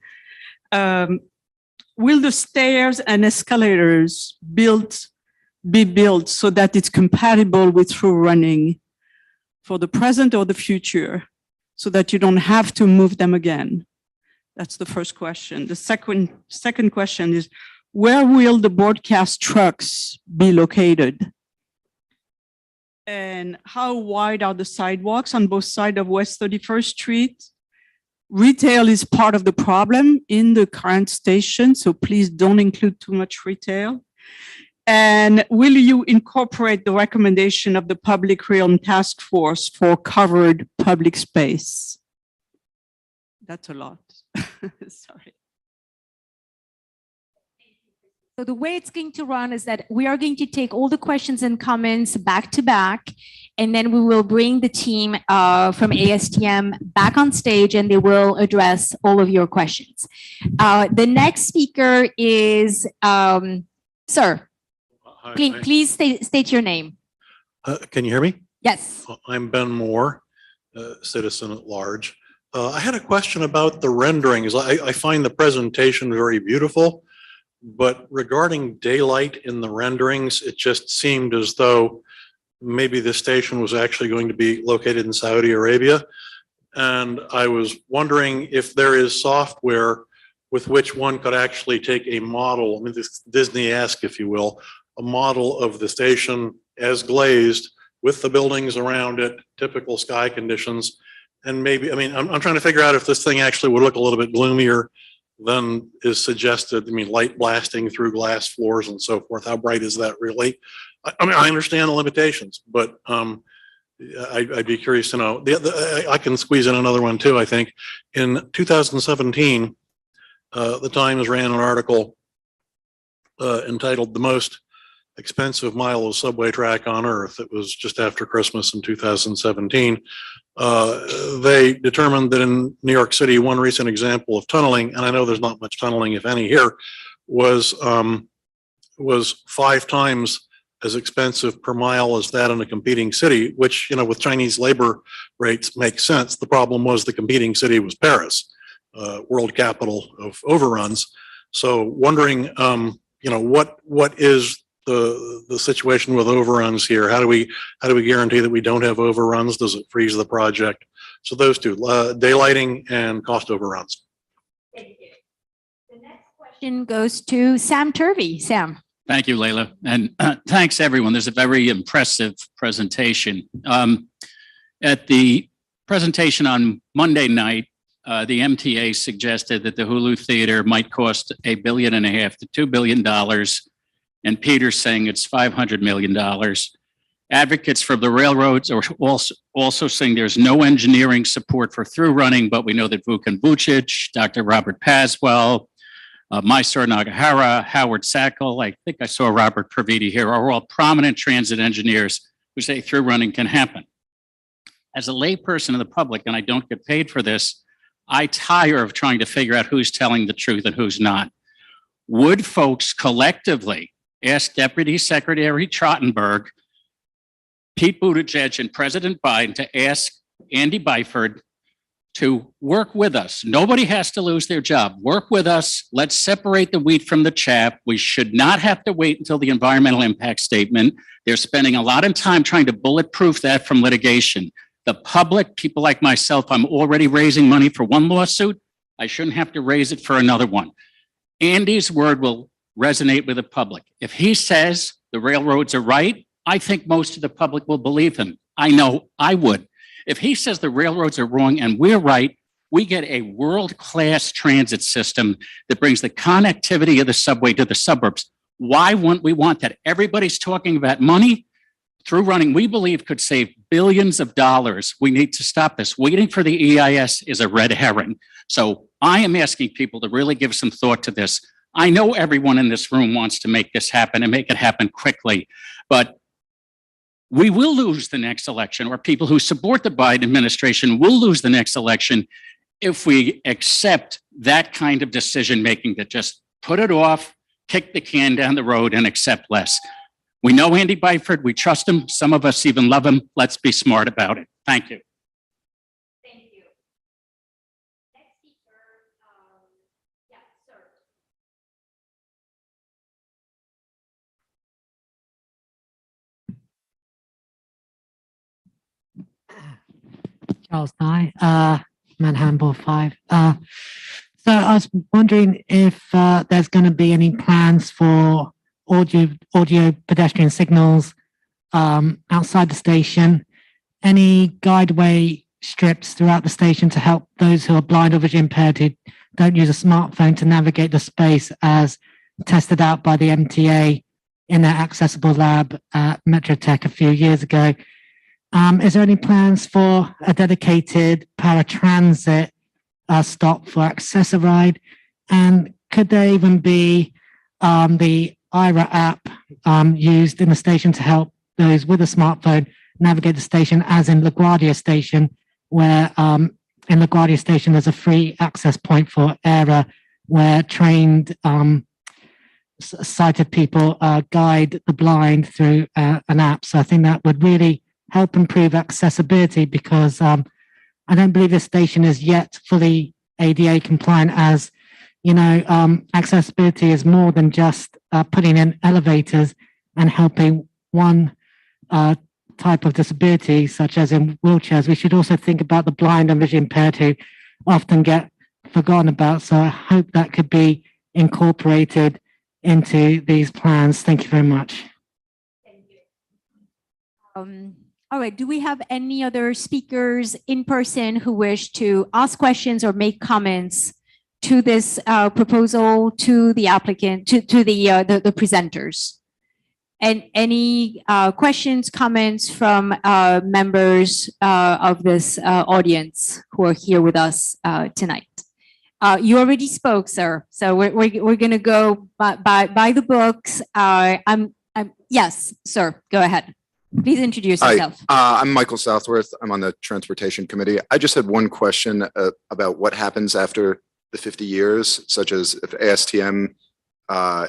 Will the stairs and escalators be built so that it's compatible with through running for the present or the future, so that you don't have to move them again? That's the first question. The second question is, where will the broadcast trucks be located? And how wide are the sidewalks on both sides of West 31st Street? Retail is part of the problem in the current station, so please don't include too much retail. And will you incorporate the recommendation of the Public Realm Task Force for covered public space? That's a lot. Sorry. So the way it's going to run is that we are going to take all the questions and comments back to back, and then we will bring the team from ASTM back on stage, and they will address all of your questions. The next speaker is, sir, please state your name. Can you hear me? Yes. I'm Ben Moore, citizen at large. I had a question about the renderings. I find the presentation very beautiful, but regarding daylight in the renderings, it just seemed as though maybe the station was actually going to be located in Saudi Arabia. And I was wondering if there is software with which one could actually take a model, I mean, this Disney-esque, if you will, a model of the station as glazed with the buildings around it, typical sky conditions. And maybe, I mean, I'm trying to figure out if this thing actually would look a little bit gloomier than is suggested. I mean, light blasting through glass floors and so forth. How bright is that really? I mean, I understand the limitations, but I'd be curious to know. I can squeeze in another one too, I think. In 2017, the Times ran an article entitled "The Most Expensive Mile of Subway Track on Earth." It was just after Christmas in 2017. They determined that in New York City, one recent example of tunneling, and I know there's not much tunneling, if any, here, was 5 times as expensive per mile as that in a competing city, which, you know, with Chinese labor rates makes sense. The problem was the competing city was Paris, world capital of overruns. So wondering, you know, what is the situation with overruns here? How do we guarantee that we don't have overruns? Does it freeze the project? So those two, daylighting and cost overruns. Thank you. The next question goes to Sam Turvey. Sam. Thank you, Leila. And thanks, everyone. There's a very impressive presentation. At the presentation on Monday night, the MTA suggested that the Hulu Theater might cost $1.5 billion to $2 billion. And Peter's saying it's $500 million. Advocates for the railroads are also saying there's no engineering support for through running, but we know that Vukan Vucic, Dr. Robert Paswell, Mysore Nagahara, Howard Sackle, I think I saw Robert Praviti here, are all prominent transit engineers who say through running can happen. As a layperson of the public, and I don't get paid for this, I tire of trying to figure out who's telling the truth and who's not. Would folks collectively ask Deputy Secretary Trottenberg, Pete Buttigieg, and President Biden to ask Andy Byford to work with us? Nobody has to lose their job. Work with us. Let's separate the wheat from the chaff. We should not have to wait until the environmental impact statement. They're spending a lot of time trying to bulletproof that from litigation. The public, people like myself, I'm already raising money for one lawsuit. I shouldn't have to raise it for another one. Andy's word will resonate with the public. If he says the railroads are right, I think most of the public will believe him. I know I would. If he says the railroads are wrong and we're right, we get a world-class transit system that brings the connectivity of the subway to the suburbs. Why wouldn't we want that? Everybody's talking about money. Through running, we believe could save billions of dollars. We need to stop this. Waiting for the EIS is a red herring. So I am asking people to really give some thought to this. I know everyone in this room wants to make this happen and make it happen quickly, but we will lose the next election, or people who support the Biden administration will lose the next election if we accept that kind of decision-making, that just put it off, kick the can down the road, and accept less. We know Andy Byford. We trust him. Some of us even love him. Let's be smart about it. Thank you. Thank you. Next speaker, yeah, sir. Charles Nye, Manhattan 5. So I was wondering if there's going to be any plans for audio pedestrian signals outside the station, any guideway strips throughout the station to help those who are blind or vision impaired who don't use a smartphone to navigate the space as tested out by the MTA in their accessible lab at Metrotech a few years ago. Is there any plans for a dedicated paratransit stop for Access-a-Ride? And could there even be the IRA app used in the station to help those with a smartphone navigate the station, as in LaGuardia Station, where in LaGuardia Station there's a free access point for ERA, where trained sighted people guide the blind through an app. So I think that would really help improve accessibility, because I don't believe this station is yet fully ADA compliant, as you know, accessibility is more than just putting in elevators and helping one type of disability, such as in wheelchairs. We should also think about the blind and visually impaired, who often get forgotten about. So I hope that could be incorporated into these plans. Thank you very much. All right, do we have any other speakers in person who wish to ask questions or make comments to this proposal, to the applicant, to the presenters? And any questions, comments from members of this audience who are here with us tonight? You already spoke, sir. So we're going to go by the books. Yes, sir. Go ahead. Please introduce yourself. Hi, I'm Michael Southworth. I'm on the Transportation Committee. I just had one question about what happens after the 50 years, such as if ASTM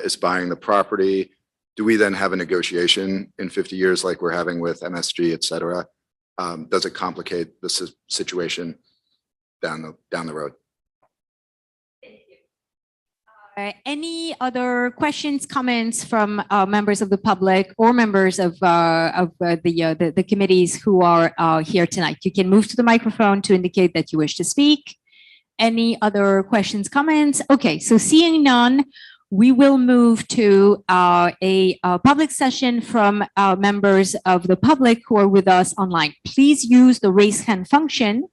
is buying the property, do we then have a negotiation in 50 years like we're having with MSG, et cetera? Does it complicate the situation down the road? Any other questions, comments from members of the public or members of the committees who are here tonight? You can move to the microphone to indicate that you wish to speak. Any other questions, comments? Okay, so seeing none, we will move to a public session from members of the public who are with us online. Please use the raise hand function.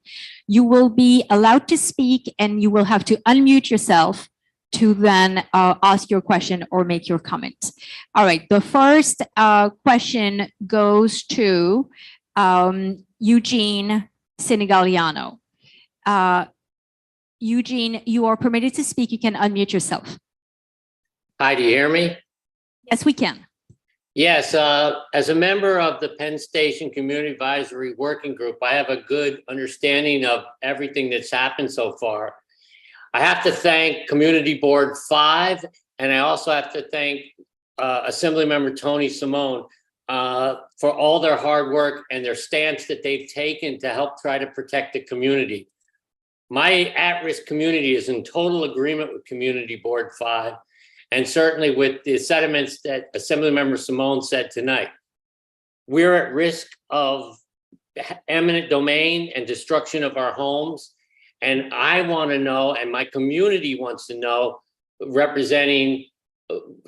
You will be allowed to speak, and you will have to unmute yourself to then ask your question or make your comment. All right, the first question goes to Eugene Senegaliano. Eugene, you are permitted to speak. You can unmute yourself. Hi, do you hear me? Yes, we can. Yes, as a member of the Penn Station Community Advisory Working Group, I have a good understanding of everything that's happened so far. I have to thank Community Board 5, and I also have to thank Assemblymember Tony Simone for all their hard work and their stance that they've taken to help try to protect the community. My at-risk community is in total agreement with Community Board 5, and certainly with the sentiments that Assemblymember Simone said tonight. We're at risk of eminent domain and destruction of our homes. And I want to know, and my community wants to know, representing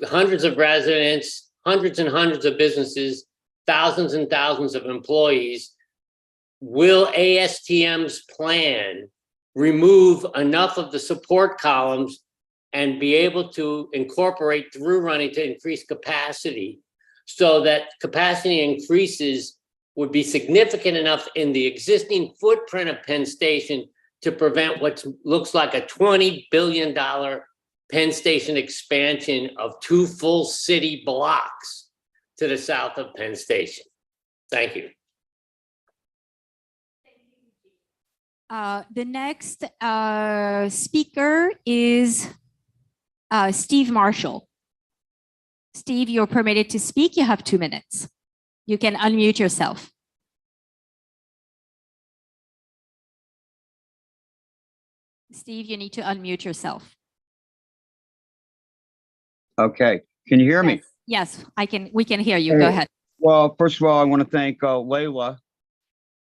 hundreds of residents, hundreds and hundreds of businesses, thousands and thousands of employees, will ASTM's plan remove enough of the support columns and be able to incorporate through running to increase capacity, so that capacity increases would be significant enough in the existing footprint of Penn Station to prevent what looks like a $20 billion Penn Station expansion of 2 full city blocks to the south of Penn Station. Thank you. The next speaker is Steve Marshall. Steve, you're permitted to speak. You have 2 minutes. You can unmute yourself. Steve, you need to unmute yourself. Okay, can you hear me? Yes, we can hear you. Go ahead. Well, first of all, I want to thank Layla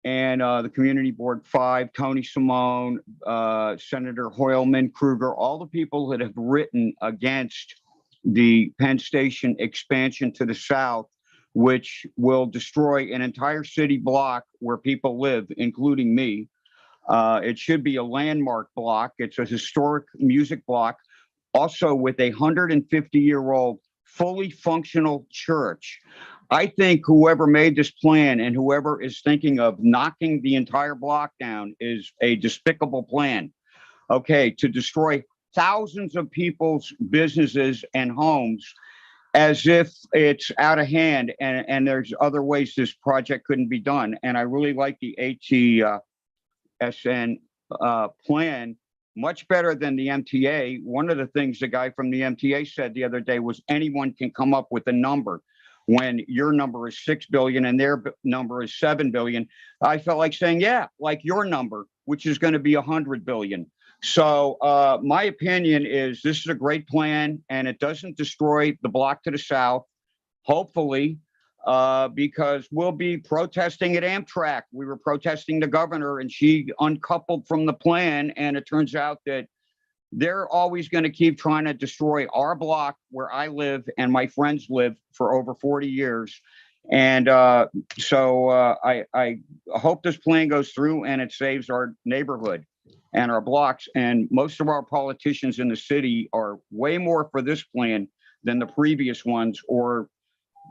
and the Community Board 5, Tony Simone, Senator Hoylman, Kruger, all the people that have written against the Penn Station expansion to the south, which will destroy an entire city block where people live, including me. It should be a landmark block. It's a historic music block, also with a 150-year-old fully functional church. I think whoever made this plan and whoever is thinking of knocking the entire block down is a despicable plan. Okay, to destroy thousands of people's businesses and homes as if it's out of hand and there's other ways this project couldn't be done. And I really like the ATSN plan, much better than the MTA. One of the things the guy from the MTA said the other day was anyone can come up with a number. When your number is 6 billion and their number is 7 billion, I felt like saying, yeah, like your number, which is going to be 100 billion. So my opinion is this is a great plan and it doesn't destroy the block to the south, hopefully, because we'll be protesting at Amtrak. We were protesting the governor and she uncoupled from the plan. And it turns out that they're always going to keep trying to destroy our block where I live and my friends live for over 40 years. And so I hope this plan goes through and it saves our neighborhood and our blocks. And most of our politicians in the city are way more for this plan than the previous ones or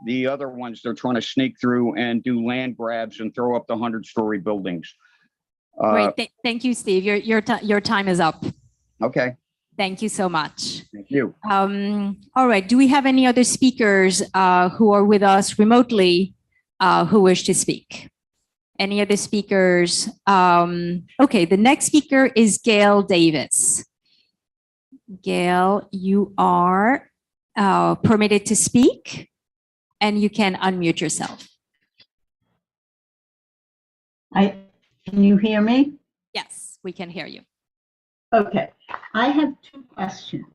the other ones. They're trying to sneak through and do land grabs and throw up the 100-story buildings. Great. Thank you, Steve. Your time is up. Okay. Thank you so much. Thank you. All right. Do we have any other speakers who are with us remotely who wish to speak? Any other speakers? Okay. The next speaker is Gail Davis. Gail, you are permitted to speak and you can unmute yourself. Can you hear me? Yes, we can hear you. Okay, I have two questions.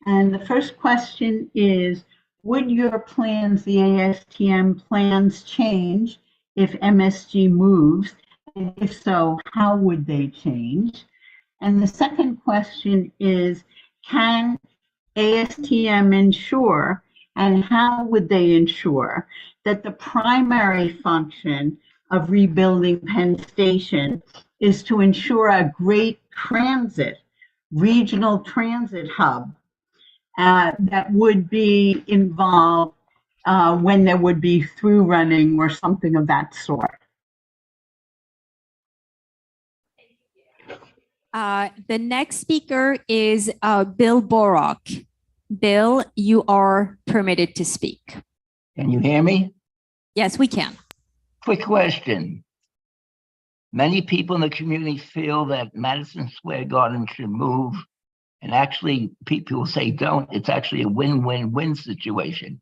And the first question is, would your plans, the ASTM plans, change if MSG moves? And if so, how would they change? And the second question is, can ASTM ensure, and how would they ensure, that the primary function of rebuilding Penn Station is to ensure a great transit, regional transit hub that would be involved when there would be through running or something of that sort? The next speaker is Bill Borock. Bill, you are permitted to speak. Can you hear me? Yes, we can. Quick question. Many people in the community feel that Madison Square Garden should move. And actually, people say don't. It's actually a win-win-win situation.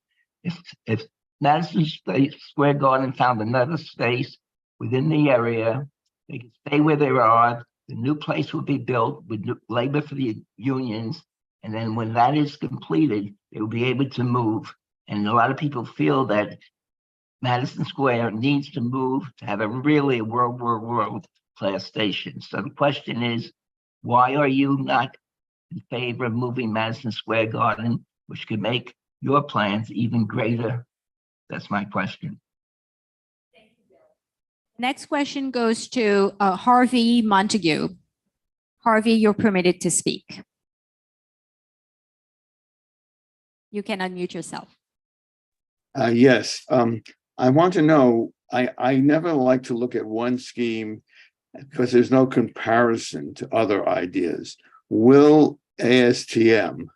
If Madison Square Garden found another space within the area, they could stay where they are. The new place will be built with labor for the unions. And then when that is completed, they will be able to move. And a lot of people feel that Madison Square needs to move to have a really world class station. So the question is, why are you not in favor of moving Madison Square Garden, which could make your plans even greater? That's my question. Next question goes to Harvey Montague. Harvey, you're permitted to speak. You can unmute yourself. Yes, I want to know, I never like to look at one scheme because there's no comparison to other ideas. Will ASTM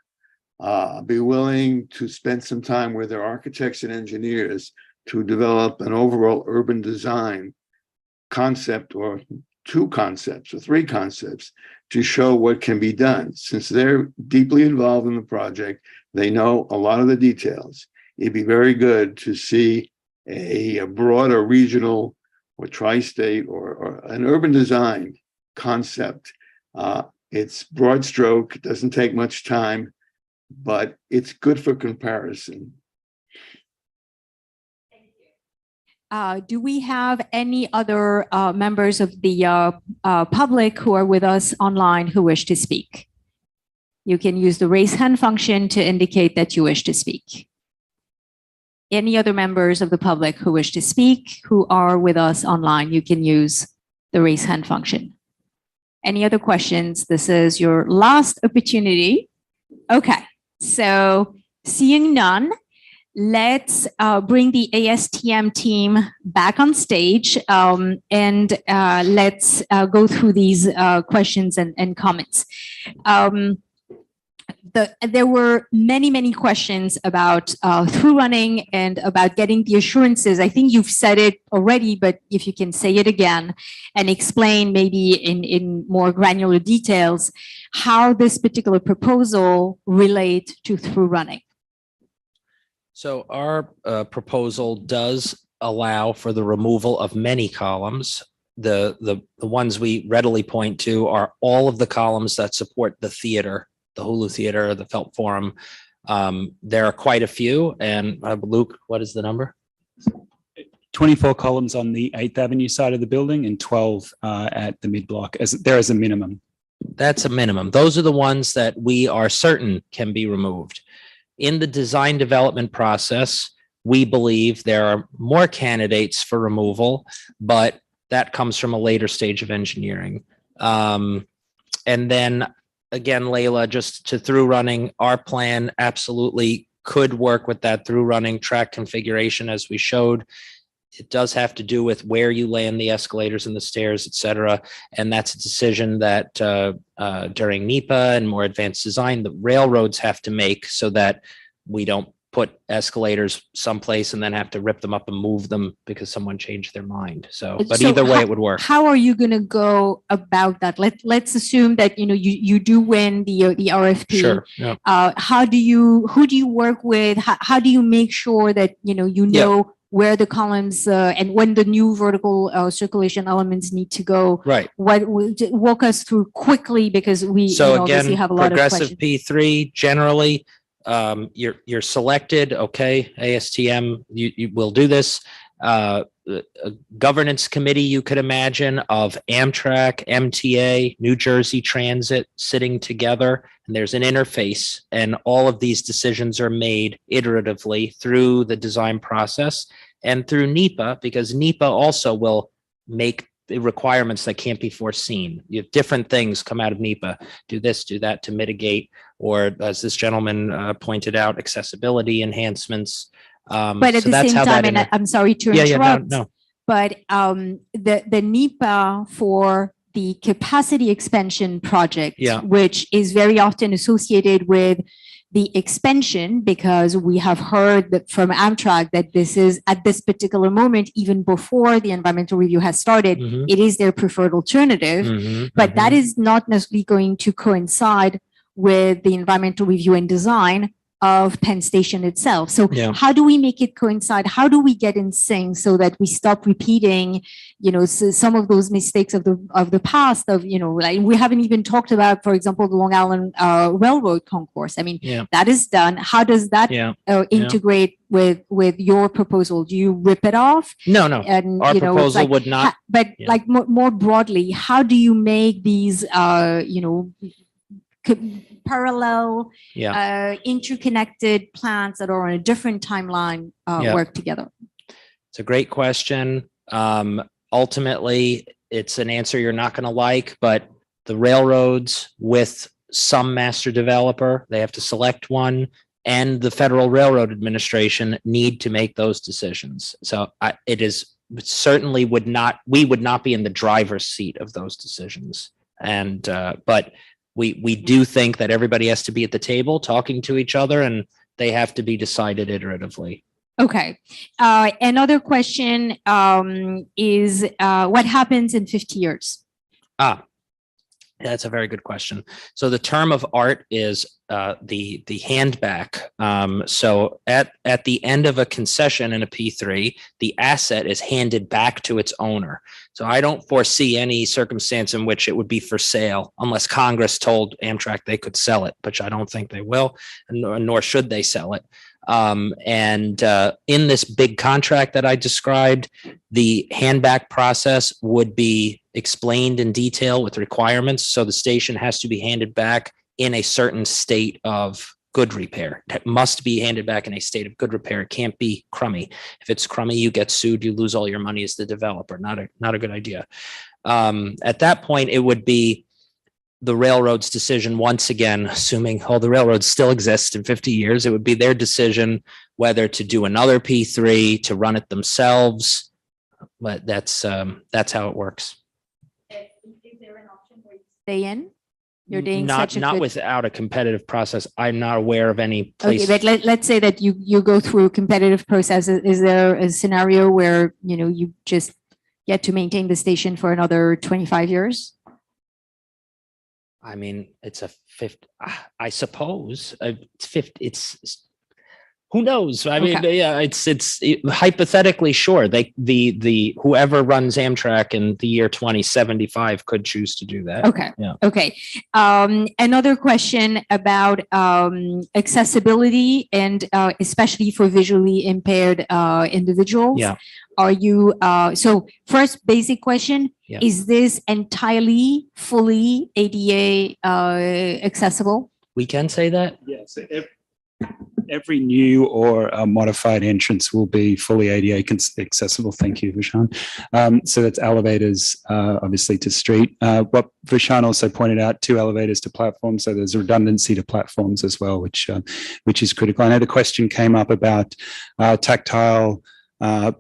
be willing to spend some time with their architects and engineers to develop an overall urban design concept, or two concepts or three concepts, to show what can be done? Since they're deeply involved in the project, they know a lot of the details. It'd be very good to see a broader regional or tri-state or an urban design concept. It's broad stroke, it doesn't take much time, but it's good for comparison. Do we have any other members of the public who are with us online who wish to speak? You can use the raise hand function to indicate that you wish to speak. Any other members of the public who wish to speak who are with us online, you can use the raise hand function. Any other questions? This is your last opportunity. Okay, so seeing none, let's bring the ASTM team back on stage and let's go through these questions and comments. there were many questions about through running and about getting the assurances. I think you've said it already, but if you can say it again and explain maybe in more granular details how this particular proposal relate to through running. So our proposal does allow for the removal of many columns. The ones we readily point to are all of the columns that support the theater, the Hulu Theater, the Felt Forum. There are quite a few. And Luke, what is the number? 24 columns on the 8th Avenue side of the building and 12 at the mid-block as a minimum. That's a minimum. Those are the ones that we are certain can be removed. In the design development process, we believe there are more candidates for removal, but that comes from a later stage of engineering. And then again, Layla, just to through running, our plan absolutely could work with that through running track configuration as we showed. It does have to do with where you land the escalators and the stairs, et cetera. And that's a decision that during NEPA and more advanced design, the railroads have to make so that we don't put escalators someplace and then have to rip them up and move them because someone changed their mind. So, but either way, it would work. How are you going to go about that? Let's assume that you do win the RFP. Sure. Yeah. Who do you work with? How do you make sure that Yeah. where the columns and when the new vertical circulation elements need to go? Right. Walk us through quickly because we So obviously again, have a lot of progressive questions. P3 generally, you're selected. Okay, ASTM, you will do this. A governance committee you could imagine of Amtrak, MTA, New Jersey Transit sitting together, and there's an interface, and all of these decisions are made iteratively through the design process and through NEPA, because NEPA also will make the requirements that can't be foreseen. You have different things come out of NEPA, do this, do that to mitigate, or as this gentleman pointed out, accessibility enhancements. But at So the that's same how that time, and I'm sorry to Yeah, interrupt, no. but the NEPA for the capacity expansion project, Yeah. which is very often associated with the expansion, because we have heard that from Amtrak that this is at this particular moment, even before the environmental review has started, Mhm. it is their preferred alternative. Mhm, But that mhm. is not necessarily going to coincide with the environmental review and design of Penn Station itself. So Yeah. how do we make it coincide? How do we get in sync so that we stop repeating, some of those mistakes of the past like we haven't even talked about, for example, the Long Island Railroad concourse. I mean, Yeah. that is done. How does that Yeah. integrate with your proposal? Do you rip it off? No, no. And Our it's proposal like, would not. but Yeah. like more broadly, how do you make these parallel, interconnected plans that are on a different timeline Yeah. work together? It's a great question. Ultimately, it's an answer you're not going to like, but the railroads with some master developer, they have to select one, and the Federal Railroad Administration need to make those decisions. So we would not be in the driver's seat of those decisions. And, but we do think that everybody has to be at the table talking to each other, and they have to be decided iteratively. Okay. Another question is what happens in 50 years? That's a very good question. So the term of art is the hand back. So at the end of a concession in a P3, the asset is handed back to its owner. So I don't foresee any circumstance in which it would be for sale unless Congress told Amtrak they could sell it, which I don't think they will, nor should they sell it. And in this big contract that I described, the handback process would be explained in detail with requirements. So the station has to be handed back in a certain state of good repair. It must be handed back in a state of good repair. It can't be crummy. If it's crummy, you get sued, you lose all your money as the developer. Not a good idea. At that point, it would be the railroad's decision, once again, assuming all the railroads still exist in 50 years, it would be their decision whether to do another P3, to run it themselves. But that's how it works. Is there an option where you stay in? You're doing Not, such a not good. without a competitive process. I'm not aware of any Okay, place. but let's say that you go through a competitive process. Is there a scenario where, you just get to maintain the station for another 25 years? I mean, it's a fifth, I suppose, it's 50, who knows? I mean, Okay. yeah, hypothetically, sure. The whoever runs Amtrak in the year 2075 could choose to do that. Okay. Yeah. Okay. Another question about accessibility and especially for visually impaired individuals. Yeah. Are you, so first basic question, Yeah. is this entirely fully ADA accessible? We can say that? Yes. Every new or modified entrance will be fully ADA accessible. Thank you, Vishan. So that's elevators, obviously, to street. What Vishan also pointed out, 2 elevators to platforms. So there's redundancy to platforms as well, which is critical. I know the question came up about tactile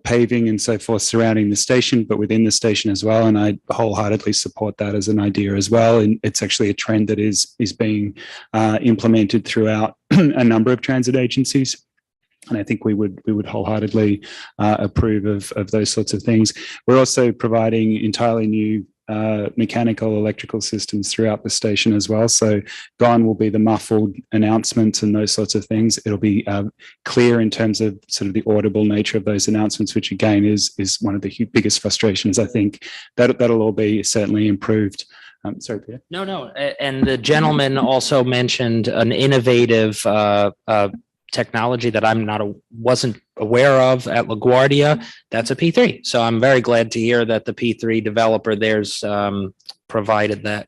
paving and so forth surrounding the station, but within the station as well. And I wholeheartedly support that as an idea as well. And it's actually a trend that is being implemented throughout a number of transit agencies. And I think we would wholeheartedly approve of those sorts of things. We're also providing entirely new mechanical electrical systems throughout the station as well. So gone will be the muffled announcements and those sorts of things. It'll be clear in terms of sort of the audible nature of those announcements, which again is one of the biggest frustrations. I think that'll all be certainly improved. Sorry, Peter. No. And the gentleman also mentioned an innovative technology that wasn't aware of at LaGuardia. That's a P3. So I'm very glad to hear that the P3 developer there's provided that.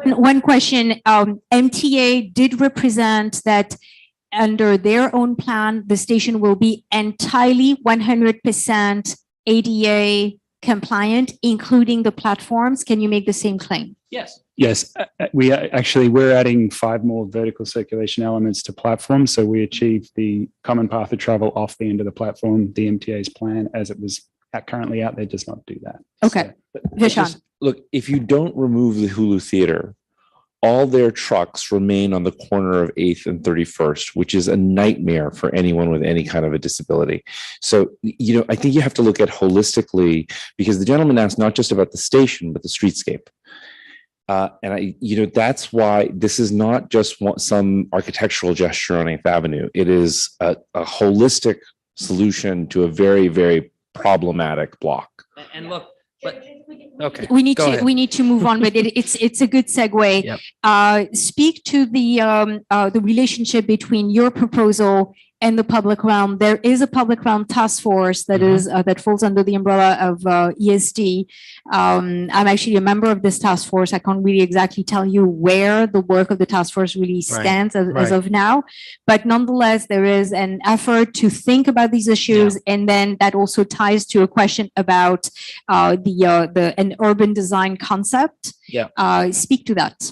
One question, MTA did represent that under their own plan, the station will be entirely 100% ADA compliant, including the platforms. Can you make the same claim? Yes. Yes, we're adding 5 more vertical circulation elements to platform. So we achieved the common path of travel off the end of the platform. The MTA's plan as it was currently out there does not do that. Okay. Vishan. Look, if you don't remove the Hulu Theater, all their trucks remain on the corner of 8th and 31st, which is a nightmare for anyone with any kind of a disability. So, I think you have to look at holistically, because the gentleman asked not just about the station, but the streetscape. That's why this is not just some architectural gesture on 8th Avenue. It is a holistic solution to a very, very problematic block. And look, but okay, we need to move on, but it's a good segue. Yep. Speak to the relationship between your proposal and the public realm. There is a public realm task force that is that falls under the umbrella of ESD. I'm actually a member of this task force. I can't really exactly tell you where the work of the task force really stands as of now, but nonetheless, there is an effort to think about these issues, and then that also ties to a question about an urban design concept. Yeah. Speak to that.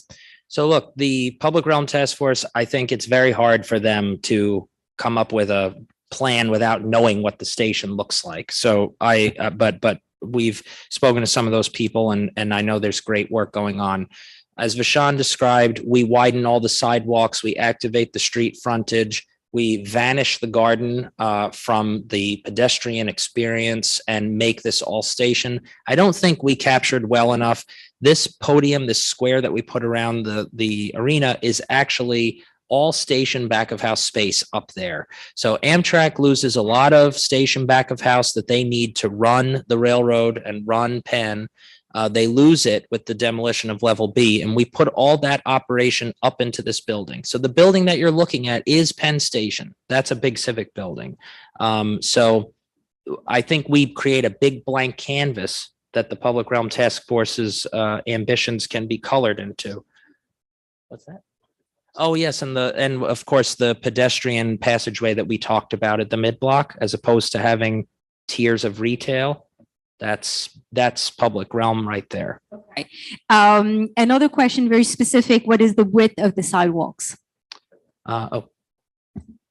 So look, the Public Realm Task Force, I think it's very hard for them to come up with a plan without knowing what the station looks like. So but we've spoken to some of those people, and I know there's great work going on. As Vishan described, we widen all the sidewalks, we activate the street frontage, we vanish the garden from the pedestrian experience and make this all station. I don't think we captured well enough. This podium, this square that we put around the arena is actually all station back of house space up there. So Amtrak loses a lot of station back of house that they need to run the railroad and run Penn. They lose it with the demolition of level B, and we put all that operation up into this building. So the building that you're looking at is Penn Station. That's a big civic building. So I think we create a big blank canvas that the Public Realm Task Force's ambitions can be colored into. What's that? Oh, yes. And of course, the pedestrian passageway that we talked about at the mid block, as opposed to having tiers of retail. That's public realm right there. Okay. Another question, very specific. What is the width of the sidewalks?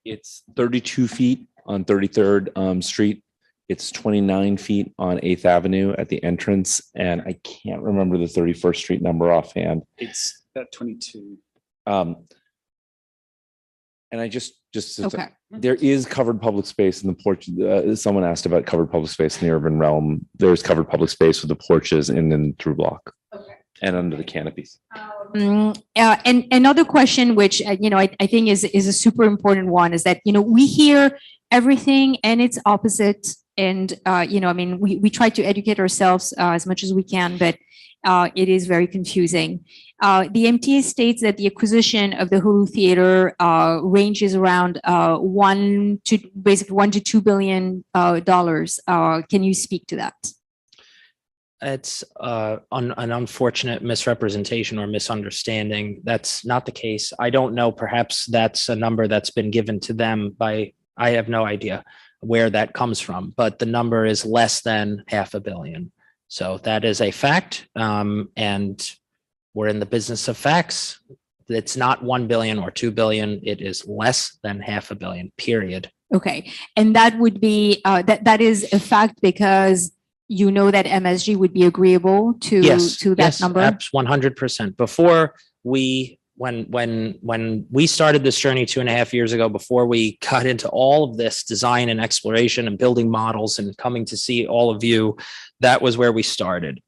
It's 32 feet on 33rd Street. It's 29 feet on 8th Avenue at the entrance, and I can't remember the 31st Street number offhand. It's about 22. And I just Okay. there is covered public space in the porch. Someone asked about covered public space in the urban realm. There's covered public space with the porches and through block and under the canopies. And another question, which I think is a super important one, is that we hear everything and its opposite, and we try to educate ourselves as much as we can, but it is very confusing. The MTA states that the acquisition of the Hulu Theater ranges around $1 to $2 billion. Can you speak to that? It's an unfortunate misrepresentation or misunderstanding. That's not the case. I don't know. Perhaps that's a number that's been given to them by, I have no idea where that comes from, but the number is less than $500 million. So that is a fact. And we're in the business of facts. It's not 1 billion or 2 billion. It is less than $500 million, period. Okay. And that would be, that is a fact because that MSG would be agreeable to that number? 100%. Before when we started this journey 2.5 years ago, before we got into all of this design and exploration and building models and coming to see all of you, that was where we started.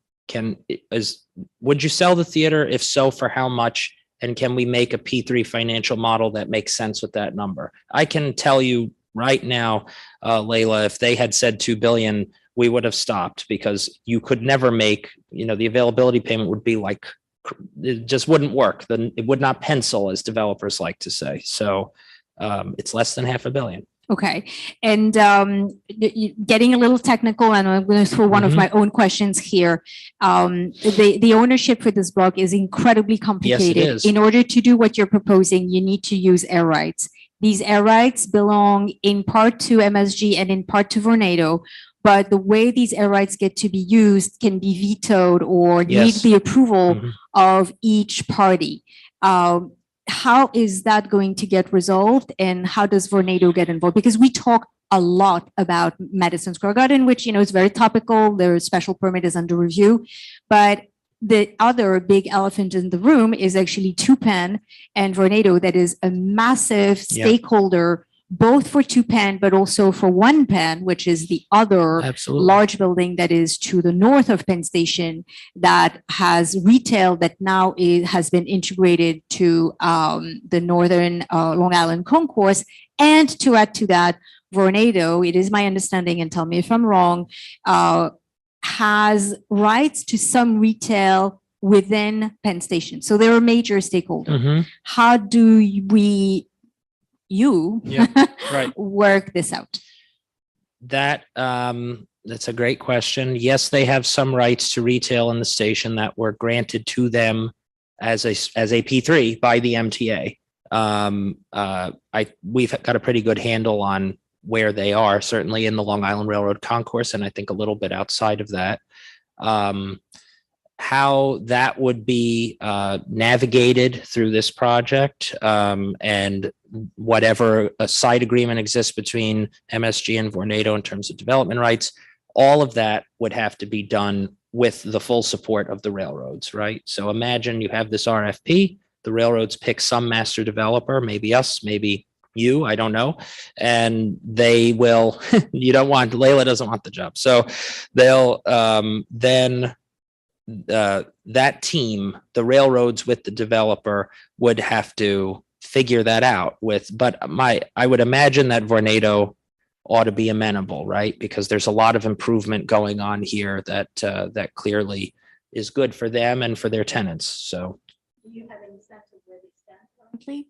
Would you sell the theater? If so, for how much? And can we make a P3 financial model that makes sense with that number? I can tell you right now, Leila, if they had said 2 billion, we would have stopped, because you could never make, the availability payment would be like, it just wouldn't work. Then it would not pencil, as developers like to say. So it's less than $500 million. Okay. And getting a little technical, and I'm going to throw one of my own questions here. The ownership for this block is incredibly complicated. Yes, it is. In order to do what you're proposing, you need to use air rights. These air rights belong in part to MSG and in part to Vornado. But the way these air rights get to be used can be vetoed or need the approval of each party. How is that going to get resolved, and how does Vornado get involved? Because we talk a lot about Madison Square Garden, which is very topical. Their special permit is under review, but the other big elephant in the room is actually 2PENN and Vornado, that is a massive stakeholder, both for 2PENN, but also for 1PENN, which is the other large building that is to the north of Penn Station, that has retail that now has been integrated to the northern Long Island Concourse. And to add to that, Vornado, it is my understanding, and tell me if I'm wrong, has rights to some retail within Penn Station. So they're a major stakeholder. How do we work this out? That's a great question. Yes, they have some rights to retail in the station that were granted to them as a P3 by the MTA. We've got a pretty good handle on where they are, certainly in the Long Island Railroad Concourse, and I think a little bit outside of that. How that would be navigated through this project, and whatever a side agreement exists between MSG and Vornado in terms of development rights, all of that would have to be done with the full support of the railroads, right? So imagine you have this RFP, the railroads pick some master developer, maybe us, maybe you, I don't know, and they will, Leila doesn't want the job. So they'll then that team, the railroads with the developer, would have to figure that out I would imagine that Vornado ought to be amenable, right? Because there's a lot of improvement going on here that clearly is good for them and for their tenants. So do you have any sense of where they stand currently?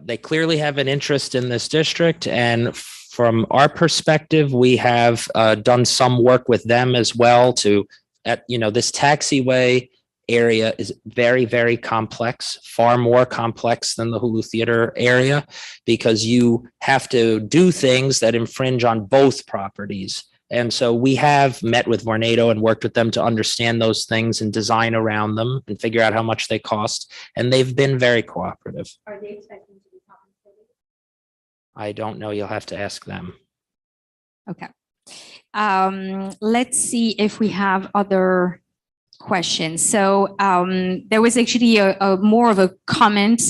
They clearly have an interest in this district, and from our perspective, we have done some work with them as well this taxiway area is very, very complex, far more complex than the Hulu Theater area, because you have to do things that infringe on both properties. And so we have met with Vornado and worked with them to understand those things and design around them and figure out how much they cost. And they've been very cooperative. Are they expecting to be compensated? I don't know. You'll have to ask them. Okay. Let's see if we have other questions. So there was actually a more of a comment,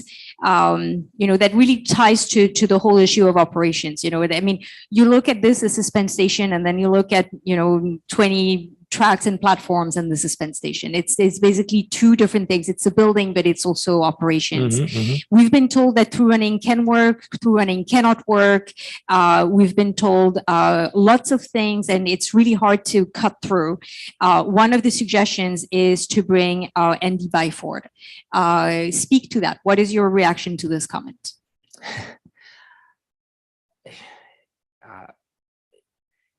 that really ties to the whole issue of operations. I mean, you look at this as a suspense station, and then you look at 20 tracks and platforms and the suspense station. It's basically two different things. It's a building, but it's also operations. We've been told that through running can work, through running cannot work. We've been told lots of things, and it's really hard to cut through. One of the suggestions is to bring Andy Byford. Speak to that. What is your reaction to this comment?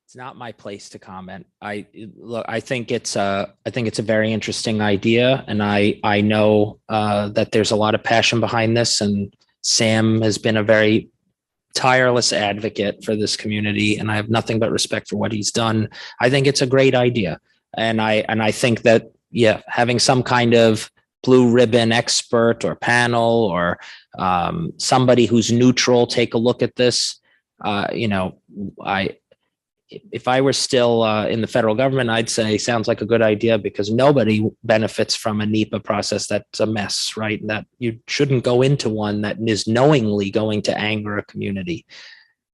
It's not my place to comment. I think it's a very interesting idea, and I know that there's a lot of passion behind this, and Sam has been a very tireless advocate for this community, and I have nothing but respect for what he's done. I think it's a great idea, and I think that having some kind of blue ribbon expert or panel or somebody who's neutral take a look at this. If I were still in the federal government, I'd say sounds like a good idea, because nobody benefits from a NEPA process that's a mess, right? That you shouldn't go into one that is knowingly going to anger a community.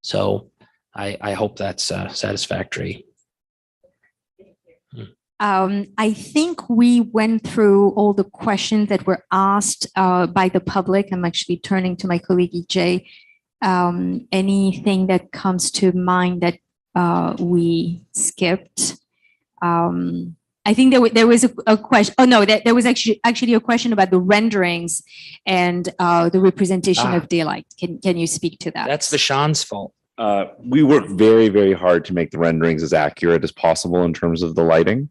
So I hope that's satisfactory. I think we went through all the questions that were asked by the public. I'm actually turning to my colleague EJ. Anything that comes to mind that we skipped? I think there was a question. Oh no, there was actually a question about the renderings and the representation of daylight. Can you speak to that? That's Vashon's fault. We work very, very hard to make the renderings as accurate as possible in terms of the lighting.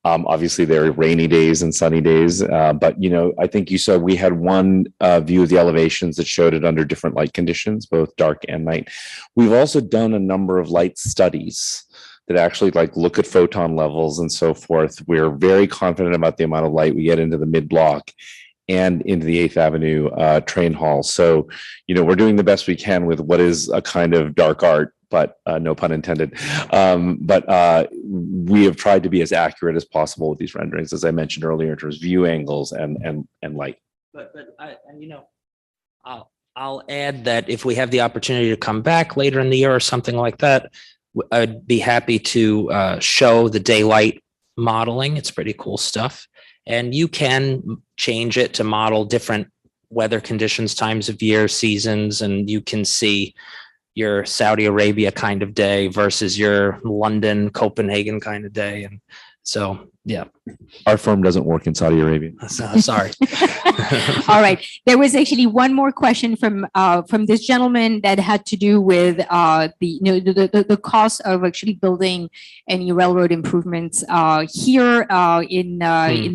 Obviously, there are rainy days and sunny days, but I think you saw we had one view of the elevations that showed it under different light conditions, both dark and night. We've also done a number of light studies that actually look at photon levels and so forth. We're very confident about the amount of light we get into the mid block and into the 8th Avenue train hall. So, we're doing the best we can with what is a kind of dark art, but no pun intended. But we have tried to be as accurate as possible with these renderings, as I mentioned earlier, in terms of view angles and light. But I'll add that if we have the opportunity to come back later in the year or something like that, I'd be happy to show the daylight modeling. It's pretty cool stuff. And you can change it to model different weather conditions, times of year, seasons, and you can see your Saudi Arabia kind of day versus your London, Copenhagen kind of day. And so, yeah. Our firm doesn't work in Saudi Arabia. Sorry. All right. There was actually one more question from this gentleman that had to do with the cost of actually building any railroad improvements here in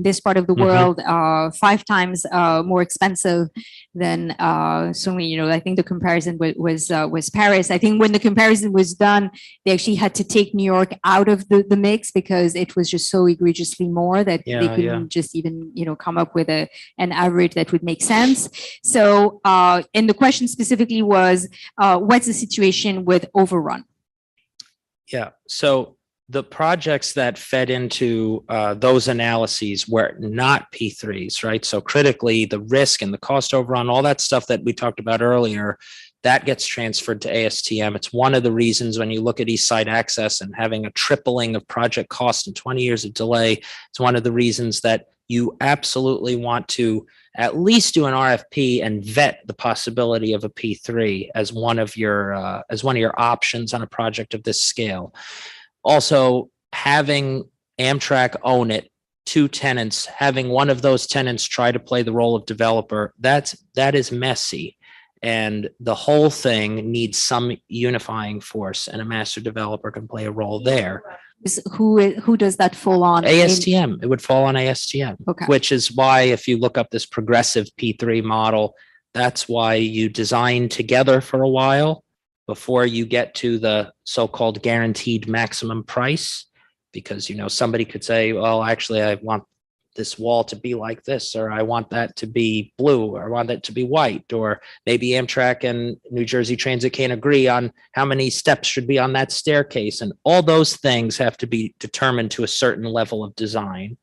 this part of the world, 5 times more expensive than certainly. I think the comparison was Paris. I think when the comparison was done, they actually had to take New York out of the mix because it was just so egregiously more that they couldn't just even come up with an average that would make sense. So and the question specifically was what's the situation with overrun? Yeah, so the projects that fed into those analyses were not P3s, right? So critically, the risk and the cost overrun, all that stuff that we talked about earlier, that gets transferred to ASTM. It's one of the reasons when you look at East Side Access and having a tripling of project cost and 20 years of delay, it's one of the reasons that you absolutely want to at least do an RFP and vet the possibility of a P3 as one of your options on a project of this scale. Also, having Amtrak own it, 2 tenants, having one of those tenants try to play the role of developer, that is messy. And the whole thing needs some unifying force, and a master developer can play a role there. Who does that fall on? ASTM. It would fall on ASTM, okay. Which is why if you look up this progressive P3 model, that's why you design together for a while before you get to the so-called guaranteed maximum price. Because, somebody could say, well, actually, I want this wall to be like this, or I want that to be blue, or I want that to be white, or maybe Amtrak and New Jersey Transit can't agree on how many steps should be on that staircase. And all those things have to be determined to a certain level of design.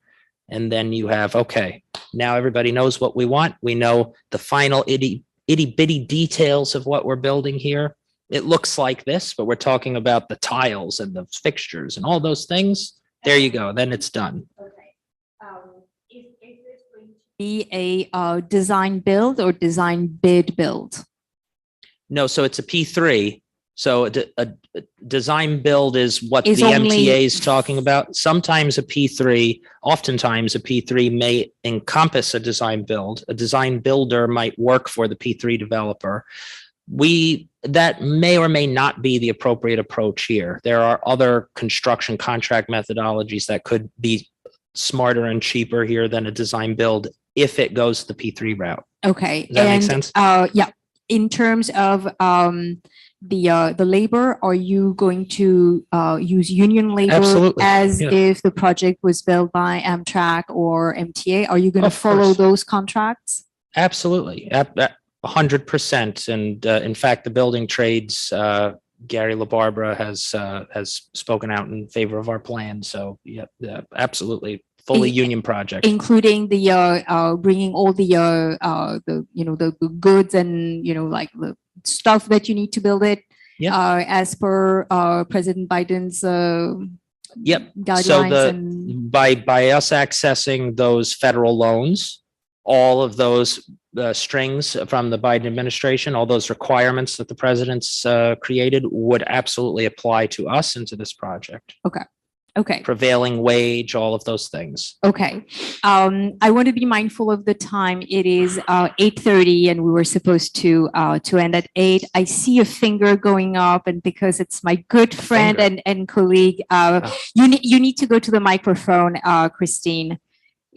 And then you have, okay, now everybody knows what we want. We know the final itty bitty details of what we're building here. It looks like this, but we're talking about the tiles and the fixtures and all those things. There you go. Then it's done. Is this going to be a design build or design bid build? No, so it's a P3. So a design build is what Is the only- MTA is talking about. Sometimes a P3, oftentimes a P3 may encompass a design build. A design builder might work for the P3 developer. That may or may not be the appropriate approach here. There are other construction contract methodologies that could be smarter and cheaper here than a design build if it goes the P3 route. Okay. Does that make and, sense? Yeah, in terms of the labor, are you going to use union labor Absolutely, as yeah. if the project was built by Amtrak or MTA? Are you going to Of follow course. those contracts? Absolutely. 100%. And in fact, the building trades, Gary LaBarbera has spoken out in favor of our plan. So yeah, absolutely. Fully union project. Including the bringing all the the goods and like the stuff that you need to build it. Yeah. As per President Biden's Yep. guidelines So and by us accessing those federal loans, all of those strings from the Biden administration, all those requirements that the president's created would absolutely apply to us and to this project. Okay. Prevailing wage, all of those things. Okay. I want to be mindful of the time. It is 8:30 and we were supposed to end at 8. I see a finger going up, and because it's my good friend and colleague, you need to go to the microphone, Christine.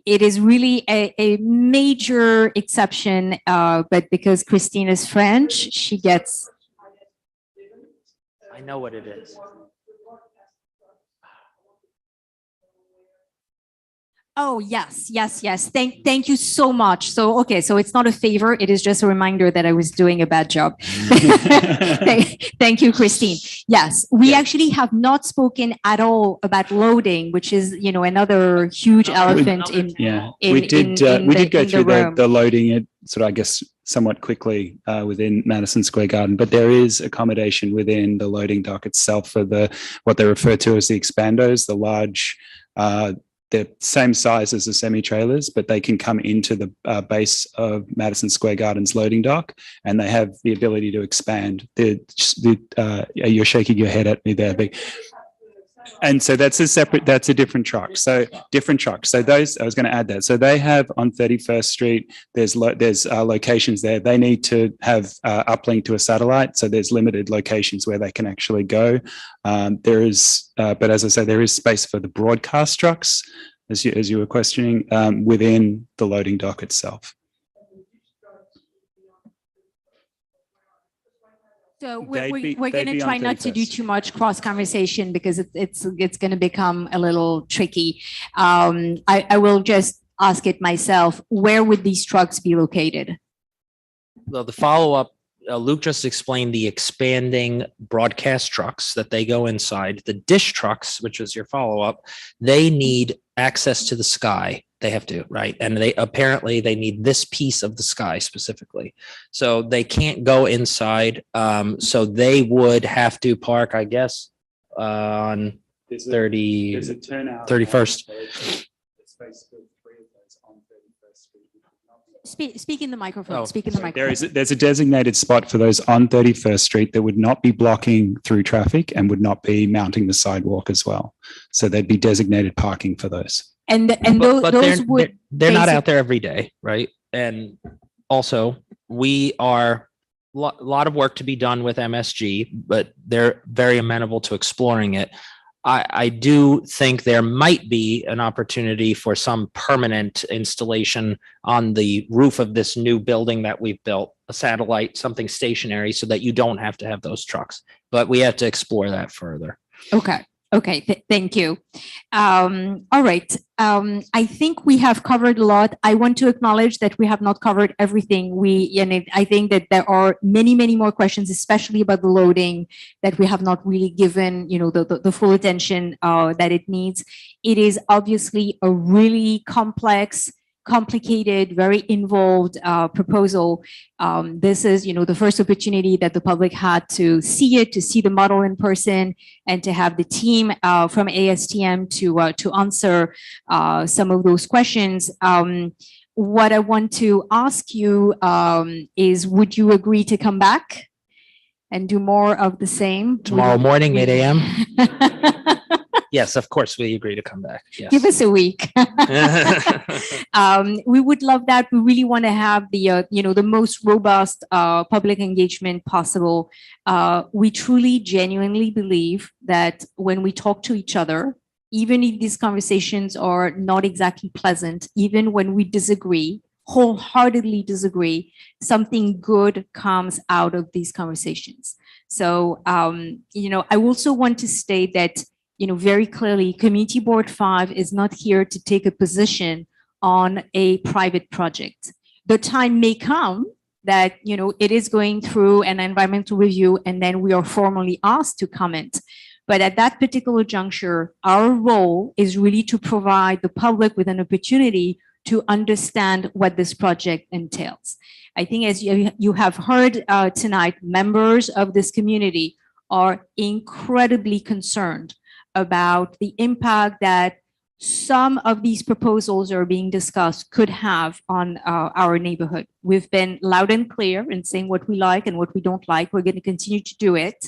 It is really a major exception, but because Christine is French, she gets. I know what it is. Oh, yes. Thank you so much. So, okay, so it's not a favor. It is just a reminder that I was doing a bad job. Thank you, Christine. Yes, we actually have not spoken at all about loading, which is, another huge elephant in. Yeah, in- we did. in We the- did go in the through the room. loading it sort of, I guess, somewhat quickly within Madison Square Garden, but there is accommodation within the loading dock itself for what they refer to as the expandos, the large. They're same size as the semi-trailers, but they can come into the base of Madison Square Garden's loading dock, and they have the ability to expand. You're shaking your head at me there, Big. And so that's a different truck. So different trucks. So those, I was going to add that. So they have on 31st Street, there's locations there. They need to have uplink to a satellite. So there's limited locations where they can actually go. There is, but as I say, there is space for the broadcast trucks, as you were questioning, within the loading dock itself. So They'd be- we're they'd going to be on try not to do 31st. too much cross conversation because it's going to become a little tricky. I will just ask it myself. Where would these trucks be located? Well, the follow-up, Luke just explained the expanding broadcast trucks that they go inside. The dish trucks, which is your follow-up, they need access to the sky. They have to, right? And they need this piece of the sky specifically. So they can't go inside. So they would have to park, I guess, on 31st. Speak in the microphone. Oh, Speak in the microphone. There's a designated spot for those on 31st Street that would not be blocking through traffic and would not be mounting the sidewalk as well. So there'd be designated parking for those. And But those would they're not basic- out there every day, right? And also we are lot of work to be done with MSG, but they're very amenable to exploring it. I do think there might be an opportunity for some permanent installation on the roof of this new building that we've built, a satellite, something stationary, so that you don't have to have those trucks. But we have to explore that further. Okay. Okay, thank you. All right. I think we have covered a lot. I want to acknowledge that we have not covered everything. I think that there are many, many more questions, especially about the loading, that we have not really given, the full attention that it needs. It is obviously a really complex, complicated, very involved proposal. This is, the first opportunity that the public had to see it, to see the model in person, and to have the team from ASTM to answer some of those questions. What I want to ask you is, would you agree to come back and do more of the same? Tomorrow morning, 8 a.m. Yes, of course, we agree to come back. Yes. Give us a week. We would love that. We really want to have the most robust public engagement possible. We truly, genuinely believe that when we talk to each other, even if these conversations are not exactly pleasant, even when we disagree, wholeheartedly disagree, something good comes out of these conversations. So, I also want to state that, very clearly, Community Board 5 is not here to take a position on a private project. The time may come that, it is going through an environmental review and then we are formally asked to comment. But at that particular juncture, our role is really to provide the public with an opportunity to understand what this project entails. I think, as you have heard tonight, members of this community are incredibly concerned about the impact that some of these proposals are being discussed could have on our neighborhood. We've been loud and clear in saying what we like and what we don't like. We're going to continue to do it.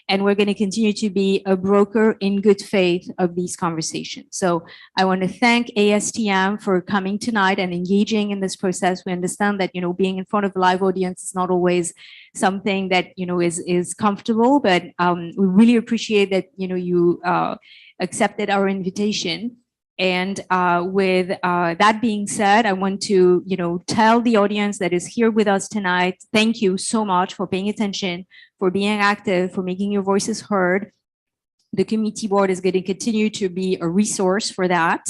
And we're going to continue to be a broker in good faith of these conversations. So I want to thank ASTM for coming tonight and engaging in this process. We understand that, being in front of a live audience is not always something that, is comfortable, but we really appreciate that, you accepted our invitation. And with that being said, I want to, tell the audience that is here with us tonight, thank you so much for paying attention, for being active, for making your voices heard. The committee board is going to continue to be a resource for that.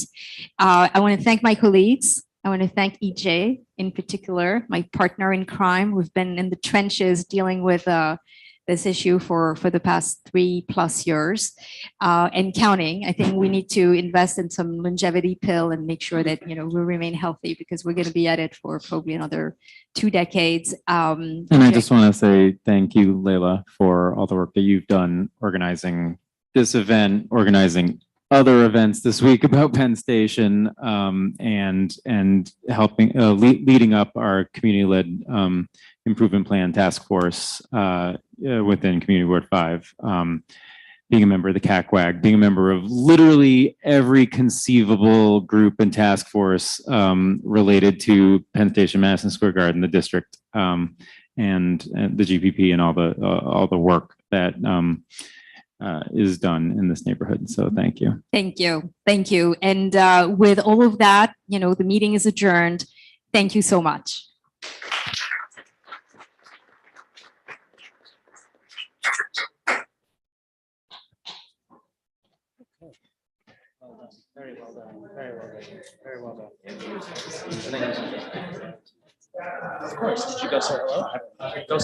I want to thank my colleagues. I want to thank EJ in particular, my partner in crime. We've been in the trenches dealing with this issue for the past 3+ years and counting. I think we need to invest in some longevity pill and make sure that, we remain healthy, because we're going to be at it for probably another 2 decades. And I just want to say thank you, Leila, for all the work that you've done organizing this event, organizing other events this week about Penn Station, and helping leading up our community-led improvement plan task force within Community Board 5, being a member of the CACWAG, being a member of literally every conceivable group and task force related to Penn Station, Madison Square Garden, the district, and the GPP, and all the work that is done in this neighborhood. So thank you. Thank you. Thank you. And with all of that, the meeting is adjourned. Thank you so much. Very well done. Very well done. Very well done. Of course. Did you go say hello? Go